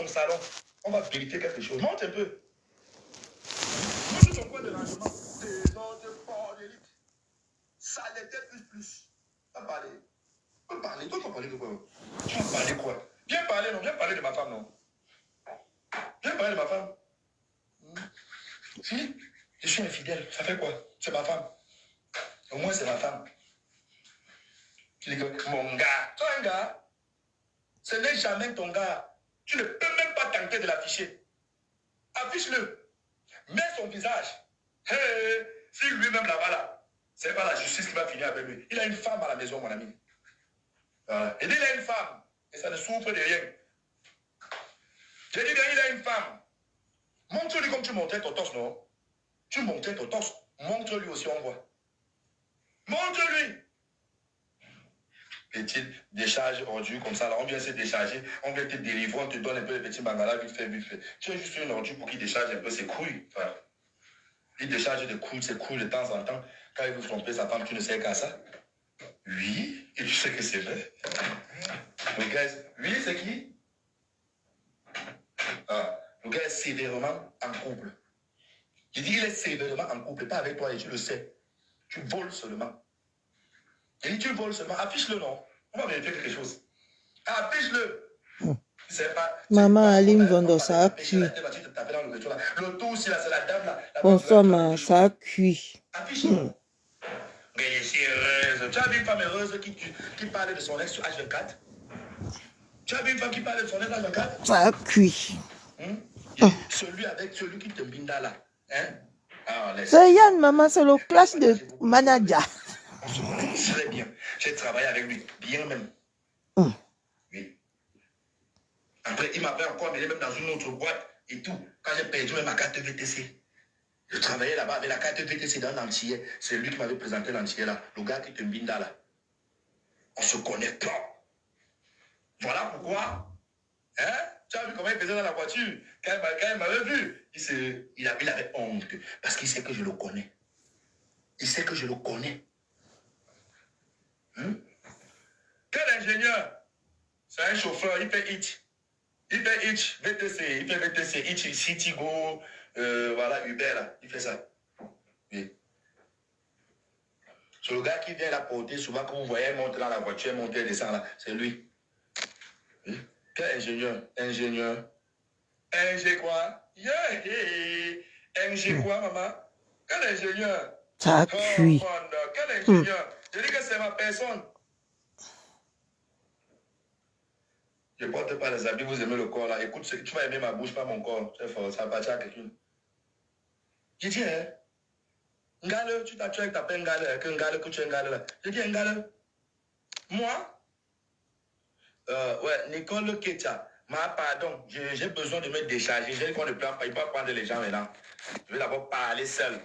ton salon. On va vérifier quelque chose. Monte un peu. Monte ton coin de rangement. Désordre port d'élite. Ça l'était plus. On va parler. On va parler. Toi, tu vas parler de quoi? Tu vas parler quoi? Viens parler, non? Viens parler de ma femme, non? Viens parler de ma femme. Si, je suis infidèle. Ça fait quoi? C'est ma femme. Au moins, c'est ma femme. Tu dis que mon gars, toi, un gars, ce n'est jamais ton gars. Tu ne peux même pas tenter de l'afficher. Affiche-le. Mets son visage. Hey, si lui-même là-bas, là, c'est pas la justice qui va finir avec lui. Il a une femme à la maison, mon ami. Voilà. Il dit il a une femme. Et ça ne souffre de rien. J'ai dit bien, il a une femme. Montre-lui comme tu montrais ton torse, non? Tu montrais ton torse. Montre-lui aussi, on voit. Montre-lui. Petite décharge ordure comme ça, là, on vient se décharger, on vient te délivrer, on te donne un peu de petits bangala, vite fait. Tu as juste une ordure pour qu'il décharge un peu ses couilles. Enfin, il décharge des couilles, ses couilles de temps en temps. Quand il veut tromper sa femme, tu ne sais qu'à ça. Oui, et tu sais que c'est vrai. Le gars, lui, c'est qui? Ah, le gars est sévèrement en couple. Je dis il est sévèrement en couple, pas avec toi, et tu le sais. Tu voles seulement. Et dit, tu voles seulement. Affiche-le, non? On va vérifier quelque chose. Affiche-le. Maman Aline Vondo, ça a cuit. Le tout aussi, là, c'est la dame, là. Bonsoir, maman, ça a cuit. Affiche-le. Mais je suis heureuse. Tu as vu une femme heureuse qui parlait de son ex sur H24? Tu as vu une femme qui parlait de son ex sur H24? Ça a cuit. Celui qui te binda là. Hein? C'est Yann, maman, c'est le clash de manager. On se connaît très bien. J'ai travaillé avec lui, bien même. Oui. Après, il m'avait encore amené même dans une autre boîte et tout. Quand j'ai perdu même ma carte VTC. Je travaillais là-bas avec la carte VTC dans l'antillais. C'est lui qui m'avait présenté l'antillais là. Le gars qui te binda là. On se connaît pas. Voilà pourquoi. Hein? Tu as vu comment il faisait dans la voiture? Quand il m'avait vu, il avait honte. Parce qu'il sait que je le connais. Il sait que je le connais. Quel ingénieur? C'est un chauffeur, il fait Hitch. Il fait Hitch, VTC, il fait VTC, Hitch, Citigo, voilà, Uber, là, il fait ça. Oui. C'est le gars qui vient la porter, souvent quand vous voyez, il monte dans la voiture, il monte et descend là, c'est lui. Oui. Quel ingénieur? Ingénieur quoi? Yeah, yeah. Ingé quoi, maman? Quel ingénieur? Ça a cuit. Quel ingénieur? Je dis que c'est ma personne. Je ne porte pas les habits, vous aimez le corps là. Écoute, tu vas aimer ma bouche, pas mon corps. C'est fort, ça appartient à quelqu'un. J'ai dit, hein? Ngale, tu t'appelles Ngale, que Ngale, que tu es Ngale là. J'ai dit, Ngale. Moi? Ouais, Nicole Ketia. Pardon, j'ai besoin de me décharger. J'ai dit qu'on ne peut pas prendre les gens maintenant. Je vais d'abord parler seul.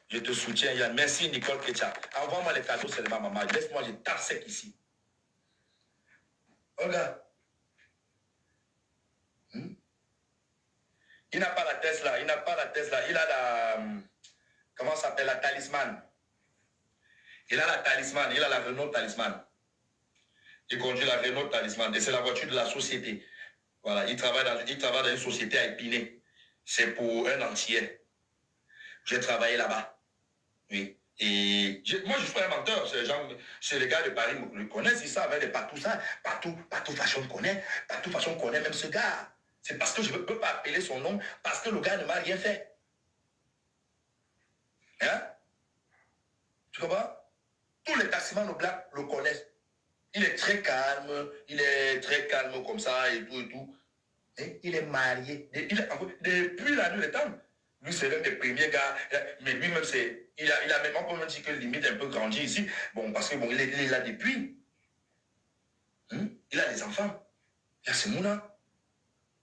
Je te soutiens, Yann. Merci, Nicole Ketia. Envoie-moi les cadeaux seulement, maman. Laisse-moi, je tape sec ici. Regarde. Il n'a pas la Tesla, il n'a pas la Tesla. Il a la... Comment ça s'appelle? La Talisman. Il a la Talisman, il a la Renault Talisman. Il conduit la Renault Talisman. Et c'est la voiture de la société. Voilà, il travaille dans une société à Épinay. C'est pour un entier. J'ai travaillé là-bas. Oui. Et moi, je suis un menteur. C'est les gars de Paris me connaissent. Ils savent, avec partout ça. Partout Fashion connaît. Partout Fashion connaît même ce gars. C'est parce que je ne peux pas appeler son nom, parce que le gars ne m'a rien fait. Hein? Tu comprends? Tous les taximans au black le connaissent. Il est très calme comme ça et tout. Et il est marié. Depuis la nuit des temps. Lui, c'est l'un des premiers gars. Mais lui-même, il a même, on peut même dire que limite un peu grandi ici. Bon, parce que bon, il est là depuis. Il a des enfants. Il a ses moulins.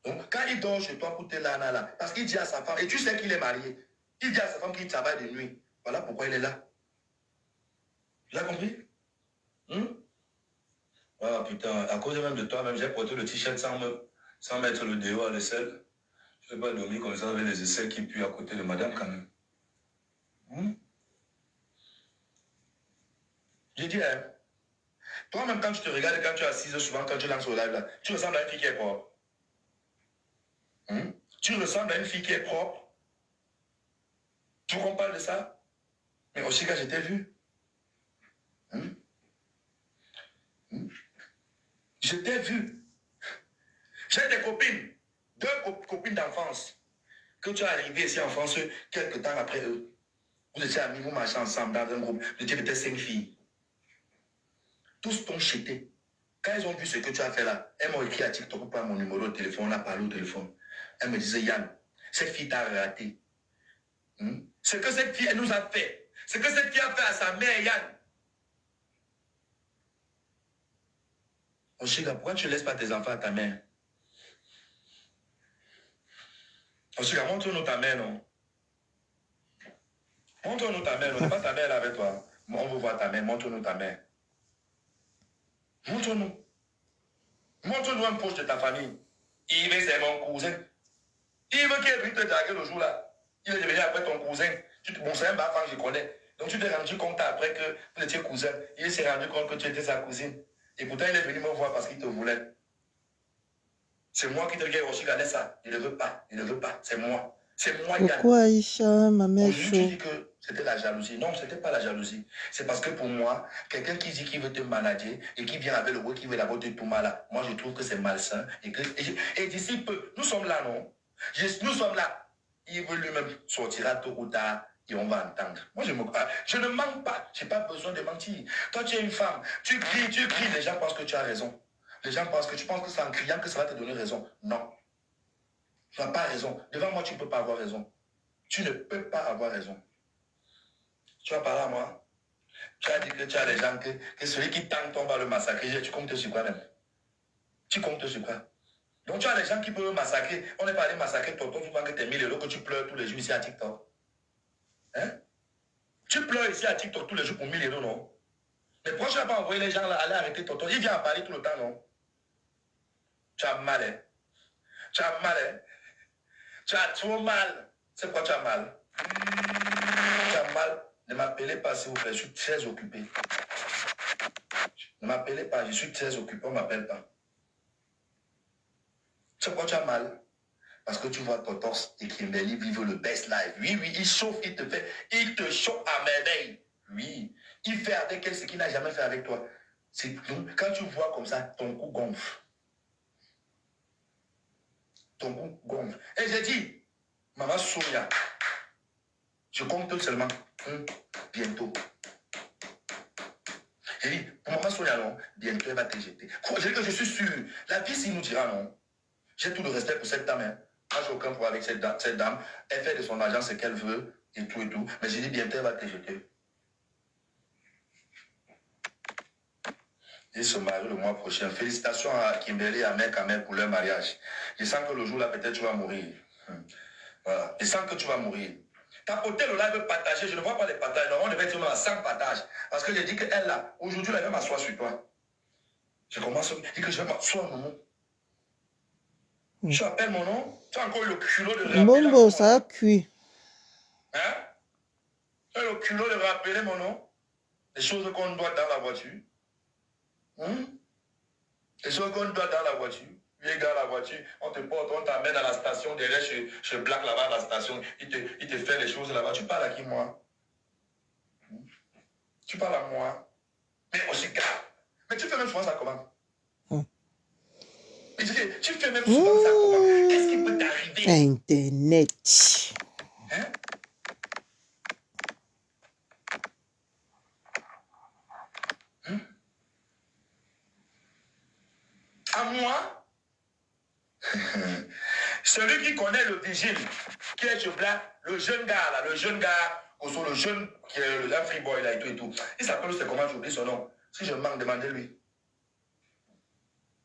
Donc, quand il dort chez toi pour te là, parce qu'il dit à sa femme, et tu sais qu'il est marié, il dit à sa femme qu'il travaille de nuit. Voilà pourquoi il est là. Tu l'as compris? Ah putain, à cause même de toi, même j'ai porté le t-shirt sans mettre le déo à l'aisselle. Je ne vais pas dormir comme ça avec les aisselles qui puent à côté de madame quand même. J'ai dit, hein, toi-même quand tu te regardes, quand tu es assise, souvent quand tu lances au live là, tu ressembles à une fille qui est quoi? Tu ressembles à une fille qui est propre. Tu vois qu'on parle de ça? Mais aussi quand je t'ai vu. Je t'ai vu. J'ai des copines, 2 copines d'enfance, que tu es arrivé ici en France quelques temps après eux. Vous étiez amis, vous marchez ensemble dans un groupe. Vous étiez peut-être 5 filles. Tous t'ont jeté. Quand ils ont vu ce que tu as fait là, elles m'ont écrit à TikTok pour mon numéro de téléphone, on a parlé au téléphone. Elle me disait, Yann, cette fille t'a raté. Ce que cette fille elle nous a fait, ce que cette fille a fait à sa mère, Yann. Oshiga, pourquoi tu ne laisses pas tes enfants à ta mère? Oshiga, montre-nous ta mère, non? Montre-nous ta mère, non? C'est pas ta mère là avec toi. On veut voir ta mère, montre-nous ta mère. Montre-nous. Montre-nous un poche de ta famille. Yves, c'est mon cousin. Yves qui est venu te draguer le jour là. Il est devenu après ton cousin. Bon, c'est un bafang, je connais. Donc tu t'es rendu compte après que vous étiez cousin. Il s'est rendu compte que tu étais sa cousine. Et pourtant, il est venu me voir parce qu'il te voulait. C'est moi qui te regarde aussi, regardez ça. Il ne veut pas. Il ne veut pas. C'est moi. C'est moi, Yann. Pourquoi Aïcha, ma mère Aujourd'hui, tu chaud? dis que c'était la jalousie. Non, ce n'était pas la jalousie. C'est parce que pour moi, quelqu'un qui dit qu'il veut te manager et qui vient avec le roi qui veut d'abord te tout mal là, moi je trouve que c'est malsain. Et d'ici peu, nous sommes là, non? Nous sommes là. Il veut lui-même sortira tôt ou tard et on va entendre. Moi, je ne mens pas. Je n'ai pas besoin de mentir. Toi, tu es une femme. Tu cries. Les gens pensent que tu as raison. Les gens pensent que tu penses que c'est en criant que ça va te donner raison. Non. Tu n'as pas raison. Devant moi, tu ne peux pas avoir raison. Tu ne peux pas avoir raison. Tu vas parler à moi. Tu as dit que tu as des gens que celui qui tente, on va le massacrer. Tu comptes sur quoi même? Tu comptes sur quoi? Donc tu as des gens qui peuvent massacrer. On n'est pas allé massacrer Tonton, tu vois que t'es 1000 € que tu pleures tous les jours ici à TikTok. Hein? Tu pleures ici à TikTok tous les jours pour 1000 €, non? Mais pourquoi tu n'as pas envoyé les gens là, aller arrêter Tonton? Il vient à parler tout le temps, non? Tu as mal, hein? Tu as mal, hein? Tu as trop mal. C'est pourquoi tu as mal. Tu as mal. Ne m'appelez pas, s'il vous plaît. Je suis très occupé. Ne m'appelez pas. Je suis très occupé. On ne m'appelle pas. C'est pourquoi tu as mal. Parce que tu vois Totos et Kimberly vivent le best life. Oui, il chauffe, il te chauffe à merveille. Oui, il fait avec elle ce qu'il n'a jamais fait avec toi. Donc, quand tu vois comme ça, ton cou gonfle. Ton cou gonfle. Et j'ai dit, Maman Sonia, je compte seulement bientôt. J'ai dit, pour Maman Sonia, non, bientôt elle va te jeter. J'ai dit que je suis sûr. La vie, s'il nous dira non. J'ai tout le respect pour cette dame. Hein. Moi, j'ai aucun problème avec cette dame. Elle fait de son argent ce qu'elle veut et tout et tout. Mais j'ai dit bientôt, elle va te jeter. Ils se marient le mois prochain. Félicitations à Kimberly et à Mère Kamel pour leur mariage. Je sens que le jour là, peut-être tu vas mourir. Voilà. Je sens que tu vas mourir. Ta potée, le live partager, je ne vois pas les partages. Non, on devait être à 5 partages. Parce que j'ai dit qu'elle là, aujourd'hui, elle va m'asseoir sur toi. Je commence à dire que je vais m'asseoir, non. Tu appelles mon nom? Tu as encore eu le culot de rappeler Bombo, ça a cuit. Hein? Tu as le culot de rappeler mon nom? Les choses qu'on doit dans la voiture. Les choses qu'on doit dans la voiture. Viens dans la voiture, on te porte, on t'amène à la station, derrière chez Black là-bas à la station, il te fait les choses là-bas. Tu parles à qui, moi? Tu parles à moi? Mais aussi grave. Mais tu fais même souvent ça comment? Mais tu fais même souvent ça comment? Qu'est-ce qui peut t'arriver? Internet. Hein? À moi? Celui qui connaît le vigile, qui est sur Black, le jeune gars là, le jeune, qui est un free boy là et tout et tout. Il s'appelle, c'est comment, j'oublie son nom. Si je manque, demandez-lui.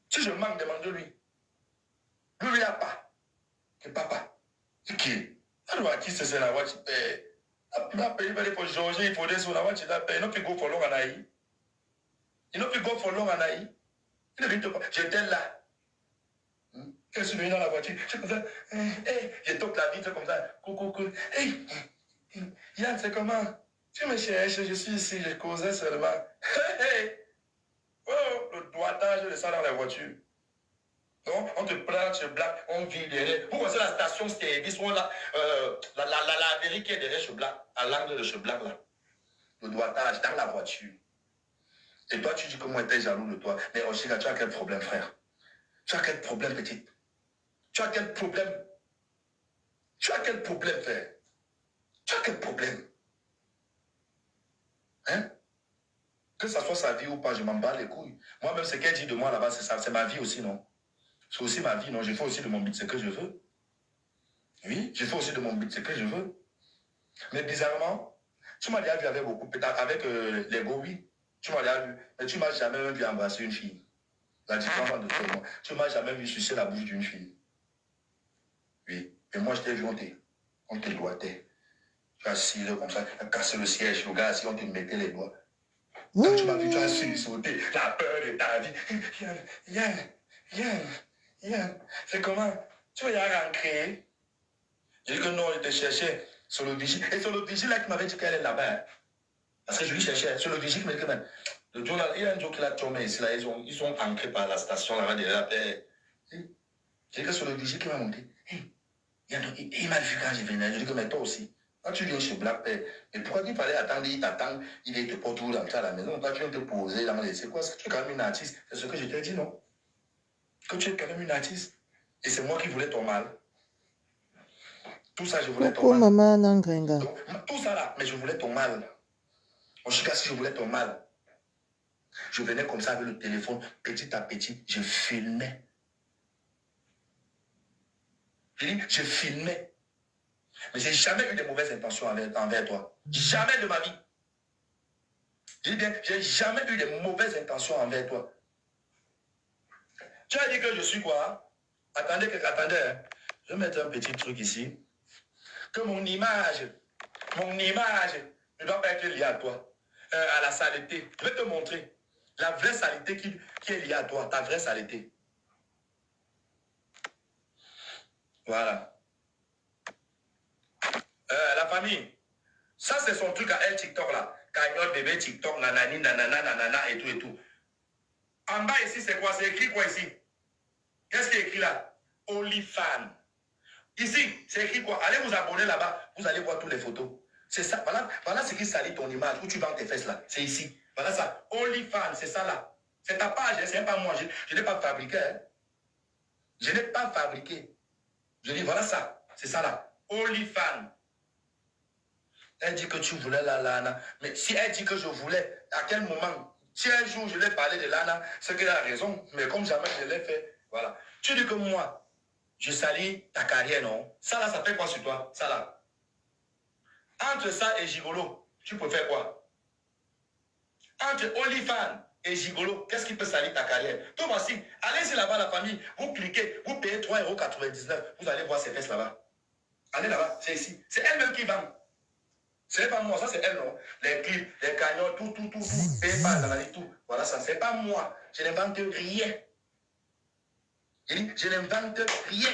Si je manque, demandez-lui. Lui, il n'a pas. C'est papa. C'est qui? Alors, qui c'est la voiture? Il a payé pour Georges, il faut sur la voiture, il a payé. Il n'a plus go for long en Aïe. Il n'a plus go for long en Aïe. Il ne vient pas. J'étais là. Je suis venu dans la voiture. Je suis comme ça. Je toque la vitre comme ça. Coucou. Hey, Yann, c'est comment? Tu me cherches, je suis ici, je causais seulement. Oh, le doigtage de ça dans la voiture. Donc, on te prend, tu blagues, on vit derrière. Pourquoi c'est la station service où la laverie qui est derrière ce blague, à l'angle de ce blague là. Le doigtage dans la voiture. Et toi, tu dis que moi, j'étais jaloux de toi. Mais Oshika, tu as quel problème, frère? Tu as quel problème, petite? Tu as quel problème? Tu as quel problème, frère? Tu as quel problème? Hein? Que ça soit sa vie ou pas, je m'en bats les couilles. Moi-même, ce qu'elle dit de moi là-bas, c'est ça. C'est ma vie aussi, non? C'est aussi ma vie, non? Je fais aussi de mon but ce que je veux. Oui, je fais aussi de mon but ce que je veux. Mais bizarrement, tu m'as déjà vu avec beaucoup, peut-être avec les go, oui. Tu m'as déjà vu. Mais tu m'as jamais vu embrasser une fille. La différence de toi et moi. Tu m'as jamais vu sucer la bouche d'une fille. Oui. Et moi, je t'ai vu, on te doigtait. Tu as ciré comme ça, tu as cassé le siège, le gars, si on te mettait les doigts. Quand tu m'as vu, tu as sauté, la peur de ta vie. Yann, c'est comment? Tu vas y rentrer? J'ai dit que non, je te cherchais sur le vigile. Et sur le vigile là qui m'avait dit qu'elle est là-bas. Hein. Parce que je lui cherchais sur le vigile qui m'a dit que même. Le jour là, il y a un jour qui l'a tombé ici, là, ils sont ancrés par la station là-bas derrière la paix. J'ai dit que sur le vigile qui m'a monté. Hey, il m'a vu quand je venais. Je dis que mais toi aussi. Quand tu viens chez Black Père, mais pourquoi il fallait attendre, il t'attend, il est pas toujours dans à la maison, toi tu viens te poser dans les. C'est quoi? Tu es quand même une artiste. C'est ce que je t'ai dit, non? Que tu es quand même une artiste. Et c'est moi qui voulais ton mal. Tout ça, je voulais ton Coucou, mal. maman Nangrenga. Donc, tout ça là, mais je voulais ton mal. En tout cas, si je voulais ton mal, je venais comme ça avec le téléphone, petit à petit, je filmais. Je filmais. Mais j'ai jamais eu de mauvaises intentions envers toi. Jamais de ma vie. Je dis bien, j'ai jamais eu de mauvaises intentions envers toi. Tu as dit que je suis quoi? Attendez, hein. Je vais mettre un petit truc ici. Que mon image ne doit pas être liée à toi. À la saleté. Je vais te montrer la vraie saleté qui est liée à toi. Ta vraie saleté. Voilà. La famille. Ça, c'est son truc à elle, TikTok, là. Cagnotte, bébé, TikTok, nanani, nanana, nanana, et tout, et tout. En bas, ici, c'est quoi? C'est écrit quoi, ici? Qu'est-ce qui est écrit, là? OnlyFans. Ici, c'est écrit quoi? Allez vous abonner là-bas. Vous allez voir toutes les photos. C'est ça. Voilà ce qui salit ton image. Où tu vends tes fesses, là. C'est ici. Voilà ça. OnlyFans, c'est ça, là. C'est ta page, hein, c'est pas moi. Je n'ai pas fabriqué. Hein. Je n'ai pas fabriqué. Je dis, voilà ça. C'est ça, là. OnlyFans. Elle dit que tu voulais la Lana. Mais si elle dit que je voulais, à quel moment? Si un jour je l'ai parlé de Lana, c'est qu'elle a raison. Mais comme jamais je l'ai fait, voilà. Tu dis que moi, je salis ta carrière, non? Ça là, ça fait quoi sur toi? Ça là. Entre ça et Gigolo, tu peux faire quoi? Entre OnlyFans et Gigolo, qu'est-ce qui peut salir ta carrière? Toi, voici, allez-y là-bas, la famille, vous cliquez, vous payez 3,99 €, vous allez voir ces fesses là-bas. Allez là-bas, c'est ici. C'est elle-même qui vend. C'est pas moi, ça c'est elle, non? Les clips, les cagnottes, tout, PayPal, tout. Voilà ça, c'est pas moi. Je n'invente rien. Je n'invente rien.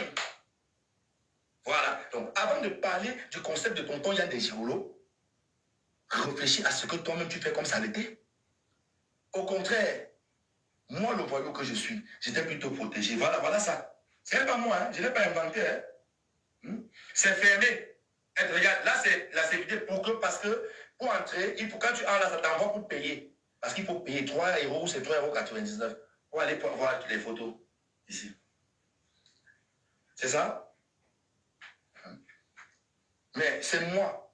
Voilà. Donc, avant de parler du concept de tonton Yann des Gigolos, réfléchis à ce que toi-même tu fais comme ça l'était. Au contraire, moi, le voyou que je suis, j'étais plutôt protégé. Voilà ça. C'est pas moi, hein? Je ne l'ai pas inventé. Hein? C'est fermé. Regarde, là, c'est la sécurité parce que pour entrer, quand tu entres là, ça t'envoie pour payer. Parce qu'il faut payer 3 €, c'est 3,99 € pour aller voir les photos ici. C'est ça? Mais c'est moi.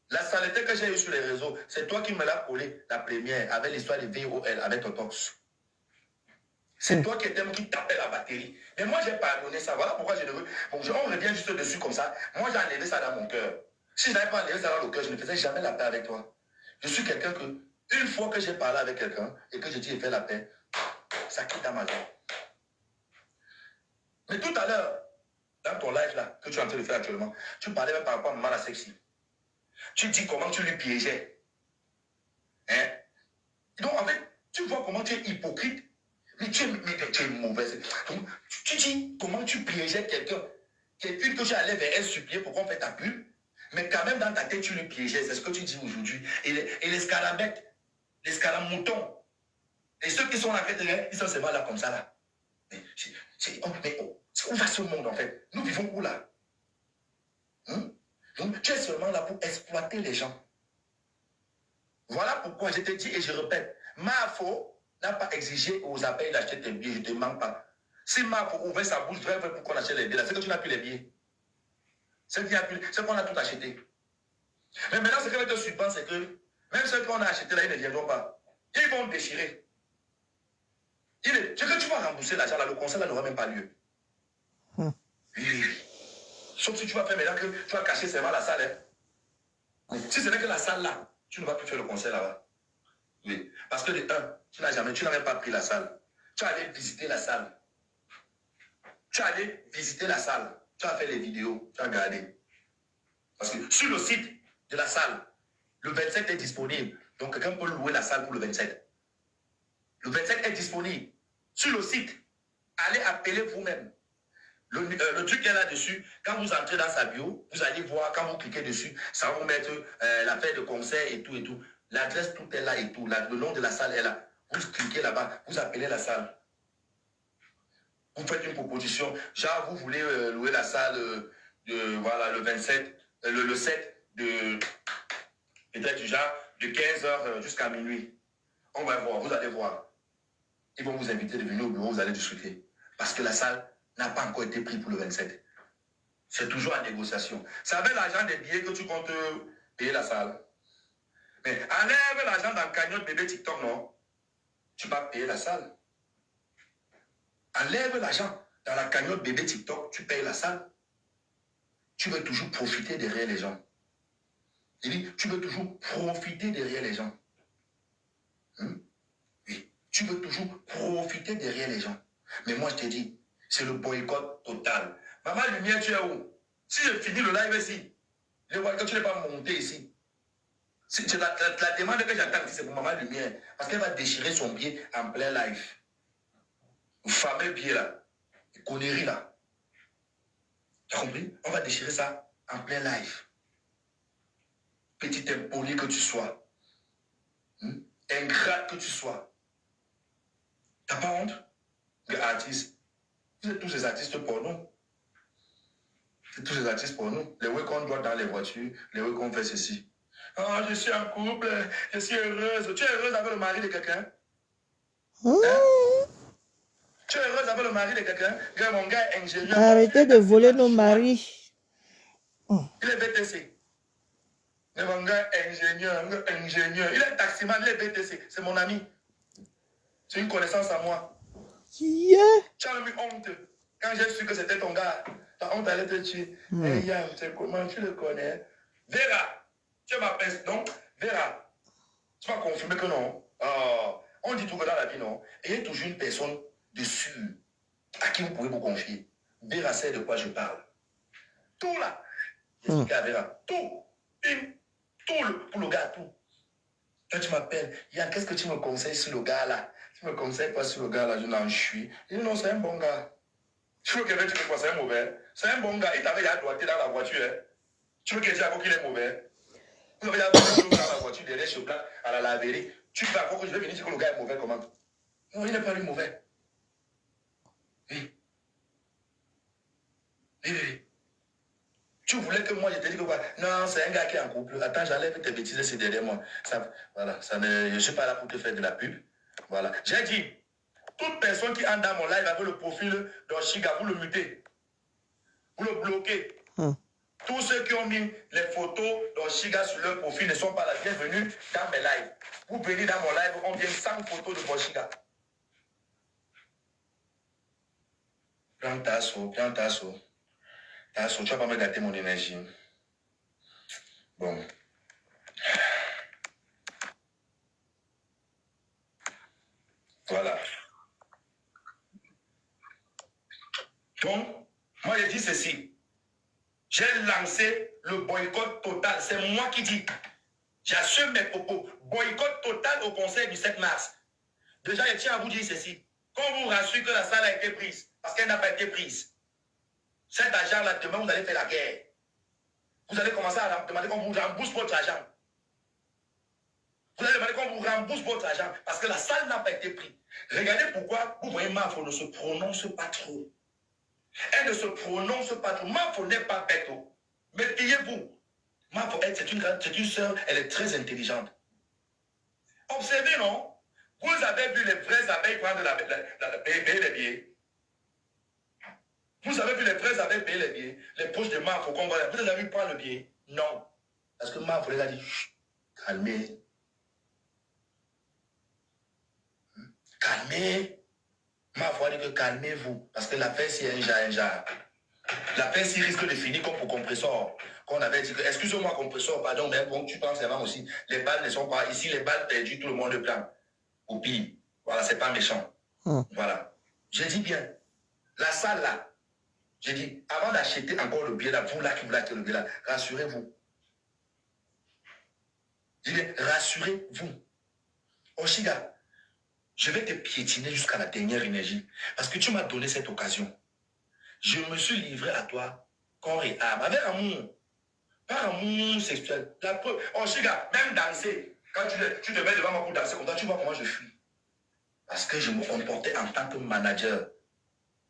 La saleté que j'ai eue sur les réseaux, c'est toi qui me l'as collé, la première, avec l'histoire des VOL, avec Totox. C'est toi qui tapais la batterie. Mais moi, j'ai pardonné ça. Voilà pourquoi je ne veux. Bon, on revient juste dessus comme ça. Moi, j'ai enlevé ça dans mon cœur. Si je n'avais pas enlevé ça dans le cœur, je ne faisais jamais la paix avec toi. Je suis quelqu'un que, une fois que j'ai parlé avec quelqu'un et que je dis, il fait la paix, ça quitte dans ma vie. Mais tout à l'heure, dans ton live là, que tu es en train de faire actuellement, tu parlais même par rapport à Maman Sexy. Tu dis comment tu lui piégeais. Hein? Donc, en fait, tu vois comment tu es hypocrite. Mais tu es mauvaise. Donc, tu dis comment tu piégeais quelqu'un. Quelqu'un que tu allais vers elle supplier pour qu'on fasse ta pub. Mais quand même, dans ta tête, tu lui piégeais. C'est ce que tu dis aujourd'hui. Et les scarabettes, les scaramoutons, et ceux qui sont là, ils sont seulement là comme ça, là. Où va ce monde, en fait? Nous vivons où, là? Donc, tu es seulement là pour exploiter les gens. Voilà pourquoi je te dis et je répète, Mafo n'a pas exigé aux appels d'acheter tes billets, je ne te demande pas. Si Mafo ouvrait sa bouche très pour qu'on achète les billets, c'est que tu n'as plus les billets. C'est qu'on a tout acheté. Mais maintenant, ce qui va te surprendre, c'est que même ceux qu'on a achetés là, ils ne viendront pas. Ils vont déchirer. Ce que tu vas rembourser l'argent là, le concert là n'aura même pas lieu. Oui. Sauf si tu vas faire maintenant que tu vas cacher seulement la salle. Si ce n'est que la salle là, tu ne vas plus faire le concert là-bas. Oui. Parce que de un, tu n'as même pas pris la salle. Tu as allé visiter la salle. Tu as allé visiter la salle. Tu as fait les vidéos. Tu as regardé. Parce que sur le site de la salle, le 27 est disponible. Donc quelqu'un peut louer la salle pour le 27. Le 27 est disponible. Sur le site, allez appeler vous-même. Le truc est là-dessus. Quand vous entrez dans sa bio, vous allez voir, quand vous cliquez dessus, ça va vous mettre l'affaire de concert et tout et tout. L'adresse, tout est là et tout. Le nom de la salle est là. Vous cliquez là-bas, vous appelez la salle. Vous faites une proposition. Genre, vous voulez louer la salle voilà, le 27, le 7 de, peut-être du genre, de 15h jusqu'à minuit. On va voir, vous allez voir. Ils vont vous inviter de venir au bureau, vous allez discuter. Parce que la salle n'a pas encore été prise pour le 27. C'est toujours en négociation. C'est avec l'argent des billets que tu comptes payer la salle. Mais enlève l'argent dans le cagnotte bébé TikTok, non? Tu vas payer la salle. Enlève l'argent dans la cagnotte bébé TikTok, tu payes la salle. Tu veux toujours profiter derrière les gens. Il dit, tu veux toujours profiter derrière les gens. Oui, tu veux toujours profiter derrière les gens. Mais moi, je te dis, c'est le boycott total. Maman Lumière, tu es où? Si je finis le live ici, le boycott, tu n'es pas monté ici. La demande que j'attends ici, c'est pour Maman Lumière. Parce qu'elle va déchirer son pied en plein live. Le fameux pied là. Les conneries là. Tu as compris? On va déchirer ça en plein live. Petit impoli que tu sois. Ingrat que tu sois. T'as pas honte? Les artistes. Vous êtes tous ces artistes pour nous. C'est tous ces artistes pour nous. Les ouais qu'on doit dans les voitures, les ouais qu'on fait ceci. Ah, je suis en couple, je suis heureuse. Tu es heureuse avec le mari de quelqu'un? Hein? Tu es heureuse avec le mari de quelqu'un? Mon gars est ingénieur. Arrêtez de voler nos maris. Il est BTC. Mon gars est ingénieur. Il est taximan, il est BTC. C'est mon ami. C'est une connaissance à moi. Yeah. Tu as eu honte. Quand j'ai su que c'était ton gars, ta honte allait te tuer. Hey, Yann, comment tu le connais? Vera, tu m'appelles, non? Vera, tu vas confirmer que non. On dit tout que dans la vie, non? Et il y a toujours une personne dessus à qui vous pouvez vous confier. Vera sait de quoi je parle. Tout là. J'explique à Vera. Tout. Tout pour le gars, tout. Quand tu m'appelles, Yann, qu'est-ce que tu me conseilles sur le gars là? Tu me conseilles pas sur le gars là, je n'en suis. Il dit non, c'est un bon gars. Tu veux que tu me conseilles un mauvais? C'est un bon gars. Il t'avait déjà doigté dans la voiture. Hein? Tu veux que je dise qu'il est mauvais? Vous avez déjà doigté dans la voiture derrière ce plat à la laverie. Tu vas voir que je vais venir dire que le gars est mauvais comment? Non, il n'est pas lui mauvais. Oui. Oui. Tu voulais que moi je te dise que quoi? Non, c'est un gars qui est en couple. Attends, j'enlève tes bêtises ces derniers mois. Ça, voilà, je ne suis pas là pour te faire de la pub. Voilà. J'ai dit, toute personne qui entre dans mon live avec le profil d'Oshiga, vous le mutez. Vous le bloquez. Tous ceux qui ont mis les photos d'Oshiga sur leur profil ne sont pas la bienvenue dans mes lives. Vous venez dans mon live, on vient 100 photos de Oshiga. Prends ta sauce, prends ta sauce. Ta sauce, tu vas pas me gâter mon énergie. Bon. Voilà. Donc, moi j'ai dit ceci. J'ai lancé le boycott total. C'est moi qui dis. J'assume mes propos. Boycott total au conseil du 7 mars. Déjà, je tiens à vous dire ceci. Qu'on vous rassure que la salle a été prise, parce qu'elle n'a pas été prise. Cet argent-là, demain, vous allez faire la guerre. Vous allez commencer à demander qu'on vous rembourse votre argent. Vous allez demander qu'on vous rembourse votre argent parce que la salle n'a pas été prise. Regardez pourquoi vous voyez Mafo ne se prononce pas trop. Elle ne se prononce pas trop. Mafo n'est pas bête. Mais payez-vous. Mafo, c'est une sœur, elle est très intelligente. Observez, non? Vous avez vu les vraies abeilles prendre payer les billets. Vous avez vu les vraies abeilles payer les billets. Les poches de Mafo qu'on voit. Vous avez vu prendre le billet? Non. Parce que Mafo les a dit, calmez. Calmez. Mafo a dit que calmez-vous. Parce que l'affaire, c'est un jar. L'affaire, s'il risque de finir comme pour compresseur. Qu'on avait dit que, excusez-moi, compresseur, pardon, mais bon, tu penses avant aussi. Les balles ne sont pas ici, les balles perdues, tout le monde le prend. Au pire. Voilà, c'est pas méchant. Voilà. Je dis bien, la salle là, j'ai dit, avant d'acheter encore le billet là, vous là qui voulez acheter le billet là, rassurez-vous. Je dis, rassurez-vous. Oshiga, je vais te piétiner jusqu'à la dernière énergie. Parce que tu m'as donné cette occasion. Je me suis livré à toi, corps et âme, avec amour. Pas amour sexuel. La preuve. Oshiga, même danser. Quand tu te mets devant moi pour danser comme ça, tu vois comment je fuis. Parce que je me comportais en tant que manager.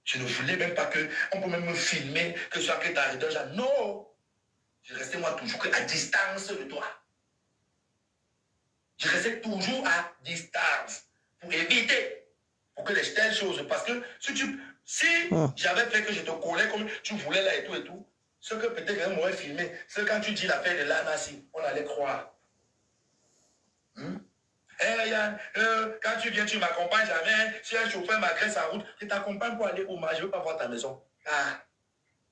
Je ne voulais même pas qu'on peut même me filmer, que ce soit que t'arrêtes déjà. Non! Je restais moi toujours à distance de toi. Je restais toujours à distance pour éviter, pour que les telles choses. Parce que si j'avais fait que je te collais comme tu voulais là et tout, ce que peut-être quelqu'un m'aurait filmé, c'est quand tu dis l'affaire de l'anasi, on allait croire. Hey Yann, quand tu viens, tu m'accompagnes jamais. Si un chauffeur m'agresse en route, je t'accompagne pour aller au marché. Je ne veux pas voir ta maison. Ah,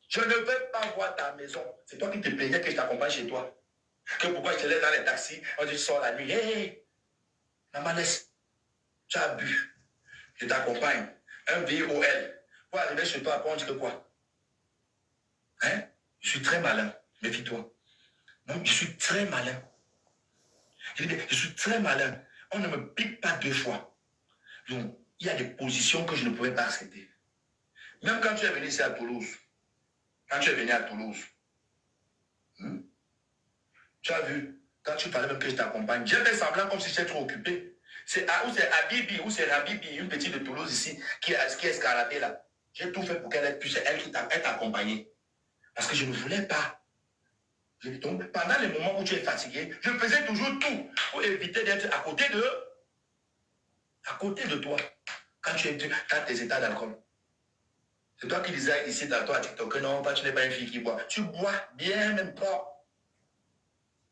je ne veux pas voir ta maison. C'est toi qui te plaignais que je t'accompagne chez toi. Que pourquoi je te laisse dans les taxis, quand tu sors la nuit. Hey, maman, laisse. Tu as bu. Je t'accompagne. Un VOL. Pour arriver chez toi, après on dit que quoi? Hein? Je suis très malin. Méfie-toi. Non, je suis très malin. Je suis très malin. On ne me pique pas deux fois. Donc, il y a des positions que je ne pouvais pas accepter. Même quand tu es venu ici à Toulouse, tu as vu, quand tu parlais même que je t'accompagne, j'ai fait semblant comme si j'étais trop occupé. C'est Habibi ou c'est Rabibi, une petite de Toulouse ici, qui est escaladée là. J'ai tout fait pour qu'elle puisse être accompagnée. Parce que je ne voulais pas. Donc, pendant les moments où tu es fatigué, je faisais toujours tout pour éviter d'être à côté de toi. Quand tu es dans tes états d'alcool. C'est toi qui disais ici dans toi à TikTok que non, tu n'es pas une fille qui boit. Tu bois bien même pas.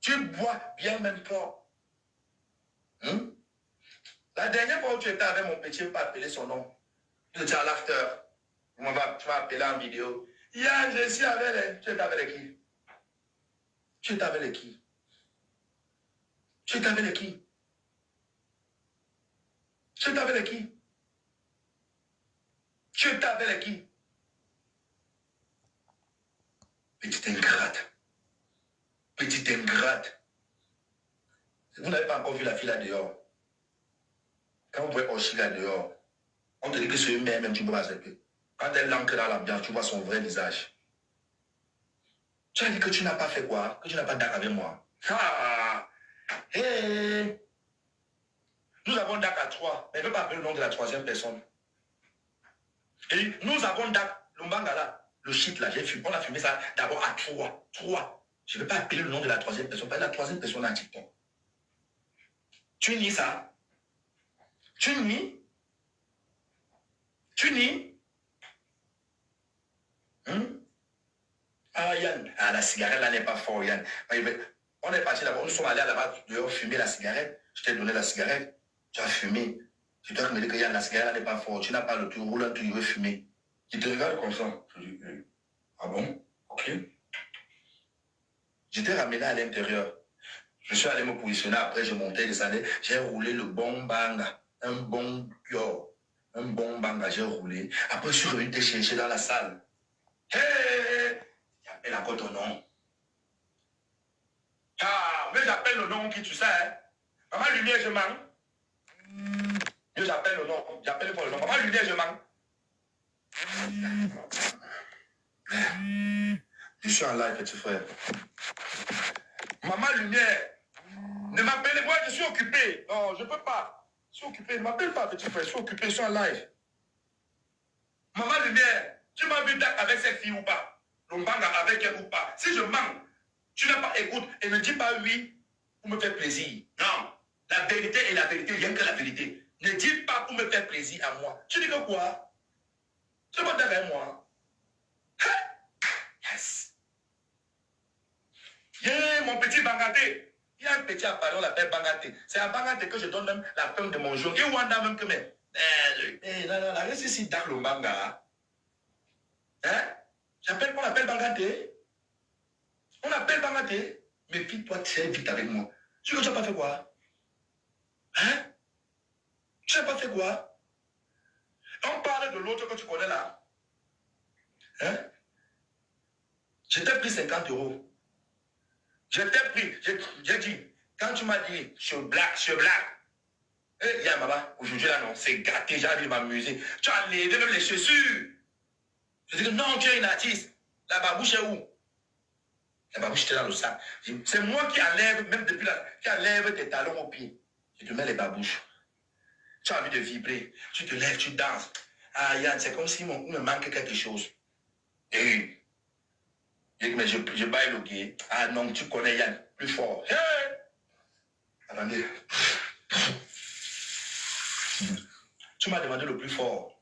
Tu bois bien même pas. La dernière fois où tu étais avec mon petit, je ne vais pas appeler son nom. Tu étais à l'after. Tu m'as appelé en vidéo. Hier, je suis avec les... Tu étais avec les qui? Tu étais avec les qui? Tu étais avec les qui? Tu étais avec les qui? Tu étais avec les qui? Petite ingrate. Petite ingrate. Vous n'avez pas encore vu la fille là dehors. Quand vous voyez Oshiga dehors, on te dit que c'est une mère même, tu ne peux pas accepter. Quand elle entre dans l'ambiance, tu vois son vrai visage. Tu as dit que tu n'as pas fait quoi? Que tu n'as pas d'ac avec moi. Ah! Hey! Nous avons DAC à 3, mais elle ne veut pas appeler le nom de la troisième personne. Et nous avons DAC, le Mbangala, le shit là, on a filmé ça d'abord à 3. 3. Je ne vais pas appeler le nom de la troisième personne, parce que la troisième personne a TikTok. Tu nies ça? Tu nies? Tu nies? Ah Yann, la cigarette là n'est pas fort Yann. On est parti là-bas, nous sommes allés là-bas dehors fumer la cigarette. Je t'ai donné la cigarette. Tu as fumé. C'est toi qui me dis que Yann, la cigarette n'est pas forte. Tu n'as pas le tour, roule un tour, il veut fumer. Tu te regardes comme ça. Je dis, ah bon? Ok. J'étais ramené à l'intérieur. Je suis allé me positionner. Après, je montais, descendais. J'ai roulé le bon banga. Un bon yo. Un bon banga, j'ai roulé. Après, je suis revenu te chercher dans la salle. Hey! J'appelle encore ton nom. Ah, mais j'appelle le nom qui tu sais. Hein? Maman Lumière, je manque. J'appelle le nom. J'appelle pour le nom. Maman Lumière, je manque. Je suis en live, petit frère. Maman Lumière, ne Ne m'appelez pas, je suis occupé. Non, je ne peux pas. Je suis occupé. Ne m'appelle pas, petit frère. Je suis occupé, je suis en live. Maman Lumière, tu m'as vu avec cette fille ou pas? Lombanga avec elle ou pas? Si je mens, tu n'as pas écoute et ne dis pas oui pour me faire plaisir. Non. La vérité est la vérité, rien que la vérité. Ne dis pas pour me faire plaisir à moi. Tu dis que quoi? Tu vas avec moi. Yes. Yeah, mon petit Bangaté. Il y a un petit appareil, on l'appelle Bangaté. C'est à Bangaté que je donne même la fin de mon jour. Et Wanda même que mais. Non, reste ici dans le Banga. Hein? J'appelle, on l'appelle Bangaté. On appelle Bangaté. Mais puis toi, très vite avec moi. Tu n'as pas fait quoi? Hein? Tu n'as pas fait quoi? On parle de l'autre que tu connais là. Hein? Je t'ai pris 50 €. Je t'ai pris, j'ai dit, quand tu m'as dit, je blague. Eh, y'a maman, aujourd'hui là, non, c'est gâté, j'ai envie de m'amuser. Tu as enlevé même les chaussures. Je dis que non, tu es une artiste. La babouche est où? La babouche était dans le sac. C'est moi qui enlève, même depuis là, qui enlève tes talons au pied. Je te mets les babouches. Tu as envie de vibrer. Tu te lèves, tu danses. Ah, Yann, c'est comme si il me manque quelque chose. Et mais je baille le guet. Ah non, tu connais Yann. Plus fort. Hey! Attendez. Tu m'as demandé le plus fort.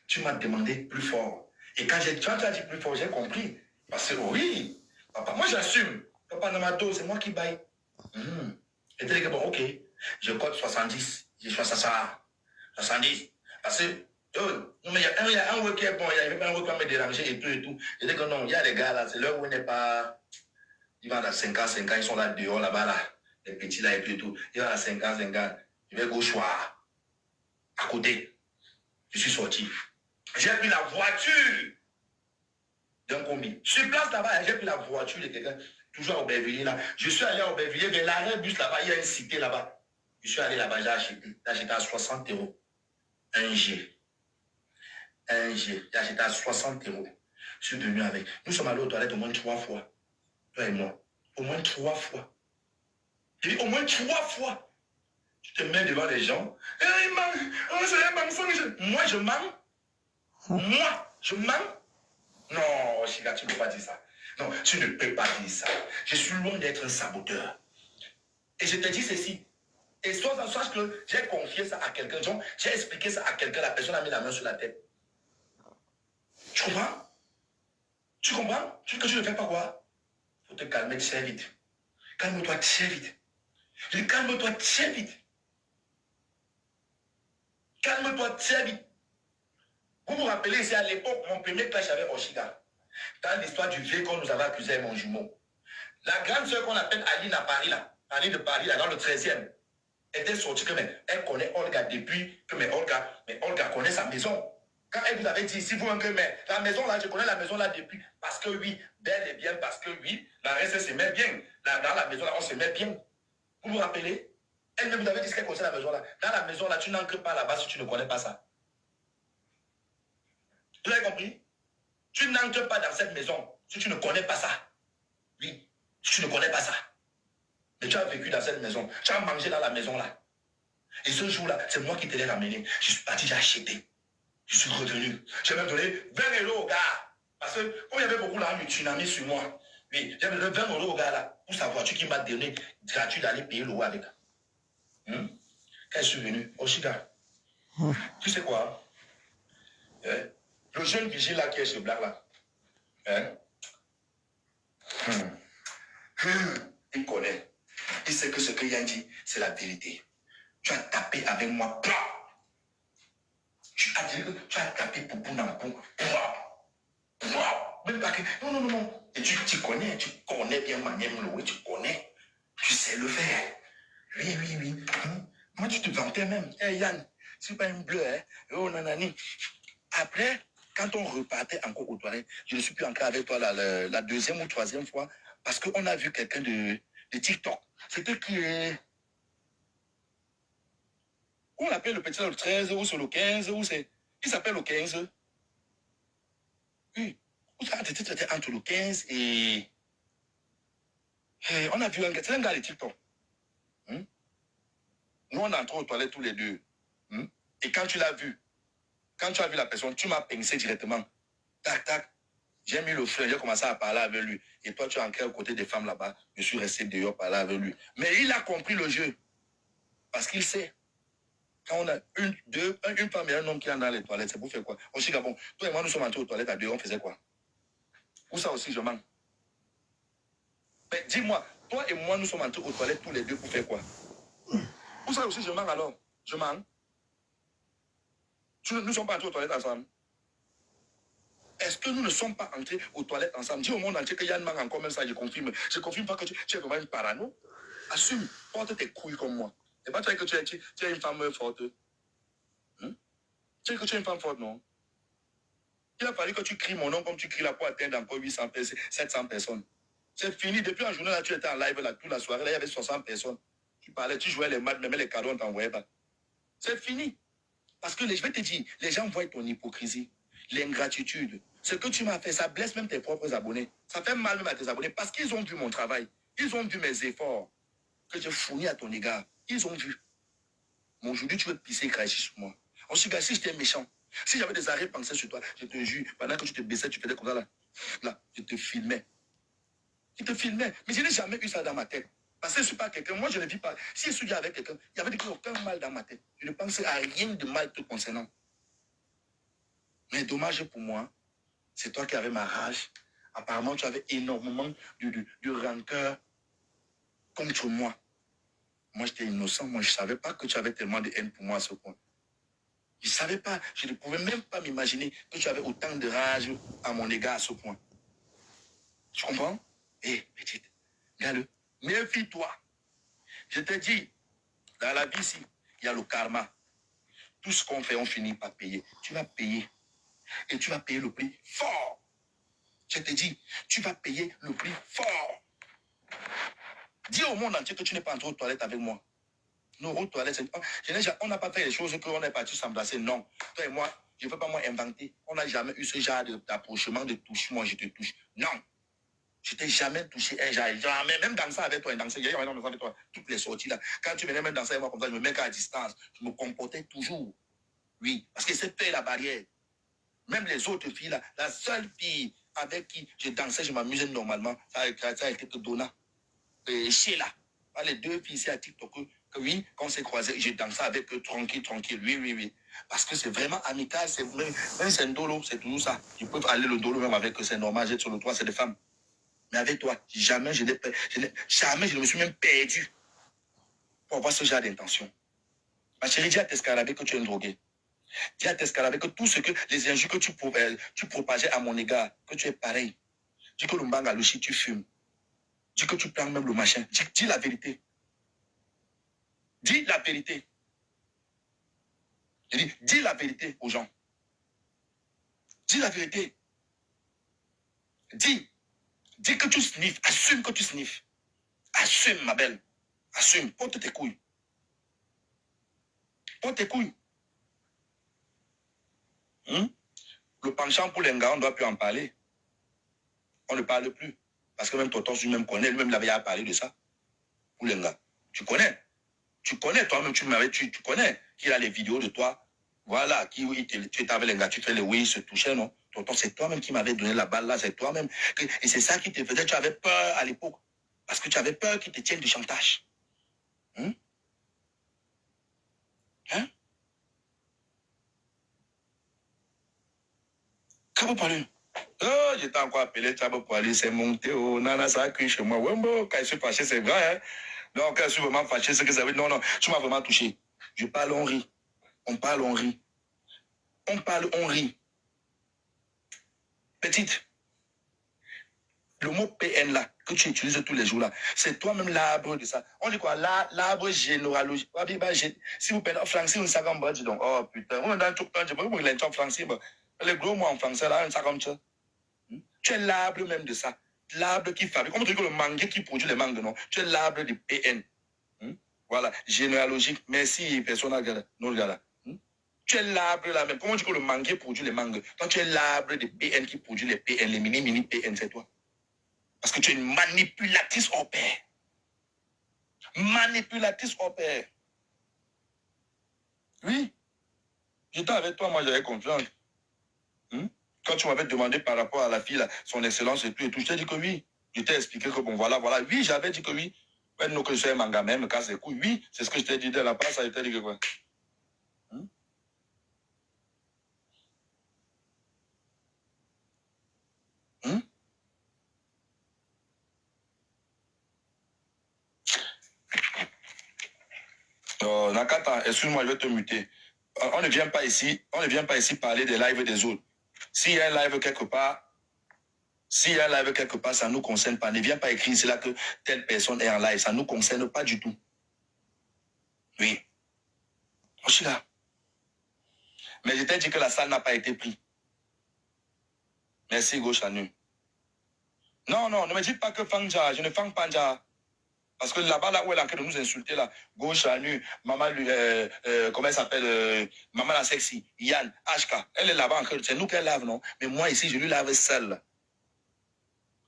Tu m'as demandé plus fort. Et quand tu as dit plus fort, j'ai compris. Parce que oui, papa, moi j'assume. Papa Namato, c'est moi qui baille. Et tu dis que bon, ok, je code 70. Je fais ça. 70. Parce que, non, mais il y a un web qui est bon, il y a un web qui va me déranger et tout. Je dis que non, il y a des gars là, c'est l'heure où il n'est pas. Ils vont à 5 ans, ils sont là dehors, là-bas, là. Les petits là et tout. Ils vont à 5 ans. Je vais au choix. À côté. Je suis sorti. J'ai pris la voiture d'un combi. Sur place là-bas, j'ai pris la voiture de quelqu'un, toujours à Aubervilliers là. Je suis allé à Aubervilliers, vers l'arrêt bus là-bas, il y a une cité là-bas. Je suis allé là-bas, j'ai acheté à 60 €. Un G. J'ai acheté à 60 €. Je suis venu avec. Nous sommes allés aux toilettes au moins 3 fois. Toi et moi. Au moins 3 fois. J'ai dit au moins 3 fois. Tu te mets devant les gens. Il ment. Oh, c'est un mensonge. Moi, je mens. Moi, je mens. Non, Chiga, tu ne peux pas dire ça. Non, tu ne peux pas dire ça. Je suis loin d'être un saboteur. Et je te dis ceci. Et sache que j'ai confié ça à quelqu'un. J'ai expliqué ça à quelqu'un. La personne a mis la main sur la tête. Tu comprends? Tu comprends? Que tu ne fais pas quoi? Il faut te calmer très vite. Calme-toi très vite. Je dis calme-toi très vite. Calme-toi très vite. Vous vous rappelez, c'est à l'époque, mon premier clash avec Oshiga. Dans l'histoire du vieux qu'on nous avait accusé mon jumeau. La grande sœur qu'on appelle Aline à Paris, là, Aline de Paris, là, dans le 13e, était sortie que elle connaît Olga depuis que Olga connaît sa maison. Quand elle vous avait dit, si vous que la maison là, je connais la maison là depuis, parce que oui, bel et bien, parce que oui, la reste se met bien. Là, dans la maison là, on se met bien. Vous vous rappelez? Elle me vous avait dit ce qu'elle connaissait la maison là. Dans la maison là, tu n'entres pas là-bas si tu ne connais pas ça. Vous avez compris? Tu n'entres pas dans cette maison si tu ne connais pas ça. Oui, si tu ne connais pas ça. Mais tu as vécu dans cette maison. Tu as mangé dans la maison là. Et ce jour-là, c'est moi qui te l'ai ramené. Je suis parti, j'ai acheté. Je suis revenu. J'ai même donné 20 € au gars. Parce que comme il y avait beaucoup là, un tsunami sur moi. Oui, j'ai donné 20 € au gars là. Pour sa voiture qui m'a donné gratuit d'aller payer l'eau avec. Quand je suis venu, Oshiga, tu sais quoi? Le jeune vigile là qui est ce blague là. Il connaît. Il sait que ce que Yann dit, c'est la vérité. Tu as tapé avec moi. Tu as dit que tu as tapé pour Nampou. Même pas que. Non. Et tu connais bien Manième Loué, tu connais. Tu sais le faire. Oui. Moi, tu te vantais même. Hey Yann, c'est pas une bleue, hein. Oh nanani. Après, quand on repartait encore aux toilettes, je ne suis plus encore avec toi la deuxième ou troisième fois, parce qu'on a vu quelqu'un de TikTok. C'était qui est. On l'appelle le petit le 13 ou sur le 15 ou c'est. Il s'appelle le 15. Oui. C'était entre le 15 et on a vu un gars, c'est un gars de TikTok. Nous, on entre aux toilettes tous les deux. Et quand tu l'as vu, quand tu as vu la personne, tu m'as pincé directement. Tac, tac. J'ai mis le frein, j'ai commencé à parler avec lui. Et toi, tu es entré aux côtés des femmes là-bas. Je suis resté dehors parler avec lui. Mais il a compris le jeu. Parce qu'il sait. Quand on a une femme et un homme qui est dans les toilettes, c'est pour faire quoi? Aussi, Gabon, toi et moi, nous sommes entrés aux toilettes à deux, on faisait quoi? Où ça aussi, je mens? Mais dis-moi, toi et moi, nous sommes entrés aux toilettes tous les deux pour faire quoi? Où ça aussi, je mens alors? Je mens. Nous ne sommes pas entrés aux toilettes ensemble. Est-ce que nous ne sommes pas entrés aux toilettes ensemble? Dis au monde entier qu'il y a une manque encore, même ça, je confirme. Je confirme pas que tu es vraiment une parano. Assume, porte tes couilles comme moi. Et pas toi que tu es une femme forte. Tu sais que tu es une femme forte, non? Il a fallu que tu cries mon nom comme tu cries là pour atteindre encore 800 personnes, 700 personnes. C'est fini. Depuis la journée, là, tu étais en live là, toute la soirée. Là, il y avait 60 personnes. Tu parlais, tu jouais les maths, même les cadeaux, on t'envoyait pas. C'est fini. Parce que je vais te dire, les gens voient ton hypocrisie, l'ingratitude. Ce que tu m'as fait, ça blesse même tes propres abonnés. Ça fait mal même à tes abonnés parce qu'ils ont vu mon travail. Ils ont vu mes efforts que j'ai fournis à ton égard. Ils ont vu. Mais aujourd'hui, tu veux pisser et cracher sur moi. Ensuite, si j'étais méchant, si j'avais des arrêts pensés sur toi, je te jure, pendant que tu te baissais, tu faisais comme ça là, je te filmais. Je te filmais. Mais je n'ai jamais eu ça dans ma tête. Parce que je ne suis pas quelqu'un. Moi, je ne vis pas. Si je suis avec quelqu'un, il n'y avait aucun mal dans ma tête. Je ne pensais à rien de mal te concernant. Mais dommage pour moi, c'est toi qui avais ma rage. Apparemment, tu avais énormément de rancœur contre moi. Moi, j'étais innocent. Moi, je ne savais pas que tu avais tellement de haine pour moi à ce point. Je ne savais pas. Je ne pouvais même pas m'imaginer que tu avais autant de rage à mon égard à ce point. Tu comprends? Hé, petite, regarde-le. Méfie-toi. Je te dis, dans la vie ici, il y a le karma. Tout ce qu'on fait, on finit par payer. Tu vas payer. Et tu vas payer le prix fort. Je te dis, tu vas payer le prix fort. Dis au monde entier que tu n'es pas entré aux toilettes avec moi. Nous, aux toilettes, on n'a pas fait les choses qu'on est parti s'embrasser. Non. Toi et moi, je ne veux pas moi inventer. On n'a jamais eu ce genre d'approchement, de touche. Moi, je te touche. Non. Je t'ai jamais touché un genre. Jamais. Même danser avec toi, danser. Il y a avec toi. Toutes les sorties là. Quand tu venais même danser avec moi comme ça, je me mets qu'à distance. Je me comportais toujours. Oui. Parce que c'est la barrière. Même les autres filles là, la seule fille avec qui je dansais, je m'amusais normalement, ça a été Donna. Et Sheila. Les deux filles ici à TikTok, que oui, quand on s'est croisés, je dansais avec eux tranquille. Oui. Parce que c'est vraiment amical, c'est même c'est un dolo, c'est toujours ça. Ils peuvent aller le dolo même avec eux, c'est normal, j'ai sur le toit, c'est des femmes. Mais avec toi, jamais je ne me suis même perdu pour avoir ce genre d'intention. Ma chérie, dis à Tescarabé que tu es un drogué. Dis à Tescarabé que tout ce que, les injures que tu propageais à mon égard, que tu es pareil. Dis que le mbanga, le shit, tu fumes. Dis que tu prends même le machin. Dis la vérité. Dis la vérité. Je dis la vérité aux gens. Dis la vérité. Dis que tu sniffes. Assume que tu sniffes. Assume, ma belle. Assume. Porte tes couilles. Porte tes couilles. Le penchant pour les gars, on ne doit plus en parler. On ne parle plus. Parce que même Tonton lui-même connaît. Lui-même, il avait parlé de ça. Pour les gars. Tu connais. Tu connais, toi-même, tu connais qu'il a les vidéos de toi. Voilà, tu étais avec les gars, tu fais les oui, se toucher, non? Tonton, c'est toi-même qui m'avais donné la balle là, c'est toi-même. Et c'est ça qui te faisait, tu avais peur à l'époque. Parce que tu avais peur qu'ils te tiennent du chantage. Hein? Quand vous parlez? Oh, j'étais encore appelé, tu pour aller, c'est monté, oh, nana, ça a crié chez moi. Ouais, bon, quand je suis fâché, c'est vrai, hein? Non, quand je suis vraiment fâché, c'est que ça veut dire, non, tu m'as vraiment touché. Je parle, on rit. On parle, on rit. On parle, on rit. Petite, le mot PN là, que tu utilises tous les jours là, c'est toi-même l'arbre de ça. On dit quoi? L'arbre généalogique. Si vous prenez en français, on s'agam pas, dis donc, oh putain, on est dans tout le temps, je peux vous l'entendre en français, les gros mots en français là, on s'agam ça. Tu es l'arbre même de ça. L'arbre qui fabrique. Comme tu dis que le mangue qui produit les mangues, non? Tu es l'arbre du PN. Voilà, généalogique. Merci, personne non, regarde. Tu es l'arbre là même. Comment tu dis que le mangue produit les mangues? Toi, tu es l'arbre des PN qui produit les PN, les mini PN, c'est toi. Parce que tu es une manipulatrice au pair. Manipulatrice au pair. Oui. J'étais avec toi, moi, j'avais confiance. Quand tu m'avais demandé par rapport à la fille, là, son excellence et tout, je t'ai dit que oui. Je t'ai expliqué que bon, voilà. Oui, j'avais dit que oui. Maintenant que je suis un manga même, me casse les couilles. Oui, c'est ce que je t'ai dit de la place, ça, je t'ai dit que quoi. Nakata, excuse-moi, je vais te muter. On ne vient pas ici parler des lives des autres. S'il y a un live quelque part, ça ne nous concerne pas. Ne viens pas écrire, c'est là que telle personne est en live. Ça ne nous concerne pas du tout. Oui. Je suis là. Mais je t'ai dit que la salle n'a pas été prise. Merci, gauche à nu. Non, ne me dites pas que Fangja, je ne fang pas Nja. Parce que là-bas, là où elle est en train de nous insulter, là, gauche à nu, maman, comment elle s'appelle, maman la sexy, Yann, HK, elle est là-bas en train de... C'est nous qu'elle lave, non? Mais moi, ici, je lui lave seul.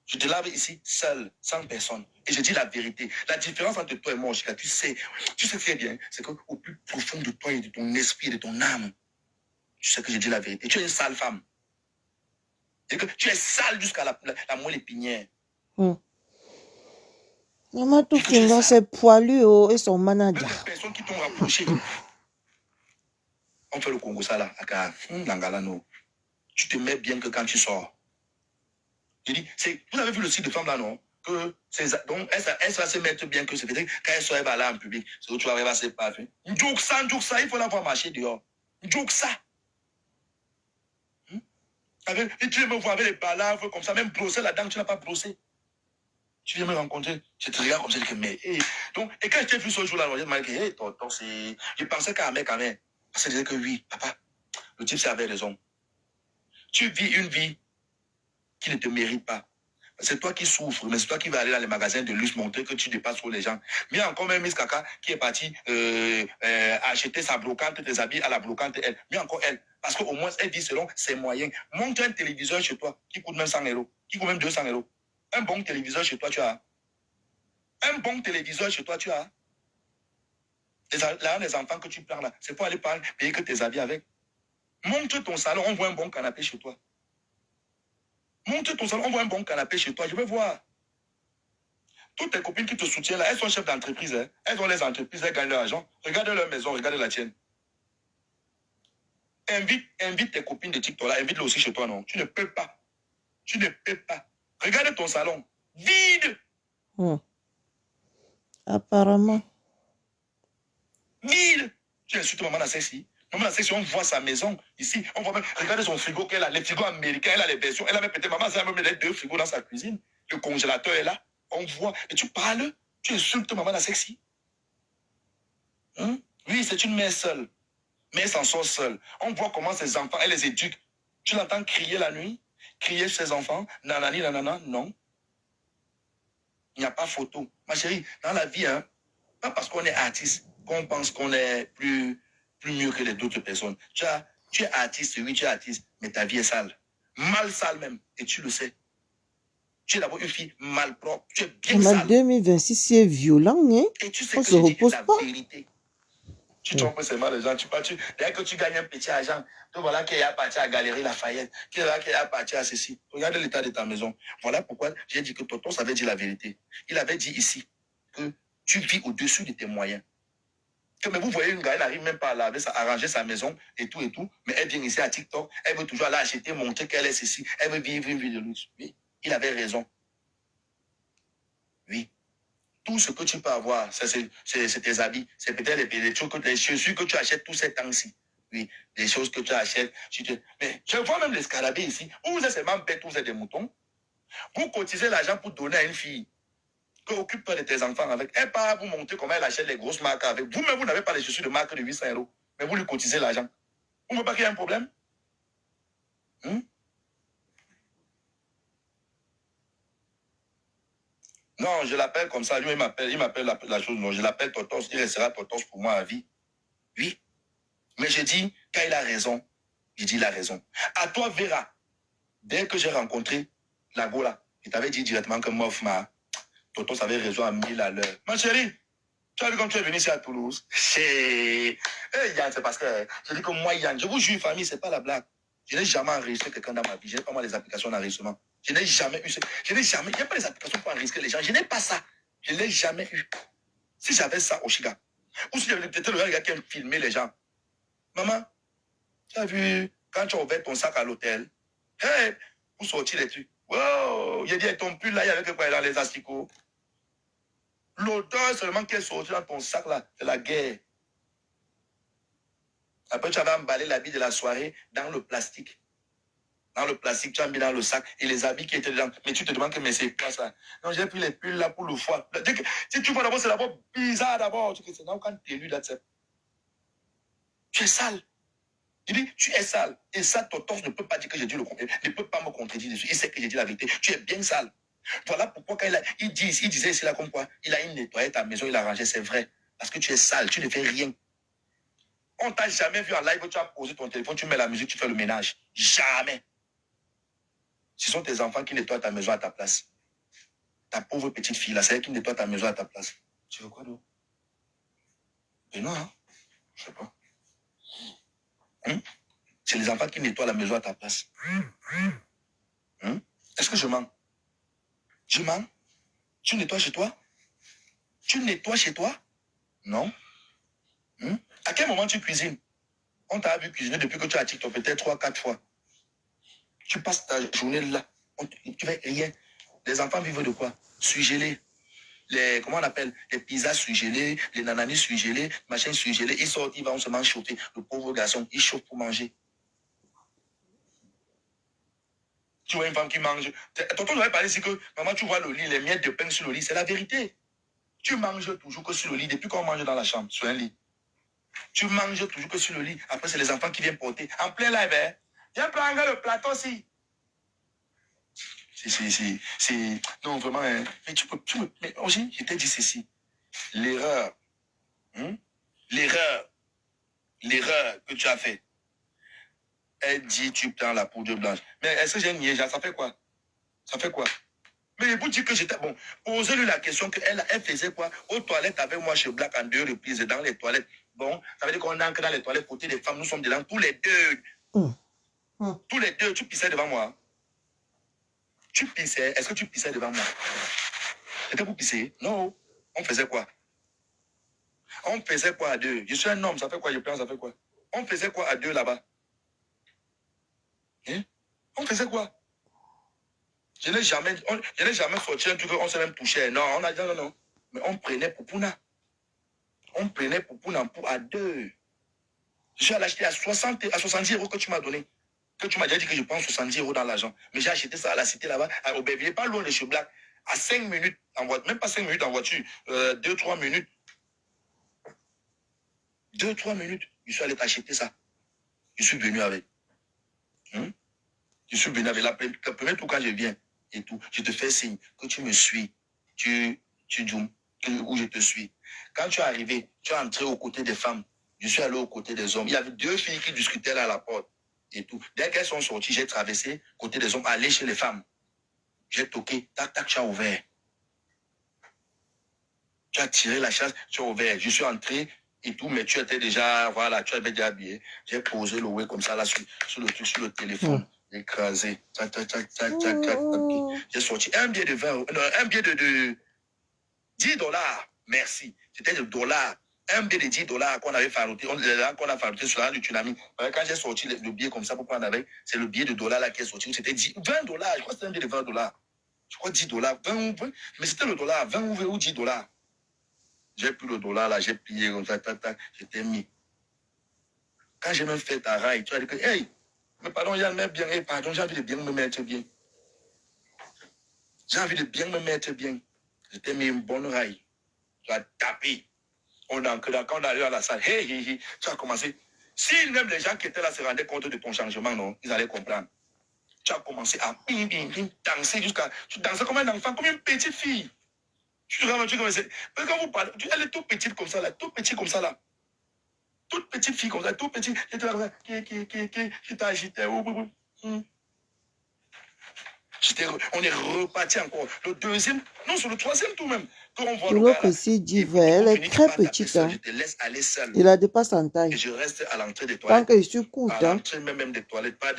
Je te lave ici, seul, sans personne. Et je dis la vérité. La différence entre toi et moi, Oshika, tu sais très bien, c'est qu'au plus profond de toi et de ton esprit et de ton âme, tu sais que je dis la vérité. Tu es une sale femme. Et que tu es sale jusqu'à la moelle épinière. Maman tout finit, c'est poilu et son manager. Les personnes qui t'ont rapproché. On fait le Congo ça là, aka, Nangalano. Tu te mets bien que quand tu sors. Je dis, vous avez vu le site de femme là, non? Donc, elle va se mettre bien que c'est peut-être quand elle sort, elle va aller en public. C'est où tu vas arriver à se parfum. Njouk ça, il faut la voir marcher dehors. Njouk ça. Et tu me vois avec les balafres comme ça, même brosser la dent, tu n'as pas brossé. Tu viens me rencontrer, je te regarde comme ça, je dis que mais. Donc, et quand je t'ai vu ce jour-là, je me dis, tonton, c'est. Je pensais qu'à un mec, quand même. Parce que je disais que oui, papa, le type, ça avait raison. Tu vis une vie qui ne te mérite pas. C'est toi qui souffres, mais c'est toi qui vas aller dans les magasins de luxe montrer que tu dépasses sur les gens. Mais il y a encore même Miss Kaka qui est partie acheter sa brocante, tes habits à la brocante, elle. Mais encore elle. Parce qu'au moins, elle dit selon ses moyens. Monte un téléviseur chez toi qui coûte même 100 €, qui coûte même 200 €. Un bon téléviseur chez toi, tu as. Un bon téléviseur chez toi, tu as. Les enfants que tu prends là, c'est pour aller payer que tes habits avec. Montre ton salon, on voit un bon canapé chez toi. Montre ton salon, on voit un bon canapé chez toi, je veux voir. Toutes tes copines qui te soutiennent là, elles sont chefs d'entreprise. Hein. Elles ont les entreprises, elles gagnent leur argent. Regarde leur maison, regarde la tienne. Invite tes copines de TikTok là, invite-les aussi chez toi, non? Tu ne peux pas. Tu ne peux pas. Regarde ton salon. Vide. Apparemment. Vide. Tu insultes maman la sexy. Maman la sexy, on voit sa maison ici. On voit même, regarde son frigo qu'elle a, les frigos américains, elle a les versions. Elle a même peut-être, maman, ça a même les 2 frigos dans sa cuisine. Le congélateur est là. On voit. Et tu parles, tu insultes maman la sexy. Oui, c'est une mère seule. Mais elle s'en sort seule. On voit comment ses enfants, elle les éduque. Tu l'entends crier la nuit, crier chez ses enfants, nanani, nanana, non. Il n'y a pas photo. Ma chérie, dans la vie, hein, pas parce qu'on est artiste qu'on pense qu'on est plus mieux que les autres personnes. Tu es artiste, oui, tu es artiste, mais ta vie est sale. Mal sale même, et tu le sais. Tu es d'abord une fille mal propre, tu es bien sale. 2026, c'est violent, hein? Et tu sais on que se repose la pas. vérité. Tu trompes seulement les gens. Dès que tu gagnes un petit argent, donc voilà qu'il y a parti à Galerie Lafayette, qu'il y a parti à ceci. Regarde l'état de ta maison. Voilà pourquoi j'ai dit que Tonton avait dit la vérité. Il avait dit ici que tu vis au-dessus de tes moyens. Mais vous voyez une gars, elle n'arrive même pas à laver, à arranger sa maison et tout, mais elle vient ici à TikTok, elle veut toujours aller acheter, montrer qu'elle est ceci, elle veut vivre une vie de luxe. Oui, il avait raison. Oui. Tout ce que tu peux avoir, c'est tes habits. C'est peut-être les chaussures que tu achètes tous ces temps-ci. Oui, les choses que tu achètes. Mais je vois même les scarabées ici. Vous êtes seulement bêtes, vous êtes des moutons. Vous cotisez l'argent pour donner à une fille qui occupe-toi de tes enfants avec. Elle part vous montrer comment elle achète les grosses marques avec. Vous-même, vous n'avez pas les chaussures de marque de 800 €. Mais vous lui cotisez l'argent. Vous ne voyez pas qu'il y a un problème? Non, je l'appelle comme ça. Lui, il m'appelle la chose. Non, je l'appelle Totos. Il restera Totos pour moi à vie. Oui. Mais je dis, quand il a raison, il dit il a raison. À toi, Vera, dès que j'ai rencontré la Gola, il t'avait dit directement que Mof, Totos avait raison à 1000 à l'heure. Ma chérie, Tu as vu quand tu es venu ici à Toulouse? Yann, c'est parce que je dis que moi, Yann, je vous jure, famille, c'est pas la blague. Je n'ai jamais enregistré quelqu'un dans ma vie. Je n'ai pas moi les applications d'enregistrement. Je n'ai jamais eu ça. Je n'ai jamais. Il n'y a pas les applications pour enregistrer les gens. Je n'ai pas ça. Je ne l'ai jamais eu. Si j'avais ça au Chiga, ou si j'avais peut-être le gars qui aime filmer les gens. Maman, tu as vu quand tu as ouvert ton sac à l'hôtel? Hey, pour sortir les trucs. Wow, j'ai dit, ton pull là, il y avait quoi dans les asticots? L'odeur seulement qui est sorti dans ton sac là, c'est la guerre. Après, tu avais emballé l'habit de la soirée dans le plastique. Dans le plastique, tu as mis dans le sac et les habits qui étaient dedans. Mais tu te demandes que mais c'est quoi ça? Non, j'ai pris les pulls là pour le foie. Si tu vois d'abord, c'est d'abord bizarre d'abord. Tu dis, non, quand tu es lu là-dessus, tu es sale. Je dis, tu es sale. Et ça, ton torse ne peut pas dire que j'ai dit le contraire. Ne peut pas me contredire dessus. Il sait que j'ai dit la vérité. Tu es bien sale. Voilà pourquoi quand il disait ici là comme quoi, il a nettoyé ta maison, il a rangé, c'est vrai. Parce que tu es sale, tu ne fais rien. On t'a jamais vu en live, tu as posé ton téléphone, tu mets la musique, tu fais le ménage. Jamais. Ce sont tes enfants qui nettoient ta maison à ta place. Ta pauvre petite fille là, c'est elle qui nettoie ta maison à ta place. Tu veux quoi d'autre? Mais non, hein? Je sais pas. C'est les enfants qui nettoient la maison à ta place. Est-ce que je mens? Je mens? Tu nettoies chez toi? Tu nettoies chez toi? Non. À quel moment tu cuisines? On t'a vu cuisiner depuis que tu as TikTok peut-être 3-4 fois. Tu passes ta journée là. Tu fais rien. Les enfants vivent de quoi? Surgelés. Comment on appelle? Les pizzas surgelés, les nananis surgelés, machin surgelés. Ils sortent, ils vont se chauffer. Le pauvre garçon, il chauffe pour manger. Tu vois une femme qui mange. Tonton devait parler ici que, maman, tu vois le lit, les miettes de pain sur le lit. C'est la vérité. Tu manges toujours que sur le lit, depuis qu'on mange dans la chambre, sur un lit. Tu manges toujours que sur le lit. Après, c'est les enfants qui viennent porter. En plein live, hein? Viens prendre le plateau aussi. Non, vraiment, hein. Mais mais aussi, je t'ai dit ceci. L'erreur. L'erreur que tu as fait. Elle dit, tu prends la poudre blanche. Mais est-ce que j'ai nié, ça fait quoi? Ça fait quoi? Mais vous dites que j'étais bon. Posez-lui la question qu'elle faisait quoi? Aux toilettes avec moi chez Black en 2 reprises dans les toilettes. Bon, ça veut dire qu'on entre dans les toilettes côté des femmes. Nous sommes dedans tous les deux. Tous les deux, tu pissais devant moi. Tu pissais. Est-ce que tu pissais devant moi? C'était pour pisser? Non. On faisait quoi? On faisait quoi à deux? Je suis un homme, ça fait quoi? Je pense, ça fait quoi? On faisait quoi à deux là-bas? Hein? On faisait quoi? Je n'ai jamais sorti un truc, on s'est même touché. Non, on a dit non. Mais on prenait Poupouna. On prenait Poupouna pour à deux. Je suis allé acheter à 70 € que tu m'as donné. Que tu m'as déjà dit que je prends 70 € dans l'argent. Mais j'ai acheté ça à la cité là-bas, à Aubervilliers, pas loin de chez Black. À 5 minutes en voiture, même pas 5 minutes en voiture, 2-3 minutes. 2-3 minutes, je suis allé t'acheter ça. Je suis venu avec. Je suis venu avec la première tour quand je viens et tout. Je te fais signe que tu me suis. Tu zoomes, où je te suis. Quand tu es arrivé, tu es entré aux côtés des femmes. Je suis allé aux côtés des hommes. Il y avait 2 filles qui discutaient là à la porte. Et tout. Dès qu'elles sont sorties, j'ai traversé côté des hommes, aller chez les femmes. J'ai toqué, tac, tac, tu as ouvert. Tu as tiré la chasse, tu as ouvert. Je suis entré et tout, mais tu étais déjà, voilà, tu avais déjà habillé. J'ai posé le way comme ça, là, sur le truc, sur le téléphone. Écrasé. Tac, tac, tac, tac, tac, tac. J'ai sorti un billet de 20 €, non, un billet de 10 $. Merci. C'était le dollar. Un billet de 10 $ qu'on avait fabriqué, qu'on a fabriqué sur la du tsunami. Quand j'ai sorti le billet comme ça pour prendre avec, c'est le billet de dollar là qui est sorti. C'était 20 $. Je crois que c'était un billet de 20 $. Je crois 10 $. 20, mais c'était le dollar, 20 ou 10 $. J'ai pris le dollar là, j'ai plié comme ça, tac, tac, j'étais mis. Quand j'ai même fait ta raille, tu as dit que, hey, mais pardon, Yann, mais bien, hey, pardon, j'ai envie de bien me mettre bien. J'ai envie de bien me mettre bien. Je t'ai mis une bonne raille. Tu as tapé. Quand on est allé à la salle, hey, tu as commencé. Si même les gens qui étaient là se rendaient compte de ton changement, non, ils allaient comprendre. Tu as commencé à danser jusqu'à. Tu dansais comme un enfant, comme une petite fille. Tu commençais. Parce que quand vous parlez, elle est toute petite comme ça, là, toute petite comme ça, là. Toute petite fille comme ça, toute petite. Qui t'a agité. On est reparti encore. Le deuxième, non, sur le troisième tour même. Quand on voit De le gars l'autre là, aussi, et dit, puis elle pour est finir, tu très pars taper petite. seul, Hein. je te laisse aller seul. Il a dépassé en Et taille. je reste à l'entrée des Tant toilettes. que je suis courte. À Hein. l'entrée même des toilettes, pas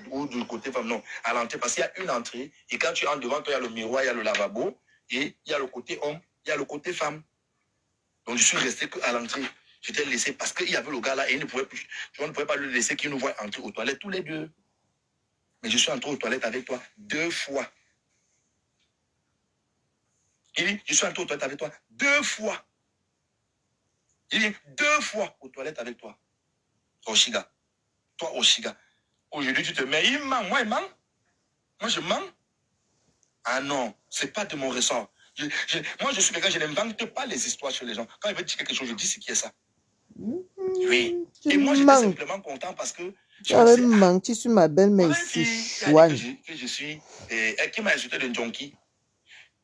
ou du côté femme, non. À l'entrée, parce qu'il y a une entrée, et quand tu entres devant toi, il y a le miroir, il y a le lavabo, et il y a le côté homme, il y a le côté femme. Donc je suis resté à l'entrée. Je t'ai laissé parce qu'il y avait le gars là, et il ne pouvait plus, tu vois, ne pouvais pas le laisser qu'il nous voit entrer aux toilettes tous les deux. Mais je suis entré aux toilettes avec toi 2 fois. Il dit, je suis entré aux toilettes avec toi 2 fois. Il dit, 2 fois aux toilettes avec toi. Oshiga. Toi, Oshiga. Aujourd'hui, tu te mets, il ment. Moi, il ment. Moi, je mens. Ah non, c'est pas de mon ressort. Moi, je suis quelqu'un, je n'invente pas les histoires sur les gens. Quand il veut dire quelque chose, je dis ce qui est ça. Oui. Tu Et moi, j'étais mens. simplement content parce que Tu avais menti sur ma belle-mère ici. ici. Que je suis, qui m'a insulté de junkie.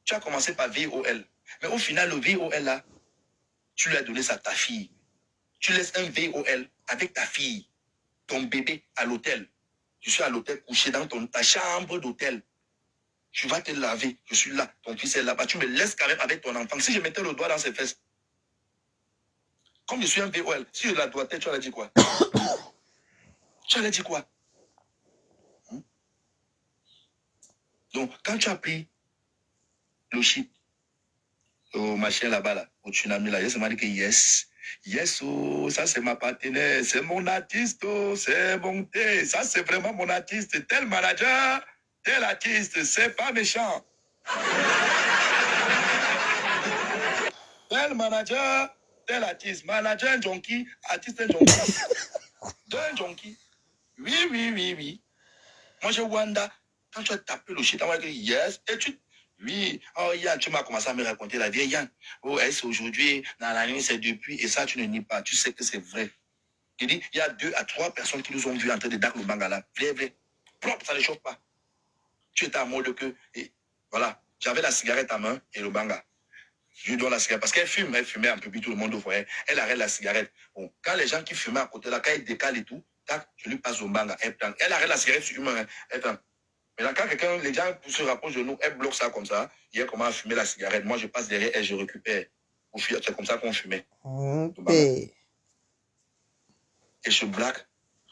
Tu as commencé par VOL. Mais au final, le VOL là, tu lui as donné ça à ta fille. Tu laisses un VOL avec ta fille, ton bébé à l'hôtel. Je suis à l'hôtel couché dans ta chambre d'hôtel. Tu vas te laver, je suis là, ton fils est là-bas. Tu me laisses quand même avec ton enfant. Si je mettais le doigt dans ses fesses, comme je suis un VOL, si je la doigtais, tu allais dire quoi? Tu allais dire quoi? Donc, quand tu as pris le shit au machin là-bas, là, au tsunami, là, je me dit que yes, oh, ça c'est ma partenaire, c'est mon artiste, oh, c'est mon thé, ça c'est vraiment mon artiste, tel manager, tel artiste, c'est pas méchant. Tel manager, tel artiste, manager un junkie, artiste un junkie, d'un junkie. Oui. Moi, j'ai Wanda. Quand tu as tapé le shit, tu as dit yes. Et tu. Oui. Oh, Yann, tu m'as commencé à me raconter la vieille Yann. Oh, est-ce aujourd'hui, dans la nuit, c'est depuis. Et ça, tu ne nies pas. Tu sais que c'est vrai. Je dis, il y a 2 à 3 personnes qui nous ont vus en train de dark le bangala. Vrai. Propre, ça ne les chauffe pas. Tu étais à mode que. Et voilà. J'avais la cigarette à main et le banga. Je lui donne la cigarette. Parce qu'elle fume. Elle fumait un peu, puis tout le monde au foyer. Elle arrête la cigarette. Bon, quand les gens qui fumaient à côté là, quand ils décalent et tout, tac, je lui passe au banga. Elle prend. Elle arrête la cigarette sur humain. Elle prend. Mais là, quand quelqu'un, les gens se rapprochent de nous, elle bloque ça comme ça. Il commence à fumer la cigarette. Moi, je passe derrière et je récupère. C'est comme ça qu'on fumait. Okay. Et ce black,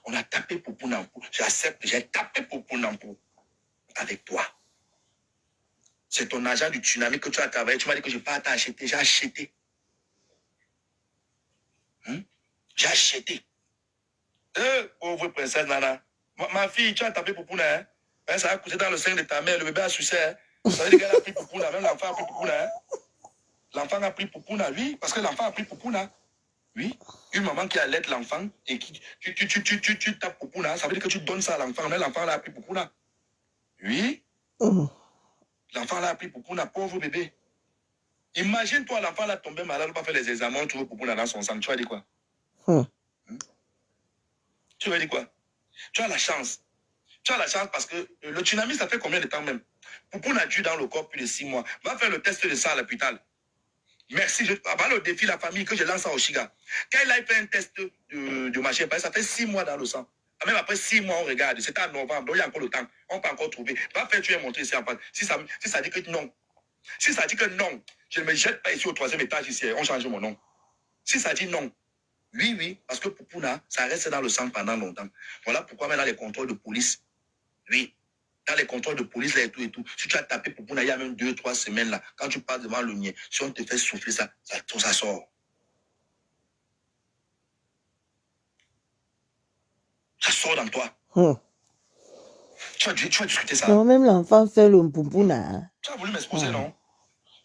on a tapé pour Nampou. J'accepte, j'ai tapé pour Nampou avec toi. C'est ton agent du tsunami que tu as travaillé. Tu m'as dit que je ne vais pas t'acheter. J'ai acheté. J'ai acheté. Pauvre princesse Nana. Ma fille, tu as tapé pour Poupuna. Hein? Ça a couché dans le sein de ta mère. Le bébé a sucé. Hein? Ça veut dire qu'elle a pris Poupuna. Même l'enfant a pris Poupuna. Hein? L'enfant a pris Poupuna, oui. Parce que l'enfant a pris Poupuna. Oui. Une maman qui allait l'enfant et qui tu tapes Poupuna. Ça veut dire que tu donnes ça à l'enfant. Mais l'enfant l'a pris Poupuna. Oui. L'enfant l'a pris Poupuna. Pauvre bébé. Imagine-toi, l'enfant l'a tombé malade. Il va faire les examens. Tu veux Poupuna dans son sang. Tu vas dire quoi? Tu vas dire quoi? Tu as la chance. Tu as la chance parce que le tsunami, ça fait combien de temps même? Poupoune a dû dans le corps plus de 6 mois. Va faire le test de ça à l'hôpital. Merci. Avant le défi, la famille, que je lance à Oshiga. Quand il a fait un test de machin, ça fait 6 mois dans le sang. Même après 6 mois, on regarde. C'était en novembre. Donc il y a encore le temps. On peut encore trouver. Va faire, tu es montré ici en face. Si ça dit que non. Si ça dit que non, je ne me jette pas ici au 3e étage ici. On change mon nom. Si ça dit non. Oui, parce que Poupouna, ça reste dans le sang pendant longtemps. Voilà pourquoi maintenant les contrôles de police. Oui. Dans les contrôles de police, là, et tout. Si tu as tapé Poupouna, il y a même 2-3 semaines, là, quand tu passes devant le nid, si on te fait souffler ça sort. Ça sort dans toi. Tu as discuté ça. Non, même l'enfant fait le Poupouna. Tu as voulu m'exposer, non?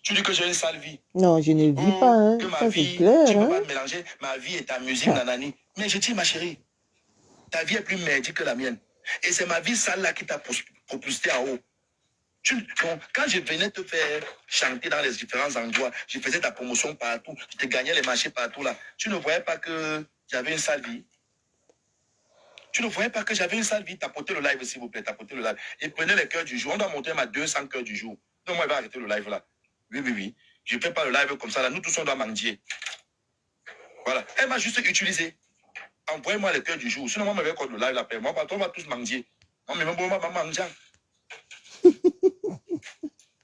Tu dis que j'ai une sale vie. Non, je ne vis pas. Hein. Que ma ça, vie, c'est clair. tu ne hein? peux pas mélanger ma vie et ta musique, nanani. Mais je dis, ma chérie, ta vie est plus merdique que la mienne. Et c'est ma vie sale là qui t'a propulsé en haut. Quand je venais te faire chanter dans les différents endroits, je faisais ta promotion partout, je te gagnais les marchés partout là. Tu ne voyais pas que j'avais une sale vie? Tu ne voyais pas que j'avais une sale vie? Tapotez le live, s'il vous plaît, tapotez le live. Et prenez les cœurs du jour. On doit monter à 200 cœurs du jour. Non, moi, il va arrêter le live là. Oui. Je ne fais pas le live comme ça là. Nous tous, on doit mendier. Voilà. Elle m'a juste utilisé. Envoyez-moi les cœurs du jour. Sinon, moi, je vais faire le live là. Moi, on va tous mendier. Moi, même on va mendier.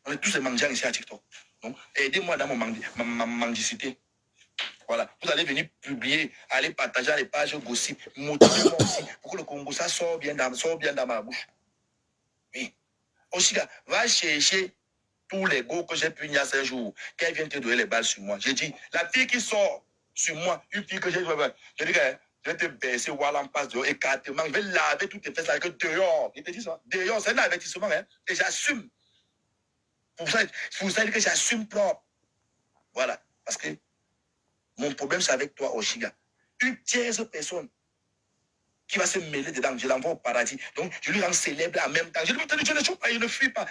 On est tous des mendiants ici à TikTok. Donc, aidez-moi dans ma mendicité. Voilà, vous allez venir publier, aller partager les pages gossip, motivez-moi aussi pour que le Congo ça sorte bien dans ma bouche. Oui. Oshiga, va chercher tous les go que j'ai puni à ce jour, qu'elle vient te donner les balles sur moi. J'ai dit, la fille qui sort sur moi, une fille que j'ai joué, je dis que je vais te baisser, voilà, en passe dehors, écartement, je vais laver toutes tes fesses avec dehors. Il te dit ça. Dehors, c'est un avertissement, hein, et j'assume. Pour ça que j'assume propre. Voilà, parce que mon problème, c'est avec toi, Oshiga. Une tierce personne qui va se mêler dedans, je l'envoie au paradis. Donc, je lui rends célèbre en même temps. Je lui dis, je ne fuis pas.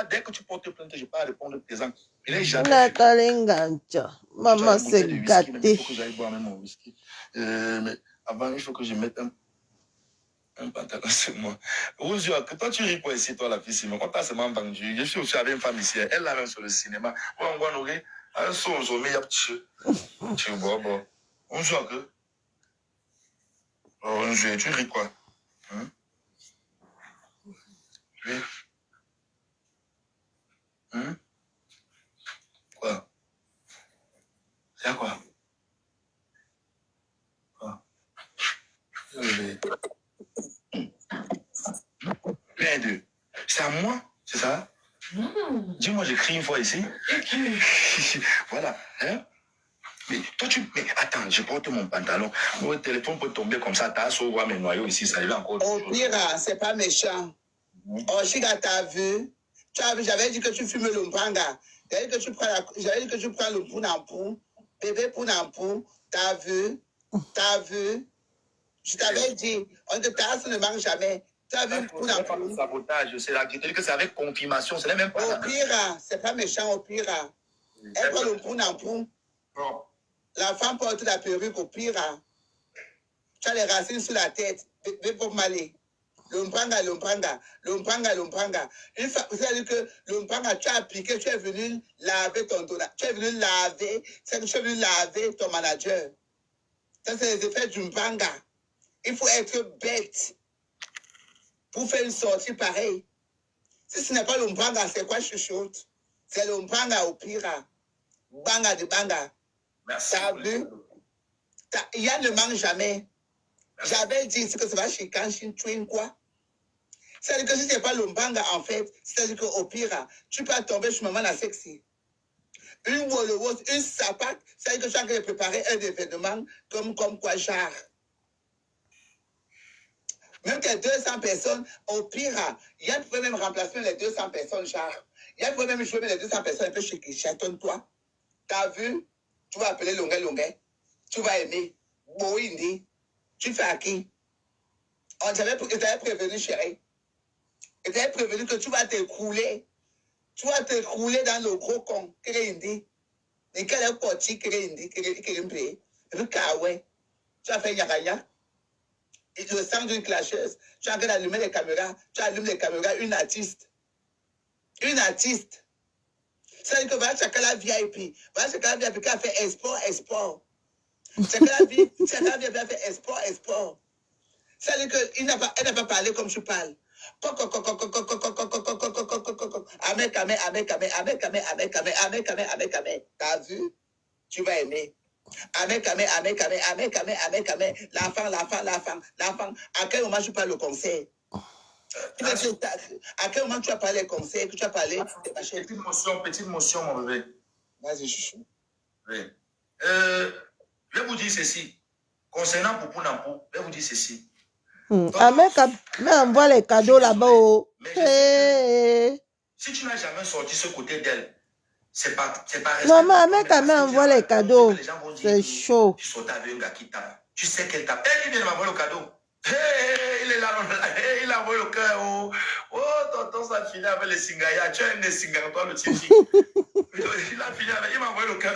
Dès que tu portes plainte, je ne vais pas répondre présent. Il n'est jamais Nathalie Gancha. Maman s'est gâtée. Il faut que j'aille boire même mon whisky. Mais avant, il faut que je mette un pantalon sur moi. Rousio, que toi tu ris pas ici, toi la fille, Simon. Quand t'as seulement vendu, je suis aussi avec une femme ici. Elle l'a même sur le cinéma. On va nous un son, mais il y a petit. Tu vois, bon. On joue que. On joue, tu ris quoi? Hein? Oui. Hein? Quoi? C'est quoi? Quoi? Rien de. C'est à moi, c'est ça? Dis-moi, j'écris une fois ici. Voilà. Hein? Mais toi, mais attends, je porte mon pantalon. Mon téléphone peut tomber comme ça. T'as sauvé mes noyaux ici, ça arrive encore. Au pire, c'est pas méchant. Oshiga, t'as vu? Tu as vu, j'avais dit que tu fumes le mpanga. J'avais dit que tu prends le pounampou. Bébé pounampou. T'as vu? T'as vu? Je t'avais dit, on te tasse, ne mange jamais. Tu as vu pounampou? Sabotage, c'est là. Je te dis que c'est avec confirmation, ce n'est même pas. Au pire, c'est pas méchant, au pire. Elle prend le pounampou. La femme porte la perruque au pire. Tu as les racines sur la tête. Bébé pour m'aller. L'ompranga. Une fois, vous savez que l'ompranga, tu as appliqué, tu es venu laver ton donat. Tu es venu laver, c'est que tu es venu laver ton manager. Ça, c'est les effets du mpanga. Il faut être bête pour faire une sortie pareille. Si ce n'est pas l'ompranga, c'est quoi chuchote? C'est l'ompranga au pire. Banga de banga. Merci. T'as vu? Yann ne mange jamais. J'avais dit que ça va chez Kanshin Twin quoi. C'est-à-dire que si ce n'est pas l'ombanga, en fait, c'est-à-dire qu'au pire, tu peux tomber sur maman la sexy. Une wolowos, une sapate, c'est-à-dire que tu as en train de préparer un événement comme quoi, genre. Même que 200 personnes, au pire, Yann pouvait même remplacer les 200 personnes, genre. Yann pouvait même jouer les 200 personnes un peu chez Chatonne-toi. T'as vu? Tu vas appeler Longuet. Tu vas aimer. Boindi. Tu fais à qui? On t'avait prévenu, chérie. Et t'avais prévenu que tu vas t'écrouler. Tu vas t'écrouler dans le gros con. Qu'est-ce qu'il dit? Et quel est le petit qu'il dit? Qu'il dit? Et puis, tu as fait yagaya. Et le sang d'une clasheuse. Tu as allumé les caméras. Tu allumes les caméras. Une artiste. C'est-à-dire que va chacun la VIP. Va chacun la VIP qui a fait export. Chacun la VIP qui a fait export. C'est-à-dire qu'elle n'a pas parlé comme je parle. T'as vu? Tu vas aimer. L'enfant. À quel moment tu parles le conseil? À quel moment tu as parlé le conseil? Que tu as parlé Petite motion, mon bébé. Vas-y, chouchou. Oui. Je vais vous dire ceci. Concernant Poupou Nampou, je vais vous dire ceci. Mais envoie les cadeaux là-bas. Si tu n'as jamais sorti ce côté d'elle, c'est pas non, mais Ahmed envoie les cadeaux. C'est chaud. Tu sortais avec un gars qui tape. Tu sais qu'elle tape. Elle vient de m'envoyer le cadeau. Il est là, il a envoyé le cœur. Oh, tonton, ça finit avec les singaya. Tu as un singaya, toi, le titi. Il a fini avec, il m'a envoyé le cœur.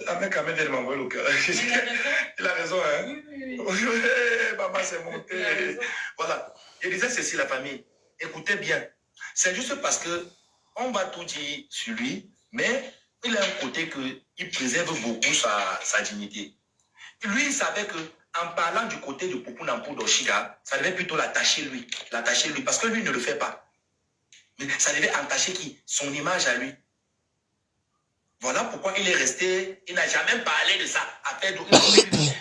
Ahmed quand même vient de m'envoyer le cœur. Il a raison, hein? Oui. Maman, c'est monté. Voilà. Je disais ceci, la famille. Écoutez bien. C'est juste parce que on va tout dire sur lui, mais il a un côté qu'il préserve beaucoup sa dignité. Lui, il savait que en parlant du côté de Poupou Nampou d'Oshiga, ça devait plutôt l'attacher lui, parce que lui ne le fait pas. Mais ça devait entacher qui? Son image à lui. Voilà pourquoi il est resté, il n'a jamais parlé de ça.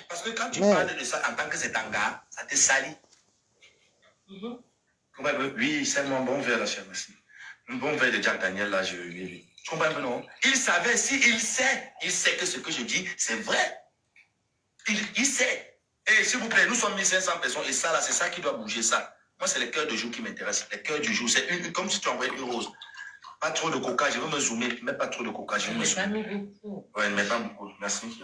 Parce que quand tu parles de ça en tant que c'est un gars, ça te salit. Oui, c'est mon bon verre, là, cher, merci. Un bon verre de Jack Daniel, là, je lui. Tu comprends un peu, non? Il savait, il sait que ce que je dis, c'est vrai. Il sait. Et s'il vous plaît, nous sommes 1500 personnes, et ça, là, c'est ça qui doit bouger, ça. Moi, c'est les cœurs de jour qui m'intéressent. Les cœurs du jour, c'est comme si tu envoyais une rose. Pas trop de coca, je veux me zoomer. Mais pas trop de coca, je veux me zoomer. Ouais, mais pas beaucoup. Merci.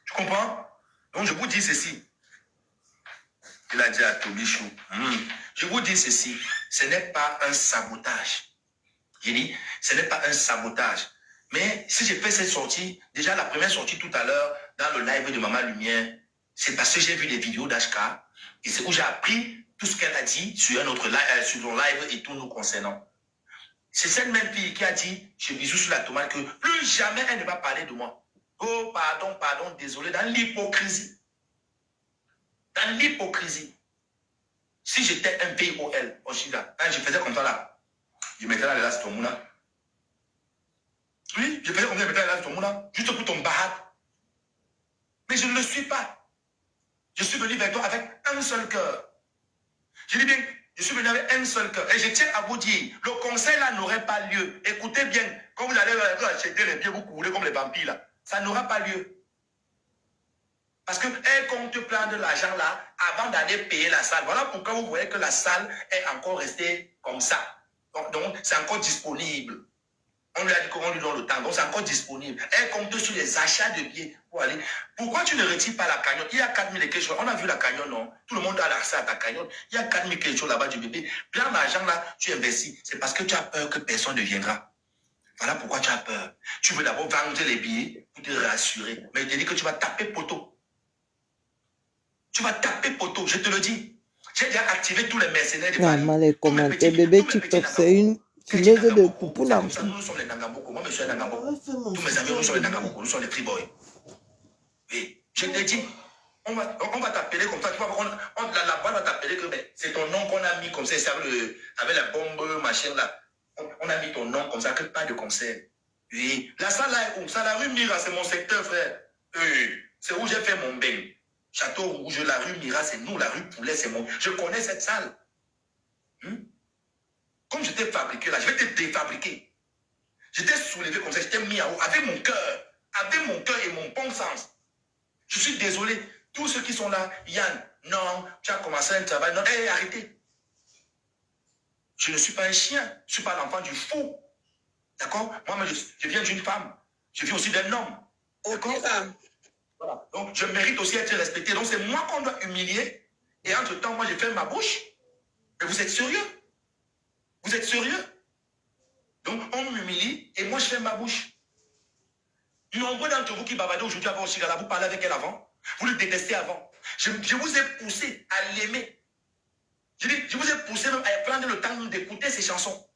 Tu comprends? Donc, je vous dis ceci. Il a dit à Tobichou. Je vous dis ceci. Ce n'est pas un sabotage. J'ai dit, ce n'est pas un sabotage. Mais si j'ai fait cette sortie, déjà la première sortie tout à l'heure, dans le live de Maman Lumière, c'est parce que j'ai vu des vidéos d'HK. Et c'est où j'ai appris tout ce qu'elle a dit sur un autre live, sur son live et tout nous concernant. C'est cette même fille qui a dit, je bisous sur la tomate, que plus jamais elle ne va parler de moi. Oh, pardon, désolé, dans l'hypocrisie. Dans l'hypocrisie. Si j'étais un POL, quand je faisais comme ça là, je mettais là, c'est ton mouna. Oui, je faisais comme ça, je mettais là, c'est ton mouna, juste pour ton bahat. Mais je ne le suis pas. Je suis venu vers toi avec un seul cœur. Je dis bien, je suis venu avec un seul cœur. Et je tiens à vous dire, le conseil là n'aurait pas lieu. Écoutez bien, quand vous allez acheter les pieds, vous courez comme les vampires là. Ça n'aura pas lieu. Parce qu'elle compte plein de l'argent là avant d'aller payer la salle. Voilà pourquoi vous voyez que la salle est encore restée comme ça. Donc c'est encore disponible. On lui a dit qu'on lui donne le temps. Donc c'est encore disponible. Elle compte sur les achats de billets pour aller. Pourquoi tu ne retires pas la cagnotte? Il y a 4000 et quelque chose. On a vu la cagnotte, non? Tout le monde a l'accès à ta cagnotte. Il y a 4000 quelque chose là-bas du bébé. Plein d'argent là, tu investis. C'est parce que tu as peur que personne ne viendra. Voilà pourquoi tu as peur. Tu veux d'abord vendre les billets pour te rassurer. Mais il te dit que tu vas taper poteau. Tu vas taper poteau, je te le dis. J'ai déjà activé tous les mercenaires de Paris. Non, les commentaires, bébé TikTok, c'est une fileuse de poupou. Nous sommes les Nangamboko. Moi, je suis un Nangamboko. Tous mes amis, nous sommes les Nangamboko. Nous sommes les Free Boys. Oui, je te dis, on va t'appeler comme ça. Tu vois, la voix va t'appeler que c'est ton nom qu'on a mis comme ça. Avec la bombe, machin là. On a mis ton nom comme ça, que pas de concert. Oui. La salle là est où? Ça, la rue Mira, c'est mon secteur, frère. Oui. C'est où j'ai fait mon bain. Château Rouge, la rue Mira, c'est nous, la rue Poulet, c'est mon... Je connais cette salle. Comme je t'ai fabriqué là, je vais te défabriquer. Je t'ai soulevé comme ça, je t'ai mis en haut, avec mon cœur et mon bon sens. Je suis désolé, tous ceux qui sont là, Yann, non, tu as commencé un travail, non, hey, arrêtez. Je ne suis pas un chien, je ne suis pas l'enfant du fou. D'accord? Moi, je viens d'une femme, je viens aussi d'un homme. Aucune femme. Voilà. Donc, je mérite aussi d'être respecté. Donc, c'est moi qu'on doit humilier. Et entre-temps, moi, j'ai fait ma bouche. Mais vous êtes sérieux? Vous êtes sérieux? Donc, on m'humilie et moi, je fais ma bouche. Nombreux d'entre vous qui bavardez aujourd'hui avant Oshigala, vous parlez avec elle avant. Vous le détestez avant. Je vous ai poussé à l'aimer. Je vous ai poussé même à prendre le temps d'écouter ses chansons.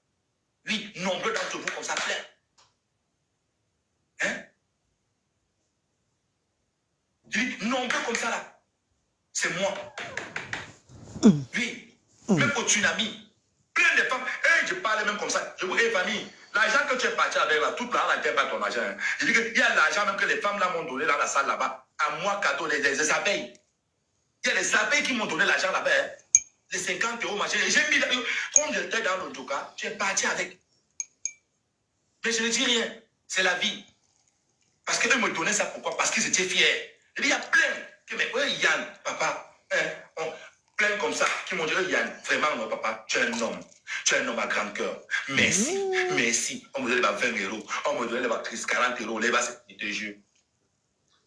Oui, nombreux d'entre vous comme ça plein. Hein? Je dis, nombreux comme ça là. C'est moi. Oui. Même au tsunami. Plein de femmes. Hey, je parle même comme ça. Je vous dis, famille, l'argent que tu es parti avec là, toute là, n'était pas ton argent. Hein. Je dis qu'il y a l'argent même que les femmes là m'ont donné dans la salle là-bas. À moi, cadeau, les abeilles. Il y a les abeilles qui m'ont donné l'argent là-bas. Hein. Les 50 €, machin. Et j'ai mis, comme j'étais dans le Douka, tu es parti avec. Mais je ne dis rien. C'est la vie. Parce qu'eux me donnaient ça pourquoi? Parce qu'ils étaient fiers. Il y a plein qui me disent, Yann, papa, hein, plein comme ça, qui m'ont dit, Yann, vraiment, non, papa, tu es un homme. Tu es un homme à grand cœur. Merci, merci. On me donne 20 €. On me donne 40 €. Les bases, je te jure.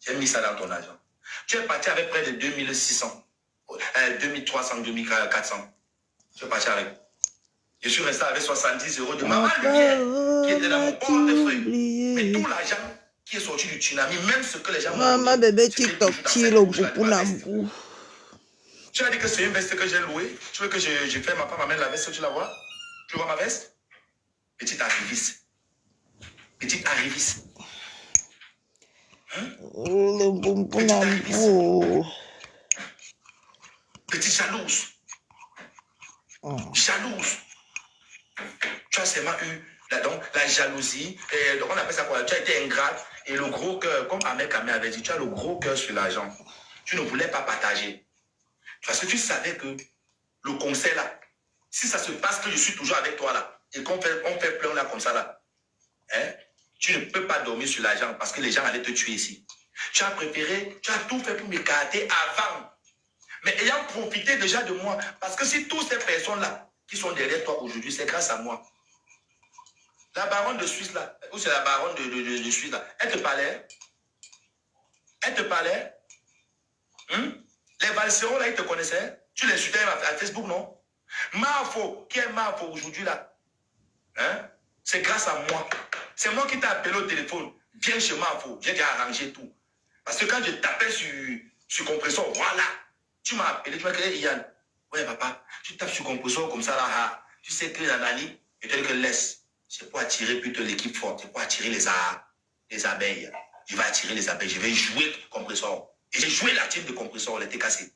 J'ai mis ça dans ton argent. Tu es parti avec près de 2600, 2300, 2400. Tu es parti avec. Je suis resté avec 70 € de Maman Lumière qui était dans mon portefeuille. Mais tout l'argent qui est sorti du tsunami, même ce que les gens Maman, bébé TikTok, tilo, poupou, nambou. Tu as dit que c'est une veste que j'ai louée. Tu veux que je fais ma femme amène la veste, tu la vois? Tu vois ma veste? Petite arriviste. Petite arriviste. Hein? Le poupou, nambou. Petite jalouse. Jalouse. Tu as seulement eu la jalousie, et on appelle ça quoi? Tu as été ingrate, et le gros cœur, comme Ahmed Kamé avait dit, tu as le gros cœur sur l'argent. Tu ne voulais pas partager. Parce que tu savais que le conseil là, si ça se passe que je suis toujours avec toi là, et qu'on fait plein là comme ça là, hein, tu ne peux pas dormir sur l'argent parce que les gens allaient te tuer ici. Tu as préféré, tu as tout fait pour m'écarter avant. Mais ayant profité déjà de moi, parce que si toutes ces personnes-là qui sont derrière toi aujourd'hui, c'est grâce à moi. La baronne de Suisse là, ou c'est la baronne de Suisse là, elle te parlait? Elle te parlait? Les valserons là, ils te connaissaient? Tu les suivais à Facebook, non? Mafo, qui est Mafo aujourd'hui là? Hein? C'est grâce à moi. C'est moi qui t'ai appelé au téléphone. Viens chez Mafo, viens arranger tout. Parce que quand je tapais sur compresseur, voilà, tu m'as appelé, tu m'as dit, Yann, ouais papa, tu tapes sur compresseur comme ça là, tu sais que l'analyse, je te dis que laisse. C'est pour attirer plutôt l'équipe forte, c'est pour attirer les abeilles. Je vais attirer les abeilles, je vais jouer compresseur. Et j'ai joué la team de compresseur, elle était cassée.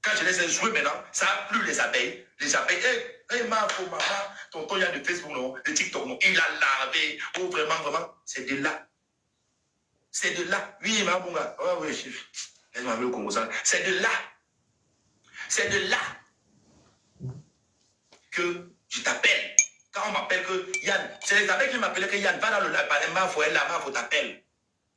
Quand je les ai joués maintenant, ça n'a plus les abeilles. Les abeilles, hey, maman, tonton, il y a de Facebook, non, de TikTok, non, il a lavé. Oh, vraiment, c'est de là. C'est de là. Oui, ma bonga. Oh, oui, laisse-moi le Congo. C'est de là. C'est de là que je t'appelle. Quand on m'appelle que Yann, c'est les abeilles qui m'appellent que Yann, va dans le palais, faut elle là-bas, faut t'appeler.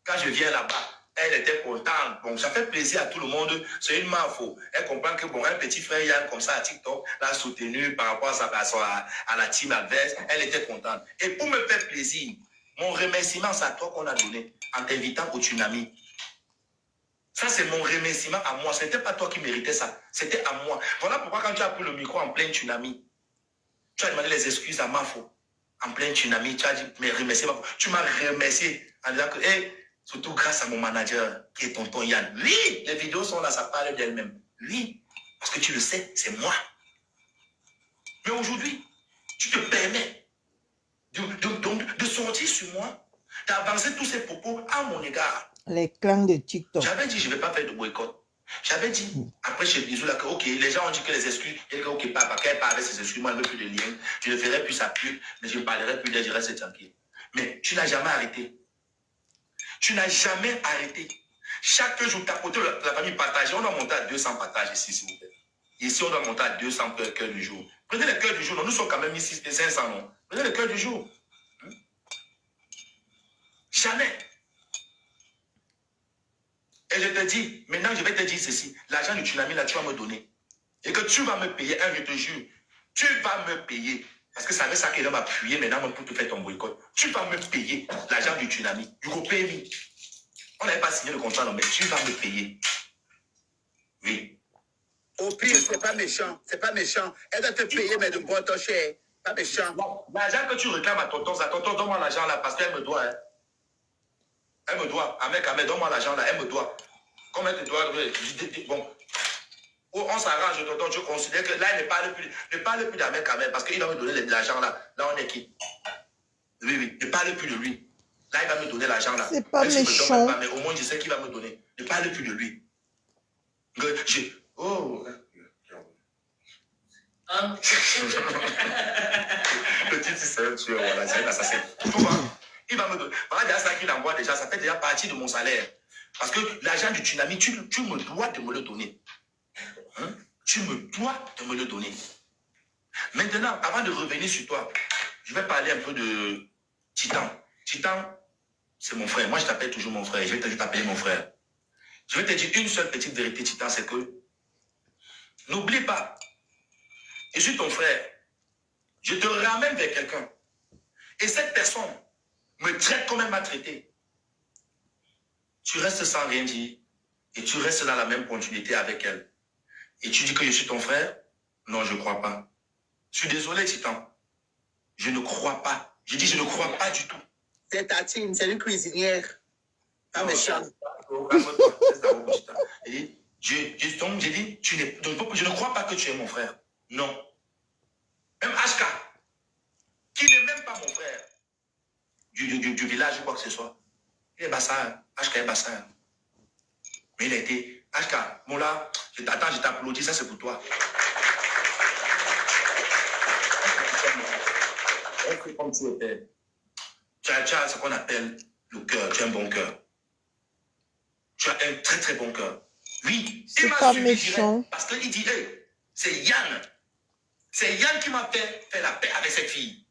Quand je viens là-bas, elle était contente. Bon, ça fait plaisir à tout le monde. C'est une mafo. Elle comprend que, bon, un petit frère Yann, comme ça, à TikTok, l'a soutenu par rapport à la team adverse. Elle était contente. Et pour me faire plaisir, mon remerciement, c'est à toi qu'on a donné en t'invitant au tsunami. Ça, c'est mon remerciement à moi. Ce n'était pas toi qui méritais ça. C'était à moi. Voilà pourquoi quand tu as pris le micro en plein tsunami, tu as demandé les excuses à Mafo. En plein tsunami, tu as dit, mais remerciez Mafo. Tu m'as remercié en disant que, hey, surtout grâce à mon manager, qui est tonton Yann. Oui, les vidéos sont là, ça parle d'elles-mêmes. Oui, parce que tu le sais, c'est moi. Mais aujourd'hui, tu te permets de sortir sur moi, d'avancer tous ces propos à mon égard. Les clans de TikTok. J'avais dit, je ne vais pas faire de boycott. J'avais dit, après chez Bisou, là, que ok, les gens ont dit que les excuses, et que ok, papa, qu'elle parle avec ses excuses, moi, elle ne veut plus de lien, je ne ferai plus sa pub, mais je ne parlerai plus d'elle, je reste tranquille. Mais tu n'as jamais arrêté. Tu n'as jamais arrêté. Chaque jour, ta photo, la famille partage, on doit monter à 200 partages ici, s'il vous plaît. Ici, on doit monter à 200 cœurs du jour. Prenez les cœurs du jour, non, nous sommes quand même ici, 500, non. Prenez les cœurs du jour. Jamais. Et je te dis, maintenant je vais te dire ceci, l'argent du tsunami là, tu vas me donner. Et que tu vas me payer, je te jure, tu vas me payer. Parce que c'est avec ça qu'il va m'appuyer maintenant pour te faire ton boycott. Tu vas me payer l'argent du tsunami. Du coup, paye-moi. On n'avait pas signé le contrat, non, mais tu vas me payer. Oui. Au pire, c'est pas méchant. C'est pas méchant. Elle doit te payer, mais de bon ton cher. Pas méchant. L'argent que tu réclames à tonton, donne-moi l'argent là, parce qu'elle me doit. Hein. Elle me doit. Ahmed, donne-moi l'argent là, elle me doit. Comme elle te doit, bon. On s'arrange, tonton, je considère que là, il ne parle plus d'Ahmed Kamel parce qu'il va me donner l'argent là. Là, on est qui? Oui, ne parle plus de lui. Là, il va me donner l'argent là. C'est pas méchant. Mais au moins, je sais qu'il va me donner. Ne parle plus de lui. Oh. Hein? Le titre, c'est un tueur, voilà, c'est un assassin. Tu vois? Il va me donner. Voilà, ça qu'il envoie déjà, ça fait déjà partie de mon salaire. Parce que l'argent du tsunami, tu me dois de me le donner. Hein? Tu me dois de me le donner. Maintenant, avant de revenir sur toi, je vais parler un peu de Titan. Titan, c'est mon frère. Moi, je t'appelle toujours mon frère. Je vais t'appeler mon frère. Je vais te dire une seule petite vérité, Titan, c'est que n'oublie pas, je suis ton frère. Je te ramène vers quelqu'un. Et cette personne me traite comme elle m'a traité. Tu restes sans rien dire. Et tu restes dans la même continuité avec elle. Et tu dis que je suis ton frère? Non, je ne crois pas. Je suis désolé, Titan. Je ne crois pas. Je dis, je ne crois pas du tout. C'est ta team, c'est une cuisinière. Pas méchant. J'ai dit, je ne crois pas que tu es mon frère. Non. Même HK, qui n'est même pas mon frère du village ou quoi que ce soit. Il est bassin. HK est bassin. Mais il a été. HK, Moula, je t'applaudis, ça c'est pour toi. Être comme tu étais. Tu as ce qu'on appelle le cœur. Tu as un bon cœur. Tu as un très très bon cœur. Oui, C'est il m'a pas suivi méchant. direct parce qu'il dit, hey, c'est Yann. C'est Yann qui m'a fait la paix avec cette fille.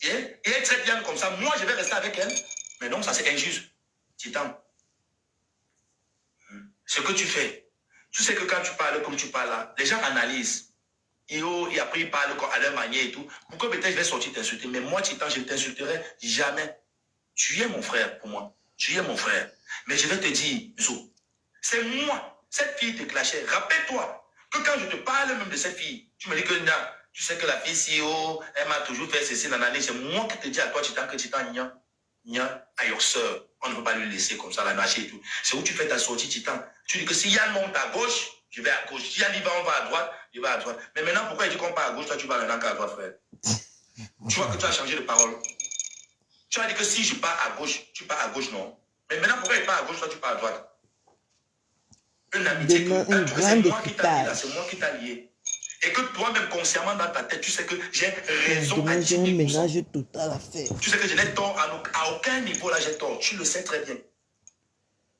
Et elle traite Yann comme ça. Moi, je vais rester avec elle. Mais non, ça c'est injuste. Titan. Ce que tu fais, tu sais que quand tu parles comme tu parles là, les gens analysent. Et après, ils parlent à leur manière et tout. Pourquoi peut-être je vais sortir t'insulter? Mais moi, Titan, je ne t'insulterai jamais. Tu es mon frère pour moi. Tu es mon frère. Mais je vais te dire, Zou, c'est moi. Cette fille te clashait. Rappelle-toi que quand je te parle même de cette fille, tu me dis que non, tu sais que la fille CEO, elle m'a toujours fait ceci dans l'année. C'est moi qui te dis à toi, Titan, que Titan, à your soeur. On ne peut pas lui laisser comme ça, la lâcher et tout. C'est où tu fais ta sortie, Titan. Tu dis que si Yann monte à gauche, je vais à gauche. Si Yann y va, on va à droite, je vais à droite. Mais maintenant, pourquoi il dit qu'on part à gauche, toi tu vas maintenant qu'à droite, frère? Tu vois que tu as changé de parole. Tu as dit que si je pars à gauche, tu pars à gauche, non. Mais maintenant, pourquoi il part à gauche, toi tu pars à droite? Une amitié Demain, que un c'est grand moi qui t'a lié là, découpage. c'est moi qui t'a lié. Et que toi-même, consciemment dans ta tête, tu sais que j'ai raison à Demain, j'ai un 10 000%. ménage total à faire. Tu sais que je n'ai tort à aucun niveau là, j'ai tort. Tu le sais très bien.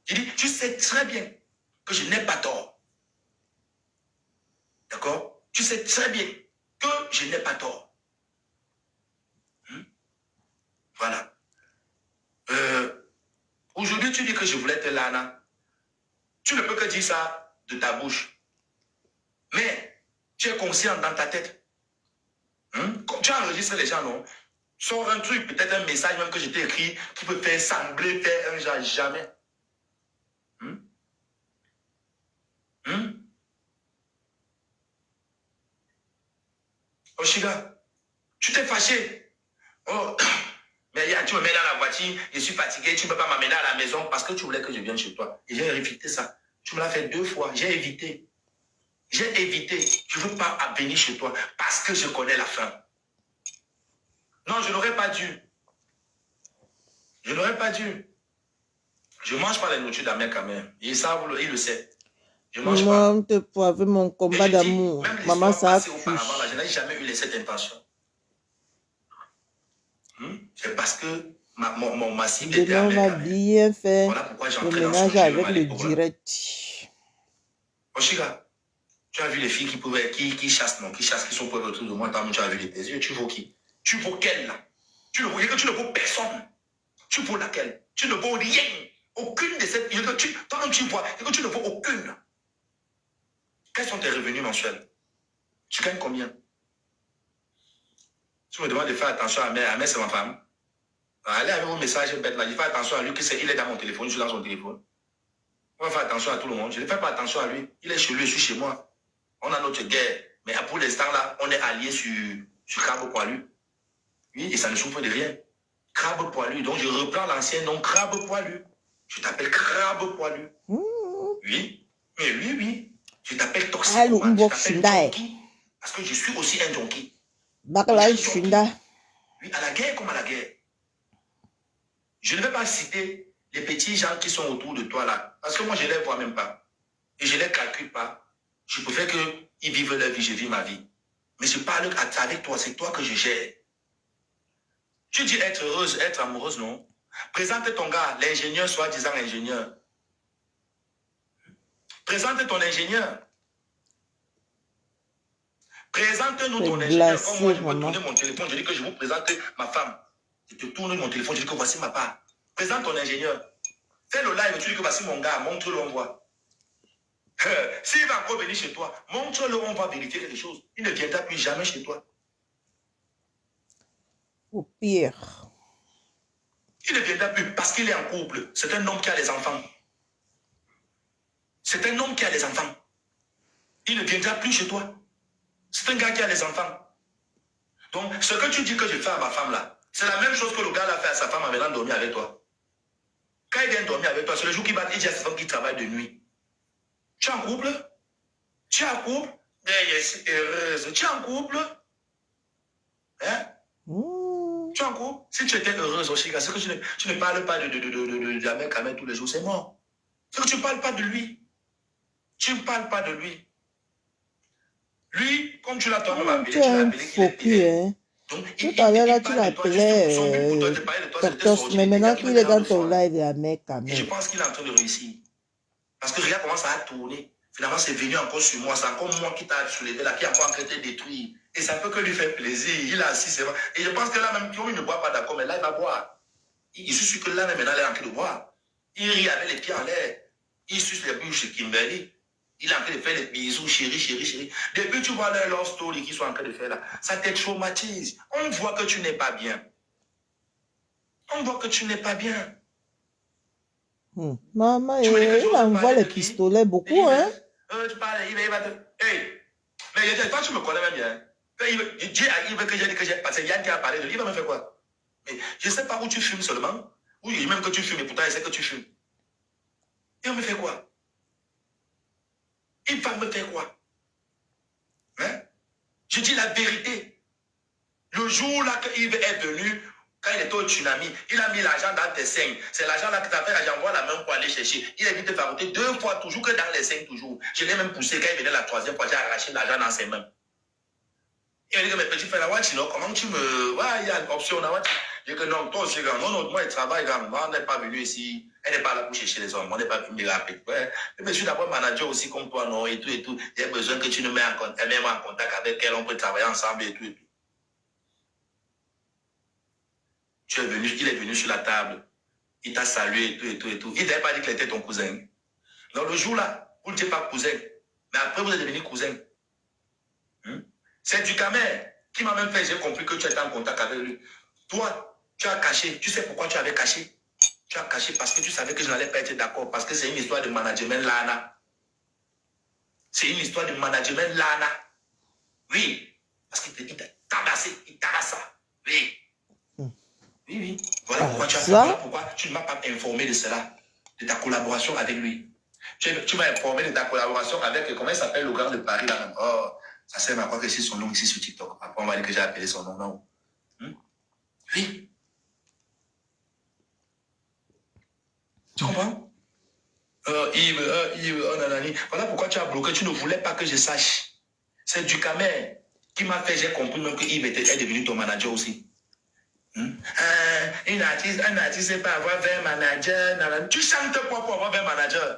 Je dis, tu sais très bien que je n'ai pas tort. D'accord? Tu sais très bien que je n'ai pas tort. Voilà. Aujourd'hui, tu dis que je voulais te lana. Tu ne peux que dire ça de ta bouche. Mais tu es conscient dans ta tête. Comme tu enregistres les gens, non? Sors un truc, peut-être un message même que je t'ai écrit qui peut faire sembler faire un genre jamais. Oshiga, tu t'es fâché. Oh, mais tu me mets dans la voiture, je suis fatigué, tu ne peux pas m'amener à la maison parce que tu voulais que je vienne chez toi. Et j'ai évité ça. Tu me l'as fait 2 fois, j'ai évité. J'ai évité. Je ne veux pas venir chez toi parce que je connais la fin. Non, je n'aurais pas dû. Je n'aurais pas dû. Je ne mange pas les nourritures d'Amérique quand même. Il le sait. Je ne mange pas. Maman, te poivre mon combat d'amour. Maman, ça a auparavant, là, je n'ai jamais eu cette intention. C'est parce que ma cible était demain, on va bien faire voilà pourquoi j'ai le entré dans ménage son avec jeu, le direct. Oshiga, tu as vu les filles qui chassent, non, qui sont pour autour de moi, tu as vu les tes yeux, tu vaux qui? Tu vaux quelle là? Tu ne vaux personne. Tu vaux laquelle? Tu ne vaux rien. Aucune de ces filles. Toi-même tu vois, que tu ne vaux aucune. Quels sont tes revenus mensuels? Tu gagnes combien? Tu me demandes de faire attention à Mère, c'est ma femme. Allez avec vos messages bêtes là, je fais attention à lui, il est dans mon téléphone, je suis dans son téléphone. On va faire attention à tout le monde. Je ne fais pas attention à lui. Il est chez lui, je suis chez moi. On a notre guerre. Mais pour l'instant là, on est alliés sur Crabe Poilu. Oui, et ça ne souffre de rien. Crabe Poilu. Donc je reprends l'ancien nom Crabe Poilu. Je t'appelle Crabe Poilu. Oui. Mais oui. Je t'appelle toxicomane. Je t'appelle junkie. Parce que je suis aussi un junkie. Oui, à la guerre comme à la guerre. Je ne vais pas citer les petits gens qui sont autour de toi là. Parce que moi, je ne les vois même pas. Et je ne les calcule pas. Je préfère qu'ils vivent leur vie, je vis ma vie. Mais je parle avec toi, c'est toi que je gère. Tu dis être heureuse, être amoureuse, non? Présente ton gars, l'ingénieur, soi-disant ingénieur. Présente ton ingénieur. Présente-nous ton ingénieur. Comme moi, je peux tourner mon téléphone, je dis que je vous présente ma femme. Je te tourne mon téléphone, je dis que voici ma part. Présente ton ingénieur. Fais le live, tu dis que voici mon gars, montre-le, on voit. S'il va encore venir chez toi, montre-le, on va vérifier quelque chose. Il ne viendra plus jamais chez toi. Au pire. Il ne viendra plus parce qu'il est en couple. C'est un homme qui a des enfants. C'est un homme qui a des enfants. Il ne viendra plus chez toi. C'est un gars qui a des enfants. Donc, ce que tu dis que je fais à ma femme là, c'est la même chose que le gars l'a fait à sa femme en venant dormir avec toi. Quand il vient dormir avec toi, c'est le jour qu'il va dire à sa femme qu'il travaille de nuit. Tu es en couple? Tu es en couple? Heureuse. Tu es en couple? Hein? Tu es en couple? Si tu étais heureuse aussi, c'est que tu ne parles pas de la mère quand même tous les jours, c'est mort. C'est que tu ne parles pas de lui. Tu ne parles pas de lui. Lui, comme tu l'as toi-même appelé, tu l'as appelé qu'il est Donc, Tout à l'heure, là, tu parle de toi juste pour son but pour toi, l'appelais de parler de toi, c'était Tortos, sorti, mais il était maintenant il me qu'il est dérange dans de ton fois. live, il y a mec quand Et je même. pense qu'il est en train de réussir. Parce que regarde comment ça a tourné. Finalement, c'est venu encore sur moi. C'est encore moi qui t'a soulevé là, qui a encore en train de te détruire. Et ça peut que lui faire plaisir. Il est assis, c'est vrai. Et je pense que là, même, il ne boit pas d'accord, mais là, il va boire. Je suis sûr que là, même, maintenant, il est en train de boire. Il rit avec les pieds en l'air. Il suce les bouches chez Kimberly. Il est en train de faire des bisous, chérie, chérie, chérie. Depuis tu vois leur love story qu'ils sont en train de faire là, ça te traumatise. On voit que tu n'es pas bien. On voit que tu n'es pas bien. Maman, Tu me dis que il j'ose envoie parler les de qui? pistolets beaucoup, hein? Tu parles, il va te... Hey, mais toi, tu me connais même bien. Il veut que j'ai dit que j'ai passé. Yann qui a parlé de lui, il va me faire quoi? Mais je ne sais pas où tu fumes seulement. Oui, même que tu fumes, et pourtant, il sait que tu fumes. Il va me faire quoi? Il va me faire quoi? Hein? Je dis la vérité. Le jour là que Yves est venu, quand il était au tsunami, il a mis l'argent dans tes seins. C'est l'argent là que tu as fait, j'envoie la main pour aller chercher. Il a dit te fabriquer 2 fois, toujours que dans les seins, toujours. Je l'ai même poussé quand il venait la 3e fois, j'ai arraché l'argent dans ses mains. Il m'a dit que mes petits frères, comment tu me. Ouais, il y a une option. Je dis que non, toi aussi, grand. Non, moi, il travaille, grand. Moi, on n'est pas venu ici. Elle n'est pas là pour chercher les hommes. On n'est pas venu me rappeler. Ouais. Mais je suis d'abord manager aussi comme toi, non, et tout, et tout. J'ai besoin que tu nous mets en contact avec elle. On peut travailler ensemble et tout, et tout. Il est venu sur la table. Il t'a salué et tout, et tout, et tout. Il n'avait pas dit qu'il était ton cousin. Donc, le jour-là, vous ne dites pas cousin. Mais après, vous êtes devenu cousin. C'est du Camer qui m'a même fait, j'ai compris que tu étais en contact avec lui. Toi, tu as caché. Tu sais pourquoi tu avais caché? Tu as caché parce que tu savais que je n'allais pas être d'accord. Parce que c'est une histoire de management Lana. C'est une histoire de management Lana. Oui. Parce qu'il t'a tabassé. Il tabasse. Oui. Oui, oui. Voilà pourquoi tu ne m'as pas informé de cela. De ta collaboration avec lui. Tu m'as informé de ta collaboration avec, comment il s'appelle, le grand de Paris là même. Oh, ça sert à quoi que c'est son nom ici sur TikTok. Après, on va dire que j'ai appelé son nom. Non. Oui. Tu comprends? Yves, nanani. Voilà pourquoi tu as bloqué. Tu ne voulais pas que je sache. C'est du Camer qui m'a fait, j'ai compris même que Yves est devenu ton manager aussi. Un artiste ne peut avoir 20 managers. Nanani. Tu chantes quoi pour avoir 20 managers?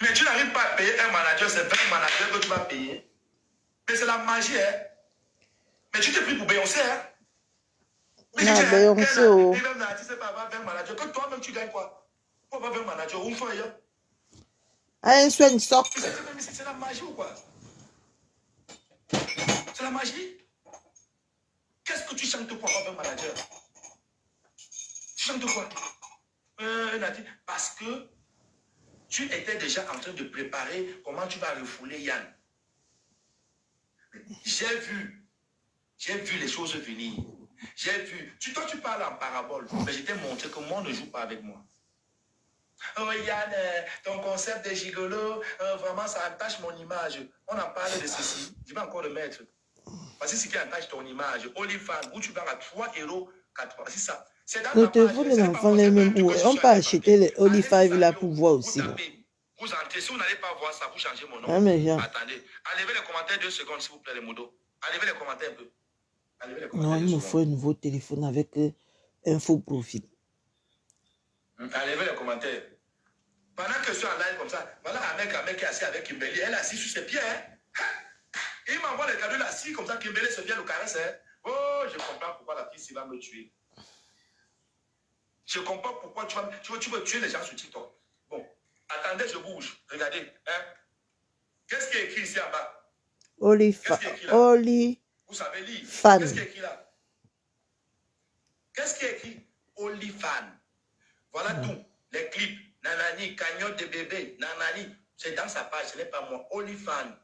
Mais tu n'arrives pas à payer un manager, c'est 20 managers que tu vas payer. Mais c'est la magie, hein? Mais tu t'es pris pour Beyoncé, hein? Mais Non, tu dis, Beyoncé, oh. même l'artiste peut avoir 20 managers. Que toi-même, tu gagnes quoi? Pour avoir 20 managers, où faut ailleurs? Un soin soc. C'est la magie ou quoi? C'est la magie? Qu'est-ce que tu chantes pour avoir 20 managers? Tu chantes quoi? Parce que tu étais déjà en train de préparer comment tu vas refouler Yann. J'ai vu les choses venir. J'ai vu. Toi, tu parles en parabole, mais je t'ai montré que moi, on ne joue pas avec moi. Oh Yann, ton concept de gigolo, vraiment, ça attache mon image. On en parle de ceci. Je vais encore le mettre. Parce que ce qui attache ton image, OnlyFans, où tu vas à 3,80 €. C'est ça. Le téléphone de l'enfant est même où on peut acheter les OnlyFans là pour voir aussi. Vous entrez, si vous n'allez pas voir ça, vous changez mon nom. Ah, mais genre. Attendez, enlevez les commentaires 2 secondes, s'il vous plaît, les modos. Enlevez les commentaires un peu. Non, il me faut un nouveau téléphone avec un faux profil. Enlevez les commentaires. Pendant que je suis en live comme ça, voilà un mec qui est assis avec Kimberly, elle est assise sur ses pieds. Hein? Il m'envoie les cadeaux, il est assis comme ça, Kimberly se vient le caresse. Hein? Oh, je comprends pourquoi la fille va me tuer. Je comprends pourquoi tu veux tuer les gens sur TikTok. Bon, attendez, je bouge. Regardez. Hein? Qu'est-ce qui est écrit ici en bas? OnlyFans. Vous savez lire. Fan. Qu'est-ce qui est écrit là? Qu'est-ce qui est écrit? OnlyFans. Voilà tout. Les clips. Nanani, cagnotte de bébé. Nanani. C'est dans sa page, ce n'est pas moi. OnlyFans.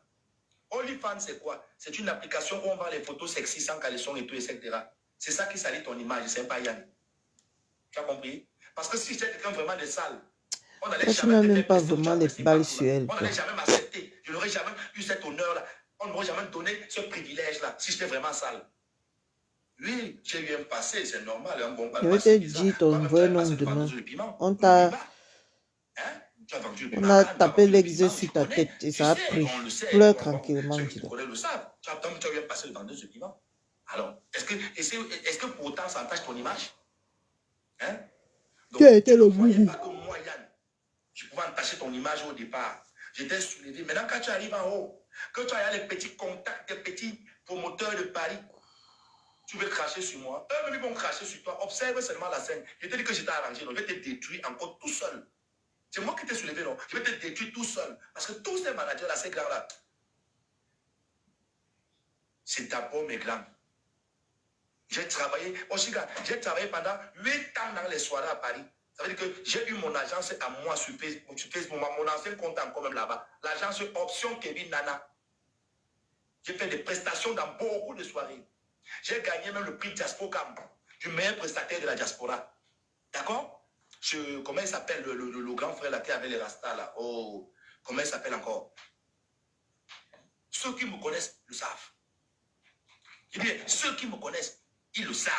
OnlyFans, c'est quoi? C'est une application où on vend les photos sexy sans caleçon et tout, etc. C'est ça qui salit ton image, c'est pas Yann. Tu as compris? Parce que si j'étais quelqu'un vraiment de sale, on n'allait jamais même pas vraiment les balles sur elle. On n'allait jamais m'accepter. Je n'aurais jamais eu cet honneur-là. On ne m'aurait jamais donné ce privilège-là si j'étais vraiment sale. Oui, j'ai eu un passé, c'est normal. Un bon je vais te dire ton vrai nom demain. On t'a... Tu as vendu. On a tapé l'exé sur ta tête et ça a pris. Pleure tranquillement. Ceux qui te connaissent le savent. Tu as bien passé le vendeuse de piment. Alors, est-ce que pour autant ça entache ton image? Hein? Donc, Tu as été le ne voyais gourou. pas que moi, Yann, je pouvais entacher ton image au départ. J'étais soulevé. Maintenant, quand tu arrives en haut, que tu as les petits contacts, des petits promoteurs de Paris, tu veux cracher sur moi. Eux-mêmes, ils vont cracher sur toi. Observe seulement la scène. Je te dis que je t'ai arrangé. Donc, je vais te détruire encore tout seul. C'est moi qui t'ai soulevé, non? Je vais te détruire tout seul. Parce que tous ces managers-là, ces grands-là, c'est d'abord mes grands. J'ai travaillé, j'ai travaillé pendant 8 ans dans les soirées à Paris. Ça veut dire que j'ai eu mon agence à moi sur Facebook. Mon ancien compte encore même là-bas. L'agence Option Kevin Nana. J'ai fait des prestations dans beaucoup de soirées. J'ai gagné même le prix Diaspocam, du meilleur prestataire de la diaspora. D'accord? Comment il s'appelle le grand frère là qui avait les rastas là? Oh, comment il s'appelle encore? Ceux qui me connaissent le savent. Je dis, ceux qui me connaissent, ils le savent.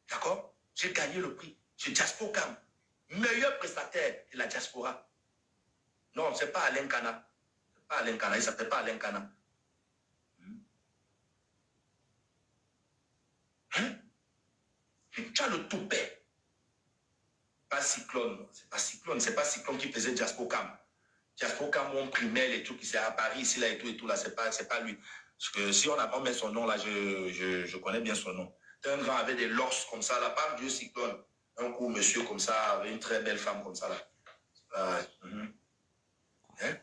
D'accord? J'ai gagné le prix. C'est Diaspocam, meilleur prestataire de la diaspora. Non, ce n'est pas Alain Kana. Ce n'est pas Alain Kana. Il ne s'appelle pas Alain Kana. Hein? Tu as le toupet. Pas Cyclone. C'est pas Cyclone. C'est pas Cyclone qui faisait Diaspocam. Diaspocam, on primait les trucs qui c'est à Paris, ici, là, et tout, là. C'est pas lui. Parce que si on met son nom, là, je connais bien son nom. Un grand avec des lorses comme ça, là, pas Dieu Cyclone. Un coup, monsieur comme ça, avec une très belle femme comme ça, là. Hein?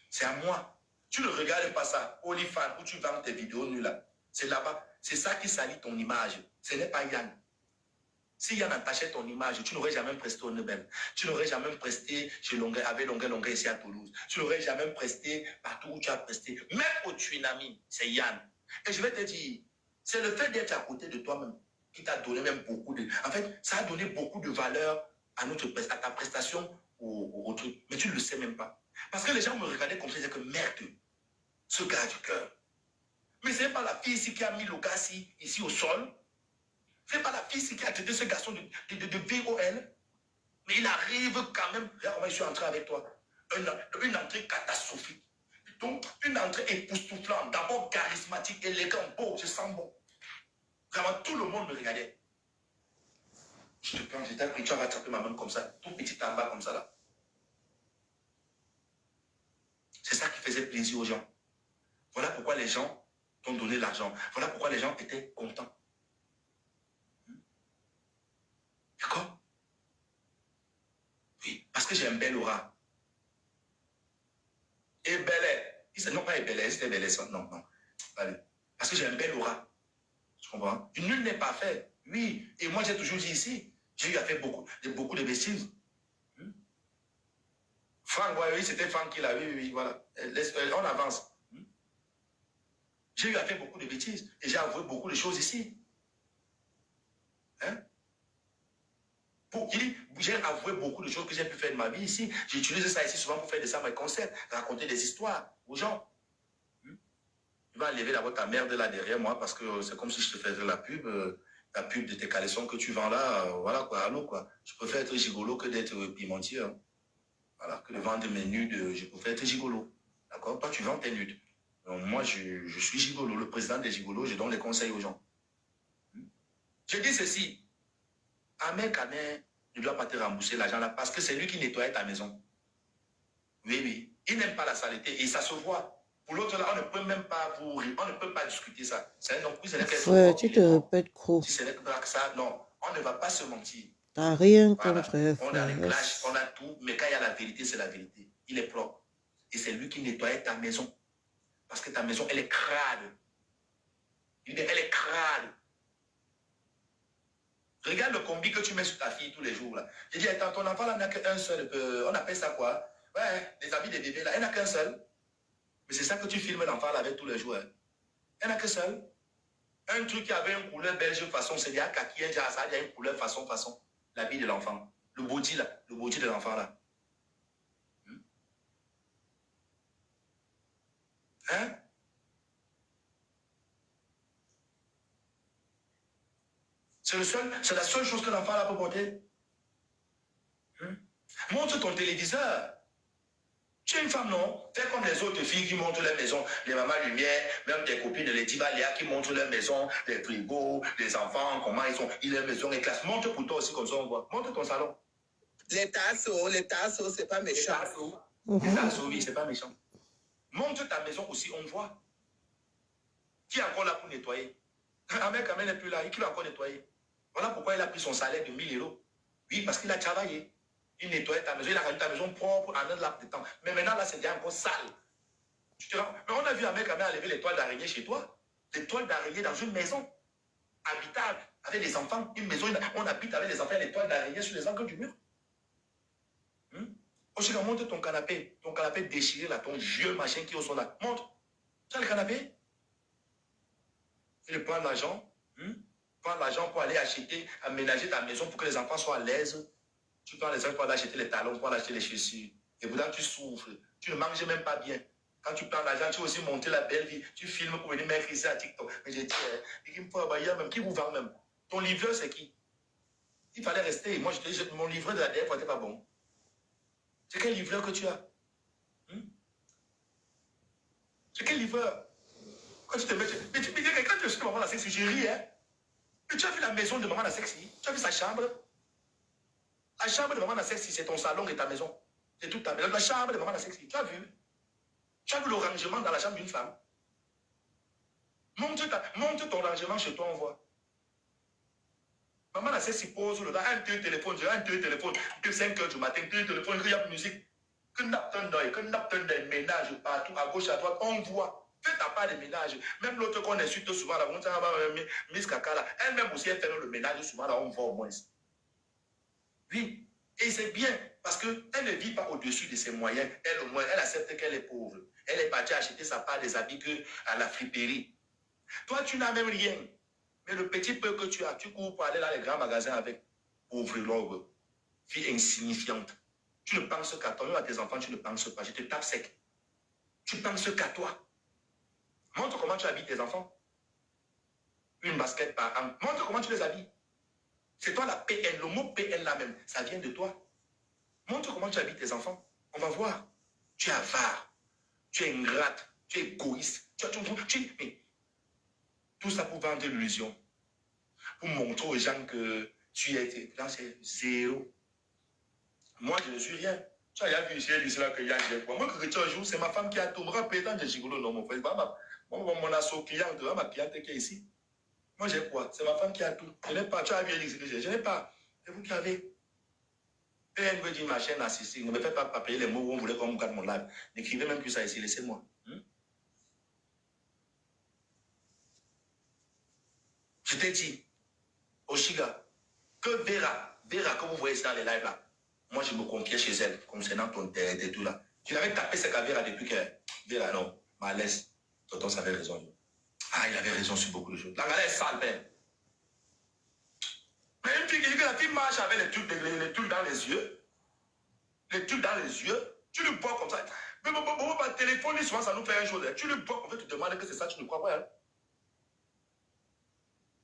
C'est à moi. Tu ne regardes pas ça. OnlyFans, où tu vends tes vidéos nues, là. C'est là-bas. C'est ça qui salit ton image. Ce n'est pas Yann. Si Yann attachait ton image, tu n'aurais jamais presté au Nebel. Tu n'aurais jamais presté chez avec Longuet ici à Toulouse. Tu n'aurais jamais presté partout où tu as presté. Même au Tsunami, c'est Yann. Et je vais te dire, c'est le fait d'être à côté de toi-même qui t'a donné même beaucoup de... En fait, ça a donné beaucoup de valeur à ta prestation au truc. Mais tu ne le sais même pas. Parce que les gens me regardaient comme ça, ils disaient que merde, ce gars du cœur. Mais ce n'est pas la fille ici qui a mis le gars ici au sol. Ce n'est pas la fille ici qui a traité ce garçon de VOL. Mais il arrive quand même. Regarde comment je suis entré avec toi. Une entrée catastrophique. Donc, une entrée époustouflante. D'abord charismatique, élégant, beau, je sens bon. Vraiment, tout le monde me regardait. Je te prends, j'étais pris, tu vas attraper ma main comme ça, tout petit en bas comme ça là. C'est ça qui faisait plaisir aux gens. Voilà pourquoi les gens t'ont donné l'argent. Voilà pourquoi les gens étaient contents. D'accord? Oui, parce que j'ai un bel aura. Et Belay. Non, pas Belay, c'était Belay. Non, non. Allez. Parce que j'ai un bel aura. Tu comprends? Nul n'est pas fait. Oui. Et moi, j'ai toujours dit ici, j'ai eu à faire beaucoup de bêtises. Franck, oui, c'était Franck qui l'a. Oui, voilà. On avance. J'ai eu à faire beaucoup de bêtises. Et j'ai avoué beaucoup de choses ici. Hein? J'ai avoué beaucoup de choses que j'ai pu faire de ma vie ici. J'utilise ça ici souvent pour faire de ça mes concepts, raconter des histoires aux gens. Tu vas enlever d'abord ta merde là derrière moi parce que c'est comme si je te faisais la pub de tes caleçons que tu vends là. Voilà quoi, allô quoi. Je préfère être gigolo que d'être pimentier. Hein. Voilà, que de vendre mes nudes, je préfère être gigolo. D'accord? Toi, tu vends tes nudes. Donc, moi, je suis gigolo, le président des gigolos, je donne les conseils aux gens. Je dis ceci. Ahmed Kaner ne doit pas te rembourser l'argent là parce que c'est lui qui nettoie ta maison. Oui, oui. Il n'aime pas la saleté et ça se voit. Pour l'autre là, on ne peut même pas on ne peut pas discuter ça. C'est un plus, Frère, tu te répètes trop. Si ce n'est que ça, non, on ne va pas se mentir. T'as rien Voilà. contre frère. On a les clashs, on a tout, mais quand il y a la vérité, c'est la vérité. Il est propre. Et c'est lui qui nettoie ta maison. Parce que ta maison, elle est crade. Elle est crade. Regarde le combi que tu mets sur ta fille tous les jours. Là. J'ai dit, attends, ton enfant là n'a qu'un seul. On appelle ça quoi? Ouais, des habits de bébé là. Elle n'a qu'un seul. Mais c'est ça que tu filmes l'enfant là avec tous les jours. Hein. Elle n'a qu'un seul. Un truc qui avait une couleur belge façon, c'est déjà kaki, ça a une couleur façon. L'habit de l'enfant. Le body là. Le body de l'enfant là. Hein? C'est la seule chose que l'enfant là peut porter. Montre ton téléviseur. Tu es une femme, non? Fais comme les autres filles qui montrent leur maison, les mamans lumière, même tes copines, les Tivalia qui montrent leur maison, les frigos, les enfants, comment ils sont, leur maison est classe. Montre pour toi aussi comme ça on voit. Montre ton salon. Les tasseaux, c'est pas méchant. Les tasseaux, oui, c'est pas méchant. Montre ta maison aussi, on voit. Qui est encore là pour nettoyer? Ahmed Kamel n'est plus là, qui va encore nettoyer? Voilà pourquoi il a pris son salaire de 1000 €. Oui, parce qu'il a travaillé. Il nettoyait ta maison, il a rendu ta maison propre en un laps de temps. Mais maintenant, là, c'est déjà encore sale. Mais on a vu Ahmed Kamel enlever les toiles d'araignée chez toi. Les toiles d'araignée dans une maison habitable, avec des enfants. Une maison, on habite avec des enfants, les toiles d'araignée sur les angles du mur. Aussi, montre ton canapé déchiré là, ton vieux machin qui est au sol là. Montre. Tu as le canapé? Il prend l'argent. Prends l'argent pour aller acheter, aménager ta maison pour que les enfants soient à l'aise. Tu prends les enfants pour aller acheter les talons, pour aller acheter les chaussures. Et pourtant, tu souffres. Tu ne manges même pas bien. Quand tu prends l'argent, tu veux aussi monter la belle vie. Tu filmes pour venir mettre ici à TikTok. Mais j'ai dit, qui vous vend même? Ton livreur, c'est qui? Il fallait rester. Moi, je te dis, mon livreur de la dernière fois n'était pas bon. C'est quel livreur que tu as? C'est quel livreur? Quand tu te mets, mais quand tu es chez maman la sexy, j'ai ri, hein? Mais tu as vu la maison de maman la sexy? Tu as vu sa chambre? La chambre de maman la sexy, c'est ton salon et ta maison. C'est toute ta maison. La chambre de maman la sexy, tu as vu? Tu as vu le rangement dans la chambre d'une femme? Monte ton rangement chez toi, on voit. Maman la sexy pose le un téléphone, que 5 h du matin, téléphone, il y a musique. Que Napton ménage partout, à gauche, à droite, on voit. Fais ta part de ménage. Même l'autre qu'on insulte souvent, là, Miss Kaka, là, elle-même aussi, elle fait le ménage souvent, là, on voit au moins. Oui, et c'est bien, parce qu'elle ne vit pas au-dessus de ses moyens. Elle, au moins, elle accepte qu'elle est pauvre. Elle est partie acheter sa part des habits à la friperie. Toi, tu n'as même rien. Mais le petit peu que tu as, tu cours pour aller dans les grands magasins avec. Pauvre l'ogre. Fille insignifiante. Tu ne penses qu'à toi, même à tes enfants, tu ne penses pas. Je te tape sec. Tu penses qu'à toi. Montre comment tu habilles tes enfants. Une basket par an. Montre comment tu les habilles. C'est toi la PN. Le mot PN là même, ça vient de toi. Montre comment tu habilles tes enfants. On va voir. Tu es avare. Tu es ingrate. Tu es égoïste. Mais tout ça pour vendre l'illusion. Pour montrer aux gens que tu es. Là, c'est zéro. Moi, je ne suis rien. Tu as vu ici là que y a quoi. Moi, que tu joues, c'est ma femme qui a tout. Me rappelle tant de gigolo, non, mon frère. Mon asso cliente, ma cliente qui est ici. Moi, j'ai quoi? C'est ma femme qui a tout. Je n'ai pas. Tu as vu ici que je n'ai pas. C'est vous qui avez. Et elle veut dire ma chaîne assistée. Ne me faites pas payer les mots où on voulait qu'on me garde mon live. N'écrivez même plus ça ici. Laissez-moi. Je t'ai dit, Oshiga, que Vera, que vous voyez ça dans les lives là. Moi, je me confiais chez elle, concernant ton terre et tout là. Tu l'avais tapé cette Vera depuis que. Vera, non, malaise. Tonton, ça avait raison. Ah, il avait raison sur beaucoup de choses. La galère est sale, père. Mais une fille qui dit que la fille marche avec les trucs dans les yeux. Les trucs dans les yeux. Tu le bois comme ça. Mais par téléphone, souvent, ça nous fait une chose. Tu le bois, on veut te demander que c'est ça, tu ne crois pas. Hein?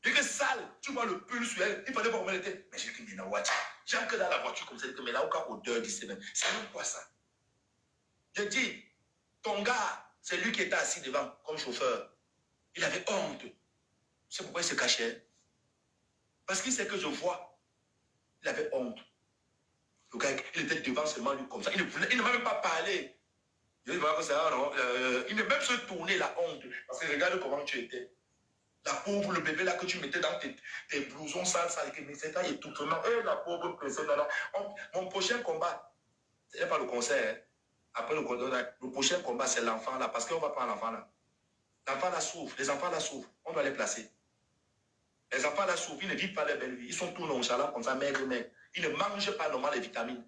Et que sale, tu vois le pull sur elle, il fallait voir comment elle était. Mais j'ai dit, mais non, j'aime que dans la voiture comme ça, mais là, aucun odeur d'ici même. C'est même quoi ça? Je dis, ton gars, c'est lui qui était assis devant comme chauffeur. Il avait honte. C'est pourquoi il se cachait. Parce qu'il sait que je vois. Il avait honte. Le gars, il était devant seulement lui comme ça. Il ne m'a même pas parlé. Je dis, il ne même se tourner la honte. Parce que regarde comment tu étais. La pauvre, le bébé là que tu mettais dans tes blousons sales, mais c'est un étouffement. La pauvre personne là. Mon prochain combat, ce n'est pas le concert. Hein. Après le prochain combat, c'est l'enfant là. Parce qu'on va prendre l'enfant là. L'enfant là souffre. Les enfants là souffrent. On doit les placer. Les enfants là souffrent. Ils ne vivent pas leur belle vie. Ils sont tout nonchalants comme ça, maigre. Ils ne mangent pas normalement les vitamines.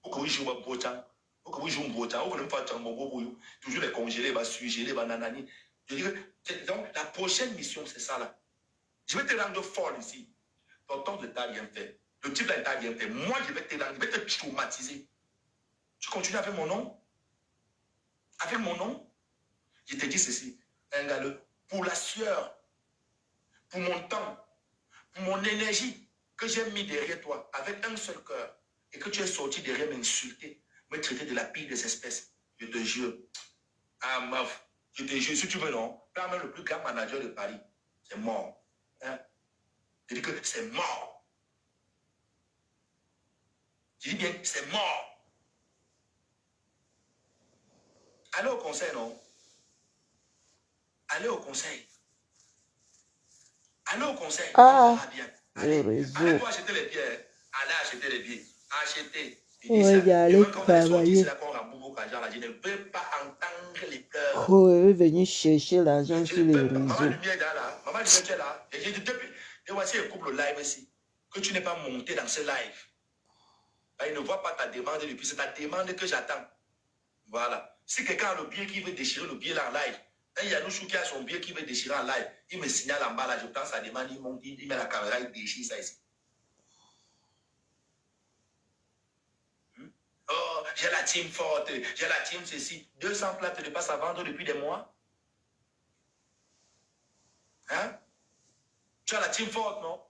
Pour que vous jouez un beau temps. Pour que vous jouez un beau temps. Pour que vous fassiez un beau boulot. Toujours les congeler, les surgeler, les nanani. Je dirais, donc, la prochaine mission, c'est ça là. Je vais te rendre fort ici. Tonton ne t'a rien fait. Le type là, il t'a rien fait. Moi, je vais te traumatiser. Tu continues avec mon nom? Avec mon nom? Je te dis ceci. Un gars, pour la sueur, pour mon temps, pour mon énergie que j'ai mis derrière toi, avec un seul cœur, et que tu es sorti derrière m'insulter, me traiter de la pire des espèces, je te jure. Ah, meuf, je te jure, si tu veux, non, prends même le plus grand manager de Paris. C'est mort. Hein? Je dis que c'est mort. Je dis bien, c'est mort. Allez au conseil, non? Allez au conseil. Allez au conseil. Ah, on verra bien. le Allez, réseau. allez toi acheter les billets. Allez acheter les billets. Achetez. Il dit Ouais, ça. il y a allé Demain, quand on est sorti, travailler. c'est là qu'on rembourse vos argent. Là, je ne veux pas entendre les pleurs. Oh, elle est venue chercher l'argent Je sur ne les peux pas. Maman réseaux. Lumière est là. Maman Lumière, tu es là. Et j'ai dit depuis. Et voici le couple live ici. Que tu n'es pas monté dans ce live. Là, il ne voit pas ta demande depuis. C'est ta demande que j'attends. Voilà. Si quelqu'un a le billet qui veut déchirer le billet là en live, il y a Yanouchou qui a son billet qui veut déchirer en live, il me signale en bas là, je prends sa demande, il monte, il met la caméra, il déchire ça ici. Oh, j'ai la team forte, j'ai la team ceci. 200 plates de passe à vendre depuis des mois. Hein? Tu as la team forte, non?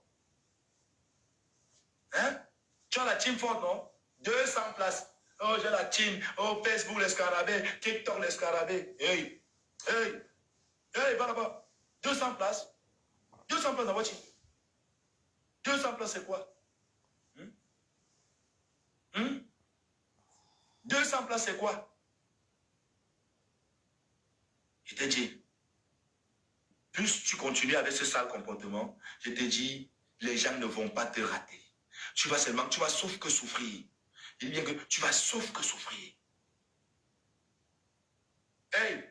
Hein? Tu as la team forte, non? 200 places. Oh, j'ai la team. Oh, Facebook, les scarabées. TikTok, les scarabées. Hey, hey, hey, va là-bas. 200 places. 200 places dans voiture. 200 places, c'est quoi? 200 places, c'est quoi? Je te dis, plus tu continues avec ce sale comportement, je te dis, les gens ne vont pas te rater. Tu vas seulement, tu vas sauf que souffrir. Je dis bien que tu vas sauf que souffrir. Hey,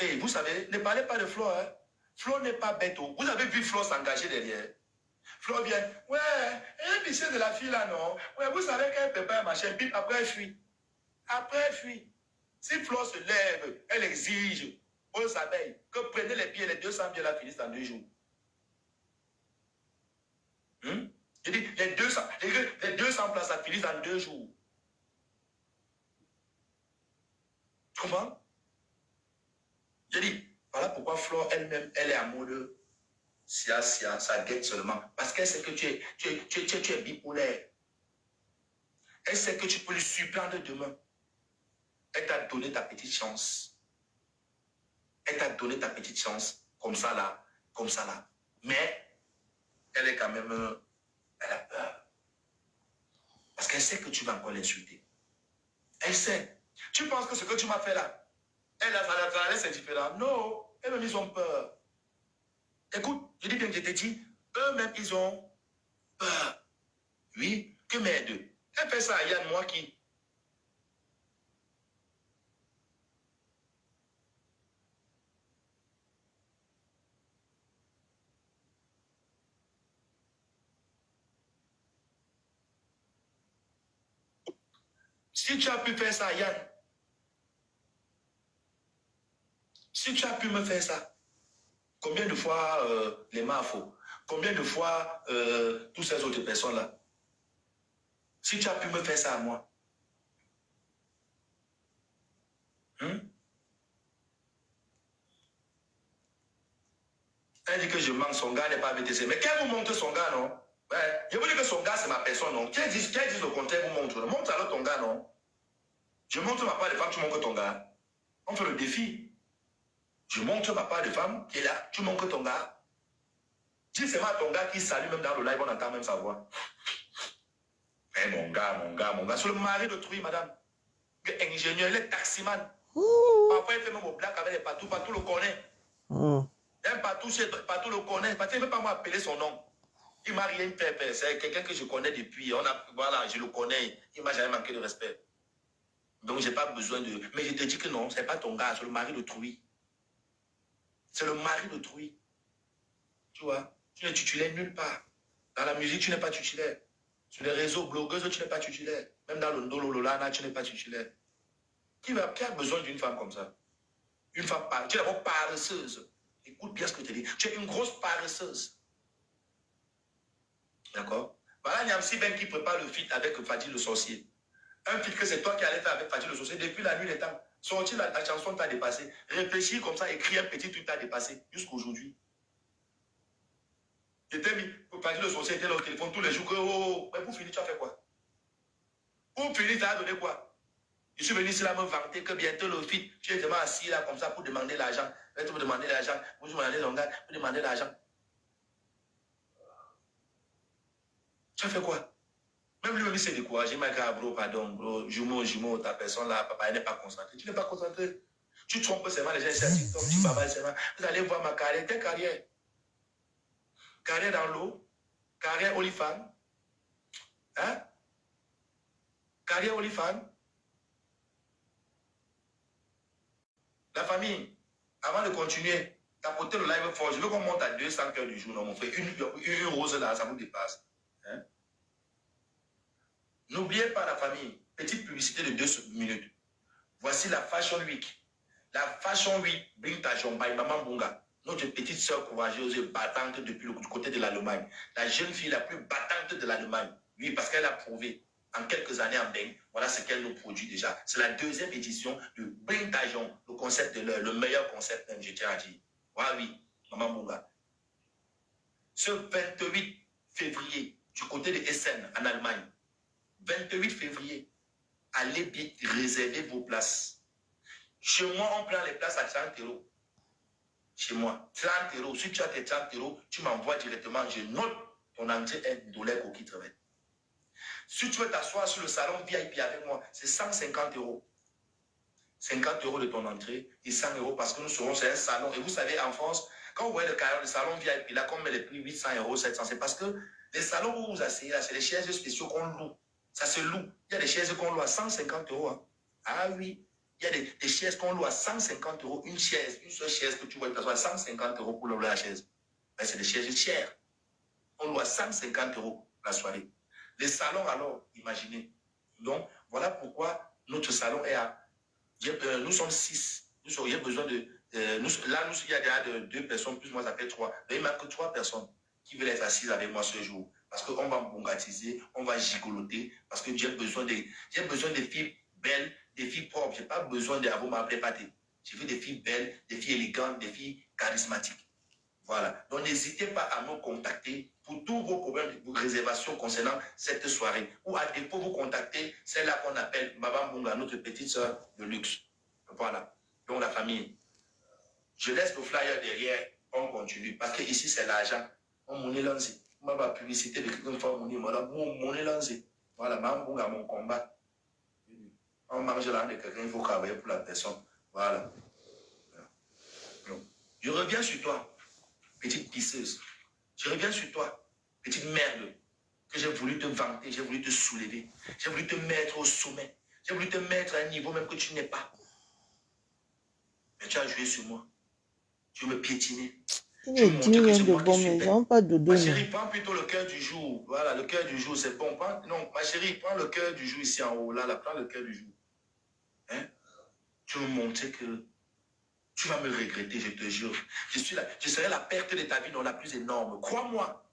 hey, vous savez, ne parlez pas de Flo, hein. Flo n'est pas bête. Vous avez vu Flo s'engager derrière. Flo vient, ouais, elle est vicieux de la fille là, non? Ouais, vous savez qu'elle peut pas machin, puis après elle fuit. Après elle fuit. Si Flo se lève, elle exige aux abeilles que prenez les billets, les 200 billets là finissent en 2 jours. Je dis, les 200 places, ça finissent en 2 jours. Tu comprends? Je dis, voilà pourquoi Flo elle-même, elle est en mode ça guette seulement. Parce qu'elle sait que tu es bipolaire. Elle sait que tu peux lui surprendre demain. Elle t'a donné ta petite chance. Elle t'a donné ta petite chance. Comme ça là. Comme ça là. Mais, elle est quand même... Elle a peur. Parce qu'elle sait que tu vas encore l'insulter. Elle sait. Tu penses que ce que tu m'as fait là, elle a laissé indifférent. Non. Eux-mêmes, ils ont peur. Écoute, je dis bien que je t'ai dit, eux-mêmes, ils ont peur. Oui, que m'aide. Elle fait ça à Yann, moi qui... Si tu as pu faire ça, Yann, si tu as pu me faire ça, combien de fois les Mafos, combien de fois toutes ces autres personnes-là, si tu as pu me faire ça à moi, elle dit que je manque, son gars n'est pas VTC. Mais qu'elle vous montre son gars, non? Ouais. Je vous dis que son gars, c'est ma personne, non? Qu'elle dit le contraire, vous montre. Montre alors ton gars, non? Je montre ma part de femme, tu montres ton gars. On fait le défi. Je montre ma part de femme, qui est là, tu montres ton gars. Dis seulement à ton gars qui salue même dans le live, on entend même sa voix. Eh mon gars. C'est le mari d'autrui, madame. Ingénieur, il est taximan. Parfois, il fait même au black avec les patous. Patou le connaît. Un patou le connaît. Patou, il ne veut pas m'appeler son nom. Il ne m'a rien fait. C'est quelqu'un que je connais depuis. Voilà, je le connais. Il ne m'a jamais manqué de respect. Donc, je n'ai pas besoin de... Mais je te dis que non, ce n'est pas ton gars, c'est le mari d'autrui. C'est le mari d'autrui. Tu vois, tu n'es titulaire nulle part. Dans la musique, tu n'es pas titulaire. Sur les réseaux blogueuses, tu n'es pas titulaire. Même dans le Ndolo Lolana, tu n'es pas titulaire. Qui a besoin d'une femme comme ça? Une femme tu es d'abord paresseuse. Écoute bien ce que je te dis. Tu es une grosse paresseuse. D'accord? Voilà Niamsi Ben qui prépare le feat avec Fadil le sorcier. Un feat que c'est toi qui allais faire avec Fadil le sorcier depuis la nuit des temps. Sortir la chanson t'a dépassé. Réfléchir comme ça, écrire un petit truc t'a dépassé. Jusqu'à aujourd'hui. J'étais mis, Fadil le sorcier était dans le téléphone tous les jours. Mais pour finir, tu as fait quoi? Pour finir, ça a donné quoi? Je suis venu ici là me vanter que bientôt le fit, tu es vraiment assis là comme ça pour demander l'argent. Tu veux demander l'argent, vous demandez l'ongard, vous demandez l'argent. Tu as fait quoi? Même lui-même, il s'est découragé. Il m'a dit, bro, pardon, bro, jumeau, ta personne là, papa, elle n'est pas concentrée. Tu n'es pas concentré. Tu trompes seulement les gens sur TikTok, tu babales seulement. Vous allez voir ma carrière, quelle carrière? Carrière dans l'eau, carrière olifant. Hein? Carrière olifant. La famille, avant de continuer, tapotez le live fort. Je veux qu'on monte à 200 cœurs du jour, non, mon frère. Une rose là, ça vous dépasse. Hein? N'oubliez pas la famille. Petite publicité de 2 minutes. Voici la Fashion Week. La Fashion Week bring ta jambe by Maman Bunga, notre petite soeur courageuse et battante depuis le côté de l'Allemagne. La jeune fille la plus battante de l'Allemagne. Oui, parce qu'elle a prouvé en quelques années en Beng, voilà ce qu'elle nous produit déjà. C'est la 2e édition de Bring ta jambe, le concept de le meilleur concept même, je tiens à dire. Ah oui, Maman Bunga. Ce 28 février, du côté de Essen, en Allemagne, 28 février, allez vite réserver vos places. Chez moi, on prend les places à 30 €. Chez moi, 30 €. Si tu as tes 30 €, tu m'envoies directement. Je note ton entrée $1 au kit. Si tu veux t'asseoir sur le salon VIP avec moi, c'est 150 €. 50 € de ton entrée et 100 € parce que nous serons sur un salon. Et vous savez, en France, quand vous voyez le salon VIP, là, qu'on met les prix 800 €, 700 €, c'est parce que les salons où vous vous asseyez, là, c'est les chaises spéciaux qu'on loue. Ça se loue. Il y a des chaises qu'on loue à 150 €. Hein. Ah oui. Il y a des chaises qu'on loue à 150 €. Une seule chaise que tu vois, à 150 € pour louer la chaise. Ben, c'est des chaises chères. On loue à 150 € la soirée. Les salons, alors, imaginez. Donc, voilà pourquoi notre salon est à... nous sommes 6. Nous aurions besoin de... là, il y a déjà 2 personnes, plus moi, ça fait 3. Mais il n'y a que 3 personnes qui veulent être assises avec moi ce jour. Parce qu'on va bongatiser, on va gigoloter. Parce que j'ai besoin des filles belles, des filles propres. Je n'ai pas besoin de vous m'appeler pâté. Je veux des filles belles, des filles élégantes, des filles charismatiques. Voilà. Donc n'hésitez pas à nous contacter pour tous vos problèmes de réservation concernant cette soirée. Ou à défaut, vous contacter celle-là qu'on appelle Maman Bunga, notre petite soeur de luxe. Voilà. Donc la famille. Je laisse le flyer derrière, on continue. Parce que ici, c'est l'argent. On monnaie lancé. On va publicité de quelqu'un qui fait monnaie lancé. Voilà, Maman Bunga, mon combat. On mange là de quelqu'un, il faut travailler pour la personne. Voilà. Je reviens sur toi, petite pisseuse. Je reviens sur toi, petite merde, que j'ai voulu te vanter, j'ai voulu te soulever. J'ai voulu te mettre au sommet. J'ai voulu te mettre à un niveau même que tu n'es pas. Mais tu as joué sur moi. Tu veux me piétiner. Il est digne de bon, mais ils n'ont pas de dos. Ma chérie, prends plutôt le cœur du jour. Voilà, le cœur du jour, c'est bon. Non, ma chérie, prends le cœur du jour ici en haut. Là, prends le cœur du jour. Hein? Tu veux me montrer que tu vas me regretter, je te jure. Je serai la perte de ta vie non la plus énorme. Crois-moi.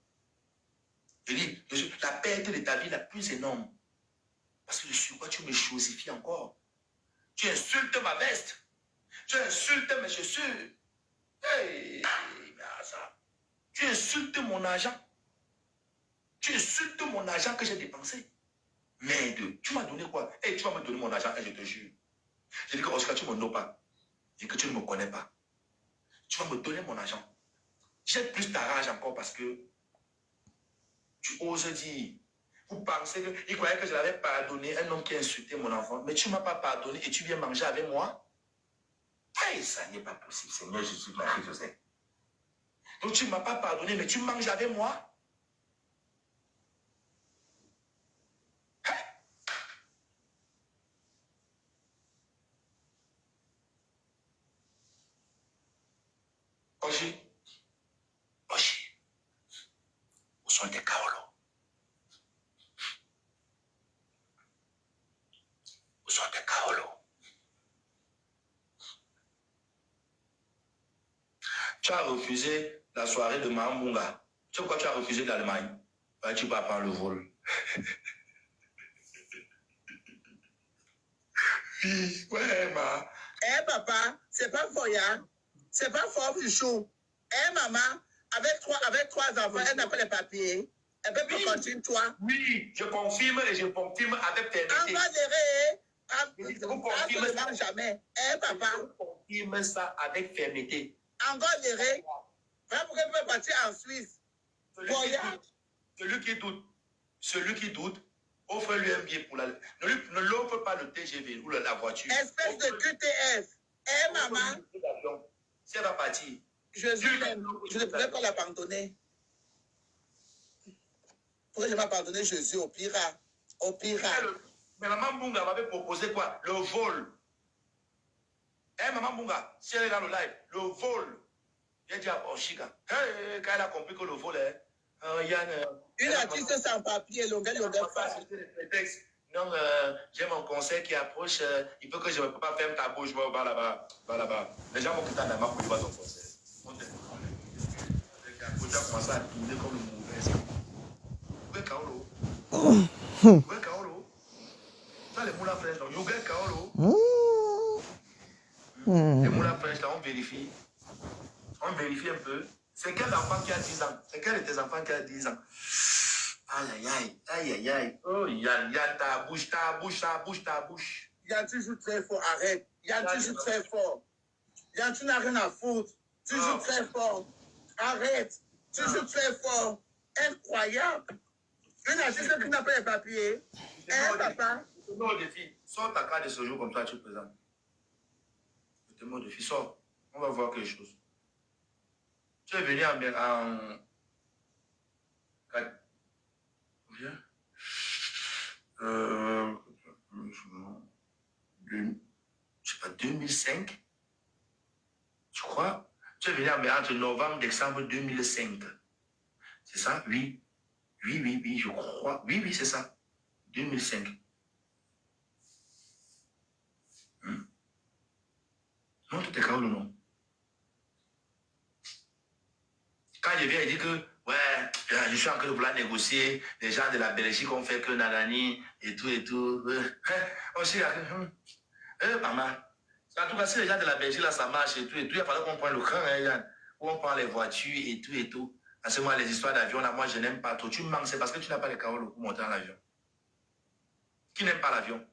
Je dis, la perte de ta vie la plus énorme. Parce que sur quoi tu me chosifies encore? Tu insultes ma veste. Tu insultes mes chaussures. Hey, ça. Tu insultes mon argent. Tu insultes mon argent que j'ai dépensé. Merde, tu m'as donné quoi? Hey, tu vas me donner mon argent, je te jure. Je dis que Oscar, tu ne me connais pas. Je dis que tu ne me connais pas. Tu vas me donner mon argent. J'ai plus ta rage encore parce que tu oses dire. Vous pensez qu'il croyait que je l'avais pardonné, un homme qui a insulté mon enfant, mais tu ne m'as pas pardonné et tu viens manger avec moi? Hey, ça n'est pas possible, Seigneur Jésus, Marie-Joseph. Donc tu ne m'as pas pardonné, mais tu manges avec moi? Oji, où sont tes Kaolo? Où sont tes Kaolo? Tu as refusé la soirée de Maman Bunga. Tu sais pourquoi tu as refusé l'Allemagne? Tu vas prendre le vol. Ouais, ma. Eh, papa, c'est pas fort, hein? C'est pas fort, Fichou. Eh, maman, avec trois enfants, elle n'a pas les papiers. Elle peut pas continuer, toi. Oui, je confirme et je confirme avec fermeté. On va gérer. Je vous confirme ça. Jamais. Papa. Je confirme ça avec fermeté. Encore gérer. Voilà pourquoi elle peut partir en Suisse. Celui qui doute, offre-lui un billet pour la... Ne l'offre pas le TGV ou la voiture. Espèce de QTF. Maman. Si elle va partir. Je ne pourrais pas l'abandonner. Pourquoi je vais abandonner Jésus au Pira? Au Pira. Mais Maman Bunga m'avait proposé quoi? Le vol. Maman Bunga, si elle est dans le live, le vol. J'ai dit à Oshiga, quand elle a compris que le vol est... Une artiste sans papier, longueur. Non, j'ai mon conseil qui approche. Il faut que je ne peux pas fermer ta bouche. Va là-bas. Les gens vont quitter la main pour voir ton conseil. On te commencé à tourner comme le mauvais. Où est Kaolo? Où est Kaolo? Ça, les moulins fraîches, donc. Où est Kaolo? Les moulins fraîches, là, on vérifie. On vérifie un peu. C'est quel enfant qui a 10 ans? C'est quel de tes enfants qui a 10 ans? Aïe. Oh, Yann, ta bouche. Yann, tu joues très fort, arrête. Yann, tu joues très fort. Yann, tu n'as rien à foutre. Tu joues très fort. Arrête. Tu joues très fort. Incroyable. Une artiste qui n'a pas les papiers. Papa. Je te mets au défi. Sors ta carte de ce jour comme ça, tu présentes. Je te mets au défi. Sors. On va voir quelque chose. Tu es venu en... Combien? Je sais pas, 2005? Tu crois? Tu es venu entre novembre et décembre 2005. C'est ça? Oui, je crois. Oui, c'est ça. 2005. Non, tout est KO le nom. Quand je viens, il dit que, ouais, je suis en train de vouloir négocier, les gens de la Belgique ont fait que nanani, et tout. Aussi, maman. En tout cas, si les gens de la Belgique, là, ça marche, et tout, il fallait qu'on prenne le train, où on prend les voitures, et tout. À ce moment, les histoires d'avion, là, moi, je n'aime pas trop. Tu me manques, c'est parce que tu n'as pas les carreaux pour monter dans l'avion. Qui n'aime pas l'avion?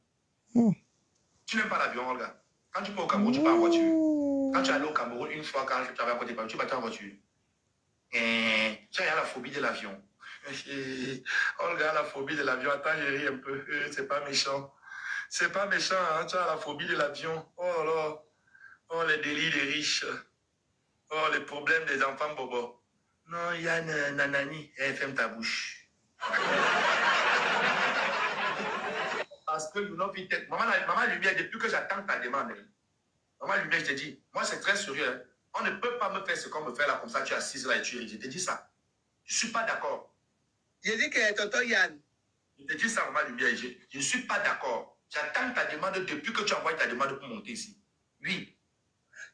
Tu n'aimes pas l'avion, Olga. Quand tu pars au Cameroun, tu pars en voiture. Quand tu es allé au Cameroun, une fois, quand tu avais à côté, tu partais en voiture. Tu as la phobie de l'avion. Olga, la phobie de l'avion. Attends, je ris un peu. C'est pas méchant. C'est pas méchant, hein? Tu as la phobie de l'avion. Oh là. Oh, les délits des riches. Oh, les problèmes des enfants bobo. Non, Yann, nanani, ferme ta bouche. Parce que nous n'avons plus tête. Maman Lumière, depuis que j'attends ta demande, Maman Lumière, je te dis, moi c'est très sérieux. Hein. On ne peut pas me faire ce qu'on me fait là, comme ça, tu es assise là et tu ris. Je te dis ça. Je ne suis pas d'accord. J'ai dit que tonton Yann. Je te dis ça, Maman Lumière, je ne suis pas d'accord. J'attends ta demande depuis que tu envoies ta demande pour monter ici. Oui.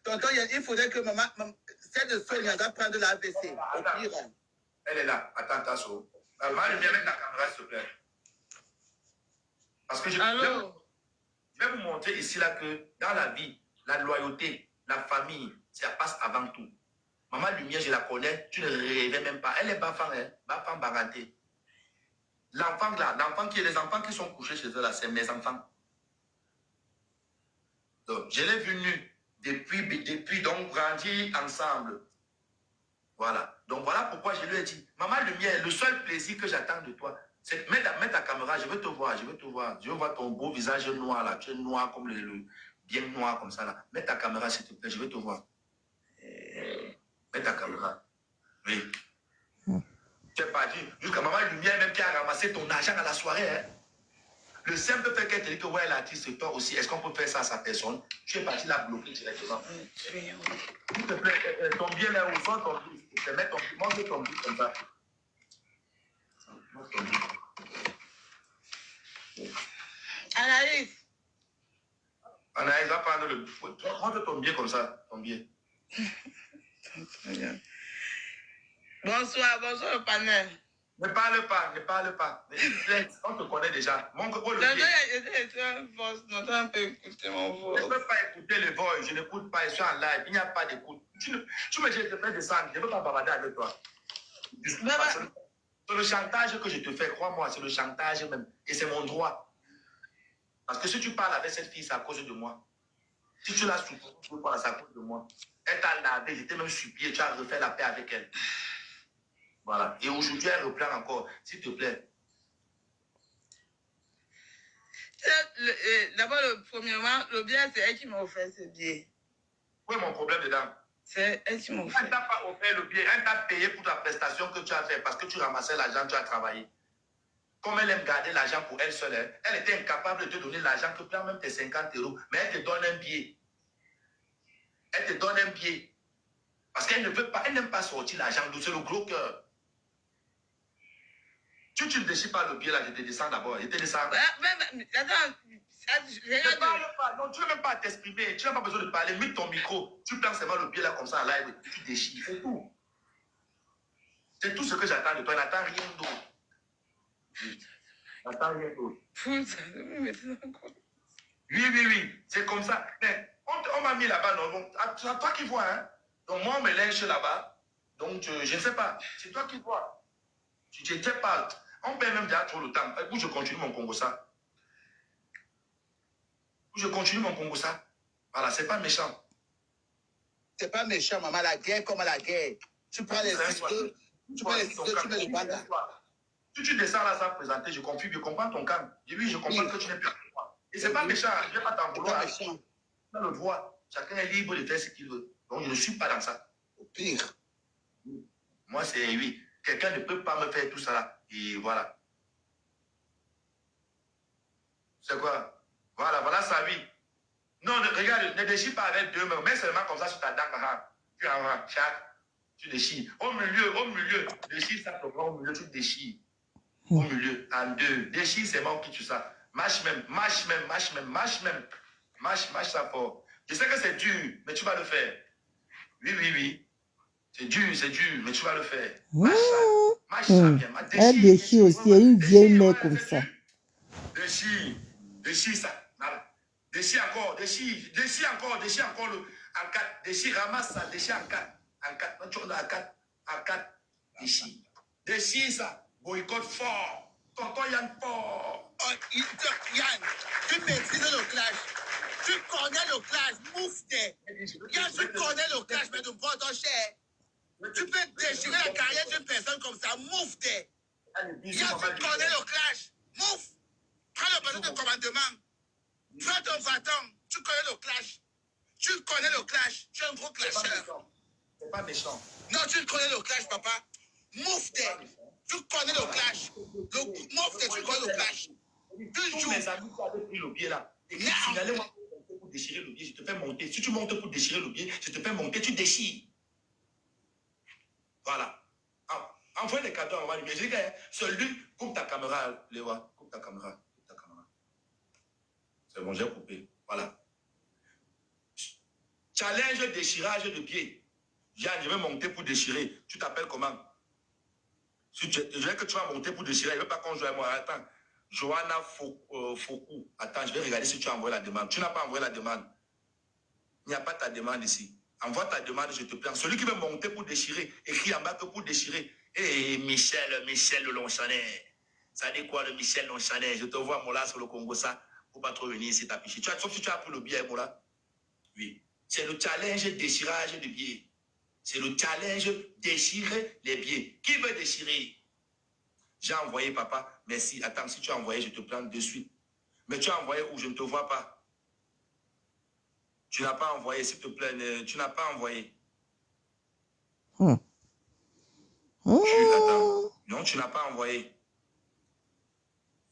Tonton Yann, il faudrait que maman celle de Sonia doit prendre l'AVC. Elle est là. Attends, Maman Lumière, mets ta caméra, s'il te plaît. Parce que je vais vous montrer ici là que dans la vie, la loyauté, la famille, ça passe avant tout. Maman Lumière, je la connais, tu ne rêvais même pas. Elle est Bafang, Bafang Baraté. L'enfant là, les enfants qui sont couchés chez eux là, c'est mes enfants. Donc, je l'ai vu nu depuis donc grandi ensemble. Voilà. Donc voilà pourquoi je lui ai dit, Maman Lumière, le seul plaisir que j'attends de toi, c'est mets ta caméra, je veux te voir. Je veux voir ton beau visage noir là. Tu es noir comme le bien noir comme ça là. Mets ta caméra s'il te plaît, je veux te voir. Mets ta caméra. Oui. Tu es parti jusqu'à Maman Lumière même qui a ramassé ton argent à la soirée. Hein? Le simple fait qu'elle te dit que ouais, l'artiste c'est toi aussi, est-ce qu'on peut faire ça à sa personne? Tu es parti la bloquer directement. S'il te plaît, ton bien là, où sort ton billet, s'il te plaît, montre ton billet comme ça. Anaïs. Anaïs va prendre le... Montre ton billet comme ça, ton billet. Bonsoir le panel. Ne parle pas. On te connaît déjà. Montre le billet. Je ne peux pas écouter le voix, je n'écoute pas, je suis en live, il n'y a pas d'écoute. Tu me dis, je peux descendre, je ne veux pas bavarder avec toi. C'est le chantage que je te fais, crois-moi, c'est le chantage même. Et c'est mon droit. Parce que si tu parles avec cette fille, c'est à cause de moi. Si tu l'as souffert, c'est à cause de moi. Elle t'a lavé, j'étais même supplié, tu as refait la paix avec elle. Voilà. Et aujourd'hui, elle reprend encore. S'il te plaît. D'abord, premièrement, le bien, c'est elle qui m'a offert ce billet. Où est mon problème dedans? C'est elle qui m'a offert. Elle t'a pas offert le billet, elle t'a payé pour ta prestation que tu as fait parce que tu ramassais l'argent, tu as travaillé. Comme elle aime garder l'argent pour elle seule, hein, elle était incapable de te donner l'argent que prend même tes 50 €, mais elle te donne un billet. Elle te donne un billet. Parce qu'elle ne veut pas, elle n'aime pas sortir l'argent, c'est le gros cœur. Tu ne déchires pas le billet là, je te descends d'abord. Je te descends. Attends, ne parle pas, non, tu n'as même pas à t'exprimer, tu n'as pas besoin de parler, mute ton micro, tu prends seulement le billet là comme ça en live, tu déchires, c'est tout. C'est tout ce que j'attends de toi, n'attends rien d'autre. N'attends rien d'autre. Oui, c'est comme ça. Mais on m'a mis là-bas, non, donc c'est toi qui vois, hein. Donc moi on me lèche là-bas, donc je ne sais pas, c'est toi qui vois. Tu ne sais pas, on perd même déjà trop le temps, où je continue mon Congo ça. Je continue mon Congo ça. Voilà, c'est pas méchant. C'est pas méchant, maman. La guerre comme la guerre. Tu prends les ciseaux, tu mets le banda. Si tu descends là sans présenter, je comprends ton calme. Oui, je comprends que tu n'es pas. Et c'est pas méchant, je ne vais pas t'en vouloir. Tu as le droit. Chacun est libre de faire ce qu'il veut. Donc je ne suis pas dans ça. Au pire. Moi, c'est oui. Quelqu'un ne peut pas me faire tout ça là. Et voilà. C'est quoi? Voilà ça, oui. Non, regarde, ne déchire pas avec deux mains. Mets seulement comme ça sur ta dent. Tu en chaque. Tu déchires. Au milieu. Déchire ça, au milieu, tu déchires. Au milieu, en deux. Déchire, c'est mon qui tu ça. Mâche ça fort. Je sais que c'est dur, mais tu vas le faire. Oui. C'est dur, mais tu vas le faire. Mâche ça bien. Elle déchire aussi, il y a une vieille mère comme ça. Déchire ça. Voilà. Déchire encore le en 4. Déchire, ramasse ça, déchire en 4. En 4. Tu as en 4. Déchire. Déchire ça. Boycott fort. Tonton Yann fort. Oh, Yann, tu maîtrises le clash. Tu connais le clash. Mouf t'es. Yann, tu connais le clash, mais de prendre ton cher. Tu peux déchirer la carrière d'une personne comme ça. Mouf t'es. Yann, tu connais le clash. Mouf. Prends le bâton de commandement. Prends ton bâton. Tu connais le clash. Tu connais le clash. Tu es un gros clasheur. C'est pas méchant. Non, tu connais le clash, papa. Mouf t'es. Tu connais le clash. Mouf t'es, tu connais le clash. Tous mes amis qui avaient pris le pied là. Et qui signalaient moi pour déchirer le pied, je te fais monter. Si tu montes pour déchirer le pied, je te fais monter, tu déchires. Voilà. Envoie les cadeaux à maman. Je dis que celui, coupe ta caméra, Léwa. Coupe ta caméra. C'est bon, j'ai coupé. Voilà. Challenge déchirage de pied. Yann, je vais monter pour déchirer. Tu t'appelles comment? Je veux que tu vas monter pour déchirer. Je ne veux pas qu'on joue à moi. Attends. Johanna Fokou. Attends, je vais regarder si tu as envoyé la demande. Tu n'as pas envoyé la demande. Il n'y a pas ta demande ici. Envoie ta demande, je te plains. Celui qui veut monter pour déchirer, écrit en bas que pour déchirer. Et Michel le Longchanet. Ça dit quoi le Michel Longchanet? Je te vois, Mola, sur le Congo, ça. Pour pas trop venir ici t'afficher. Sauf si tu as pris le billet, Mola. Oui. C'est le challenge déchirage de billets. C'est le challenge déchirer les billets. Qui veut déchirer? J'ai envoyé, papa. Merci. Attends, si tu as envoyé, je te prends de suite. Mais tu as envoyé où? Je ne te vois pas. Tu n'as pas envoyé, s'il te plaît. Tu n'as pas envoyé. Attends. Non, tu n'as pas envoyé.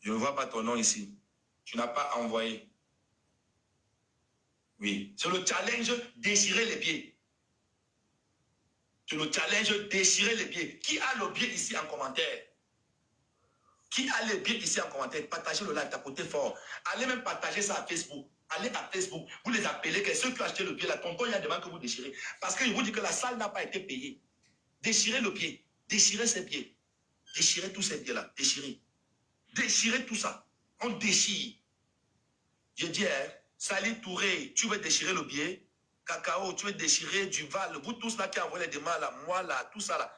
Je ne vois pas ton nom ici. Tu n'as pas envoyé. Oui. C'est le challenge déchirer les billets. C'est le challenge déchirer les billets. Qui a le billet ici en commentaire? Qui a les billets ici en commentaire? Partagez le live, tapotez fort. Allez même partager ça à Facebook. Allez à Facebook. Vous les appelez, que ceux qui ont acheté le billet, là, tonton, il y a demande que vous déchirez. Parce que je vous dis que la salle n'a pas été payée. Déchirez le billet. Déchirez ces billets. Déchirez tous ces billets-là. Déchirez. Déchirez tout ça. On déchire. Je dis, hein, Sali Touré, tu veux déchirer le billet? Cacao, tu veux déchirer Duval? Vous tous là qui envoyez les demandes là, moi là, tout ça là.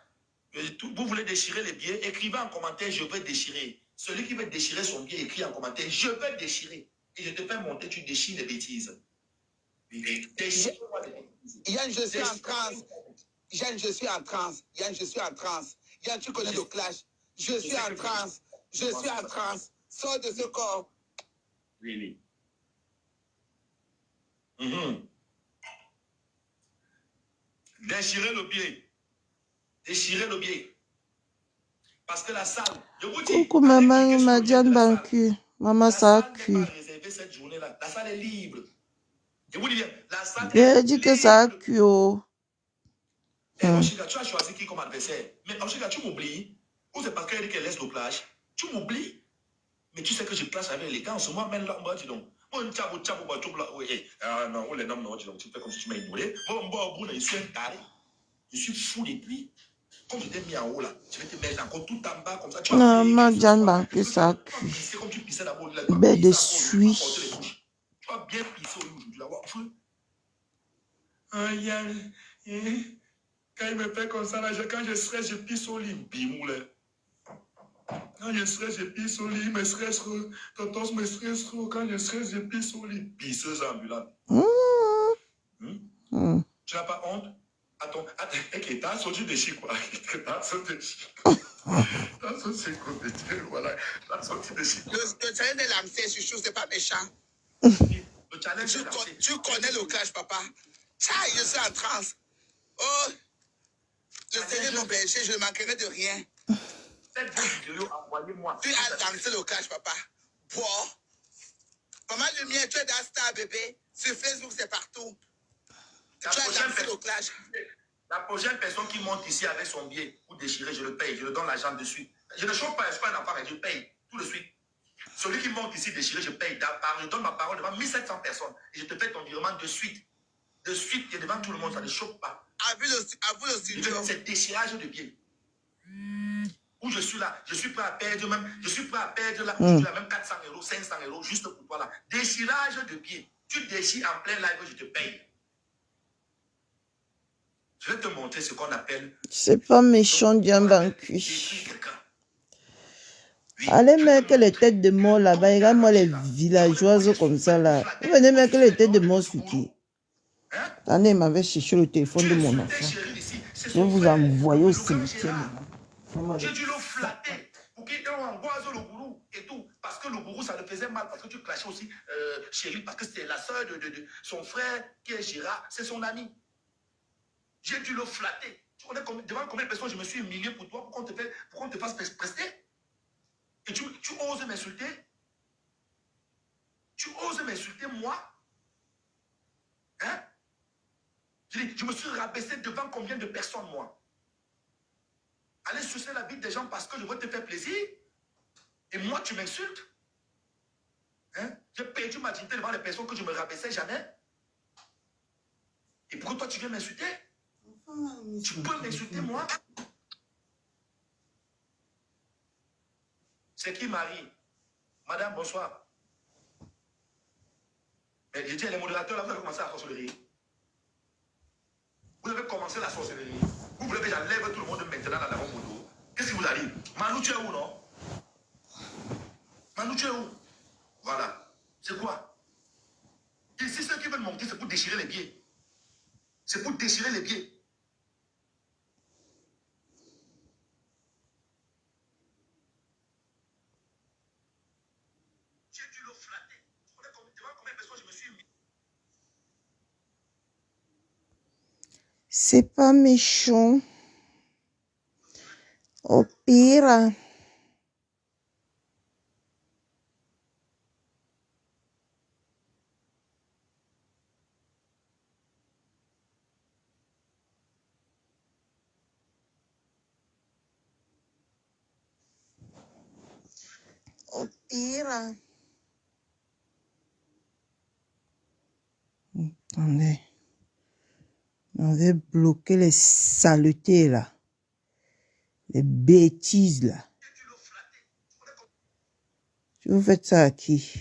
Vous voulez déchirer les billets, écrivez en commentaire, je veux déchirer. Celui qui veut déchirer son billet, écrit en commentaire, je veux déchirer. Et je te fais monter, tu déchires les bêtises. Déchire-moi les bêtises. Yann, je suis en transe. Yann, je suis en transe. Yann, je suis en transe. Yann, tu connais le clash. Je suis en transe. Je suis en transe. Sors de ce corps. Really? Déchirez le pied. Déchirez le pied. Parce que la salle, je vous dis, Coucou maman, Madiane Bancu. Maman, ça a cuit. Cette journée-là, la salle est libre. Je vous dis bien, la salle est J'ai dit que ça a libre. cuit. Oh. Et Oshika, tu as choisi qui comme adversaire? Mais Oshika, tu m'oublies. Ou c'est parce qu'elle dit qu'elle laisse le clash? Tu m'oublies. Mais tu sais que je clash avec les gars en ce moment, même là, on va dire donc. Non, les noms, non, tu fais comme si tu m'as ignoré. Je suis un taré. Je suis fou depuis. Comme je t'ai mis en haut là, je vais te mettre encore tout en bas comme ça. Tu Non, Madiane Bancu, ça a cuit. pisser comme tu pissais d'abord. Ben de suie. Tu vas bien pisser aujourd'hui là-bas. Quand il me fait comme ça, là, quand je stresse, je pisse au lit. Bimoule. Quand je stresse, je pisse au lit. Me stresse, tonton me stresse trop. Quand je stresse, je pisse au lit. Pisseuse ambulante. Tu n'as pas honte? Attends, ok, t'as sorti de chez quoi? T'as sorti de chez quoi? T'as sorti de chez quoi? Voilà. T'as sorti de chez quoi? Le challenge de l'AMC, chouchou, c'est pas méchant. Le challenge de l'AMC. Tu connais le clash, papa. Tchai, je suis en transe. Oh, le Seigneur mon berger, je ne manquerai de rien. Cette vidéo, envoyez-moi. Tu as lancé le clash, papa. Bon. Maman Lumière, tu es dans Star, bébé. Sur Facebook, c'est partout. Tu as lancé le clash. La prochaine personne qui monte ici avec son billet pour déchirer, je le paye. Je le donne l'argent de suite. Je ne choque pas, je ne suis pas un enfant, mais je paye tout de suite. Celui qui monte ici déchirer, je paye. Je donne ma parole devant 1700 personnes. Et je te fais ton virement de suite. De suite, et devant tout le monde, ça ne choque pas. À vous le studio. C'est déchirage de billets. Où je suis là, je suis prêt à perdre même, je suis prêt à perdre là, même 400 €, 500 € juste pour toi là. Déchirage de billets. Tu déchires en plein live, je te paye. Je vais te montrer ce qu'on appelle. C'est pas méchant, Diane Bancu. Allez mettre les têtes de mort là-bas. Regarde-moi les villageoises comme ça là. Vous venez mettre les têtes de mort sur qui? Attendez, il m'avait cherché le téléphone de mon enfant. Je vais vous envoyer au cimetière. J'ai dû le flatter pour qu'il angoisse le gourou et tout. Parce que le gourou, ça le faisait mal. Parce que tu clashais aussi Chérie, parce que c'est la soeur de son frère qui est Gérard, c'est son ami. J'ai dû le flatter. Tu connais devant combien de personnes je me suis humilié pour toi, pour qu'on te fasse prester? Et tu oses m'insulter? Tu oses m'insulter, moi? Hein? Je me suis rabaissé devant combien de personnes, moi? Aller sucer la vie des gens parce que je veux te faire plaisir? Et moi, tu m'insultes? Hein? J'ai perdu ma dignité devant les personnes que je me rabaissais jamais? Et pourquoi toi, tu viens m'insulter? Tu peux m'insulter, moi? C'est qui, Marie? Madame, bonsoir. Mais j'ai dit, les modérateurs, là, vous avez commencé la sorcellerie. Vous avez commencé la sorcellerie. Vous voulez que j'enlève tout le monde maintenant dans mon moto. Qu'est-ce qui vous arrive? Manu, tu es où, non? Manu, tu es où? Voilà. C'est quoi? Ici, ceux qui veulent monter, c'est pour déchirer les pieds. C'est pour déchirer les pieds. J'ai dû le flatter. Devant combien de personnes je me suis mis? C'est pas méchant. Au pire. Au pire. Attendez. On va bloquer les saletés là. Les bêtises là. Vous faites ça à qui?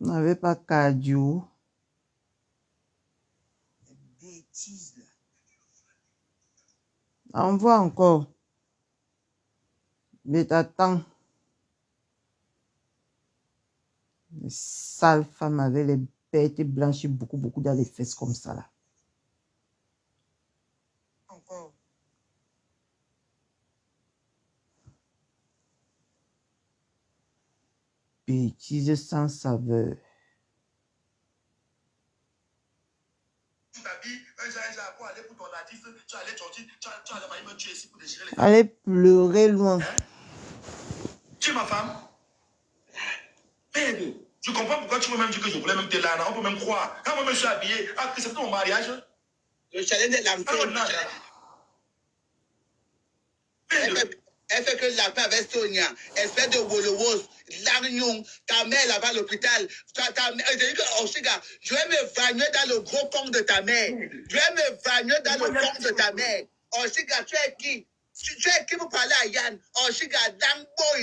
On n'avait pas cardio. Bêtise, là. Envoie encore. Mais t'attends. Les sales femmes avec les bêtes blanches beaucoup dans les fesses comme ça là. Encore. Bêtises sans saveur. Tu t'habilles, un jour, pour aller pour ton artiste, tu allais sortir, tu allais me tuer ici pour déchirer les... Allez pleurer loin. Tu es ma femme? Merde, je comprends pourquoi tu veux même dire que je voulais même te là, on peut même croire. Quand moi je suis habillé, après c'est ton mariage. Le challenge de l'enfant. Elle fait que la paix avec Sonia, espèce de Wolowos, Larignon, ta mère là-bas à l'hôpital. Je dis que, oh, je vais me vagner dans le gros con de ta mère. Je vais me vagner dans le con de ta mère. Oh, tu es qui? Tu es qui pour parler à Yann? Oh, Dango,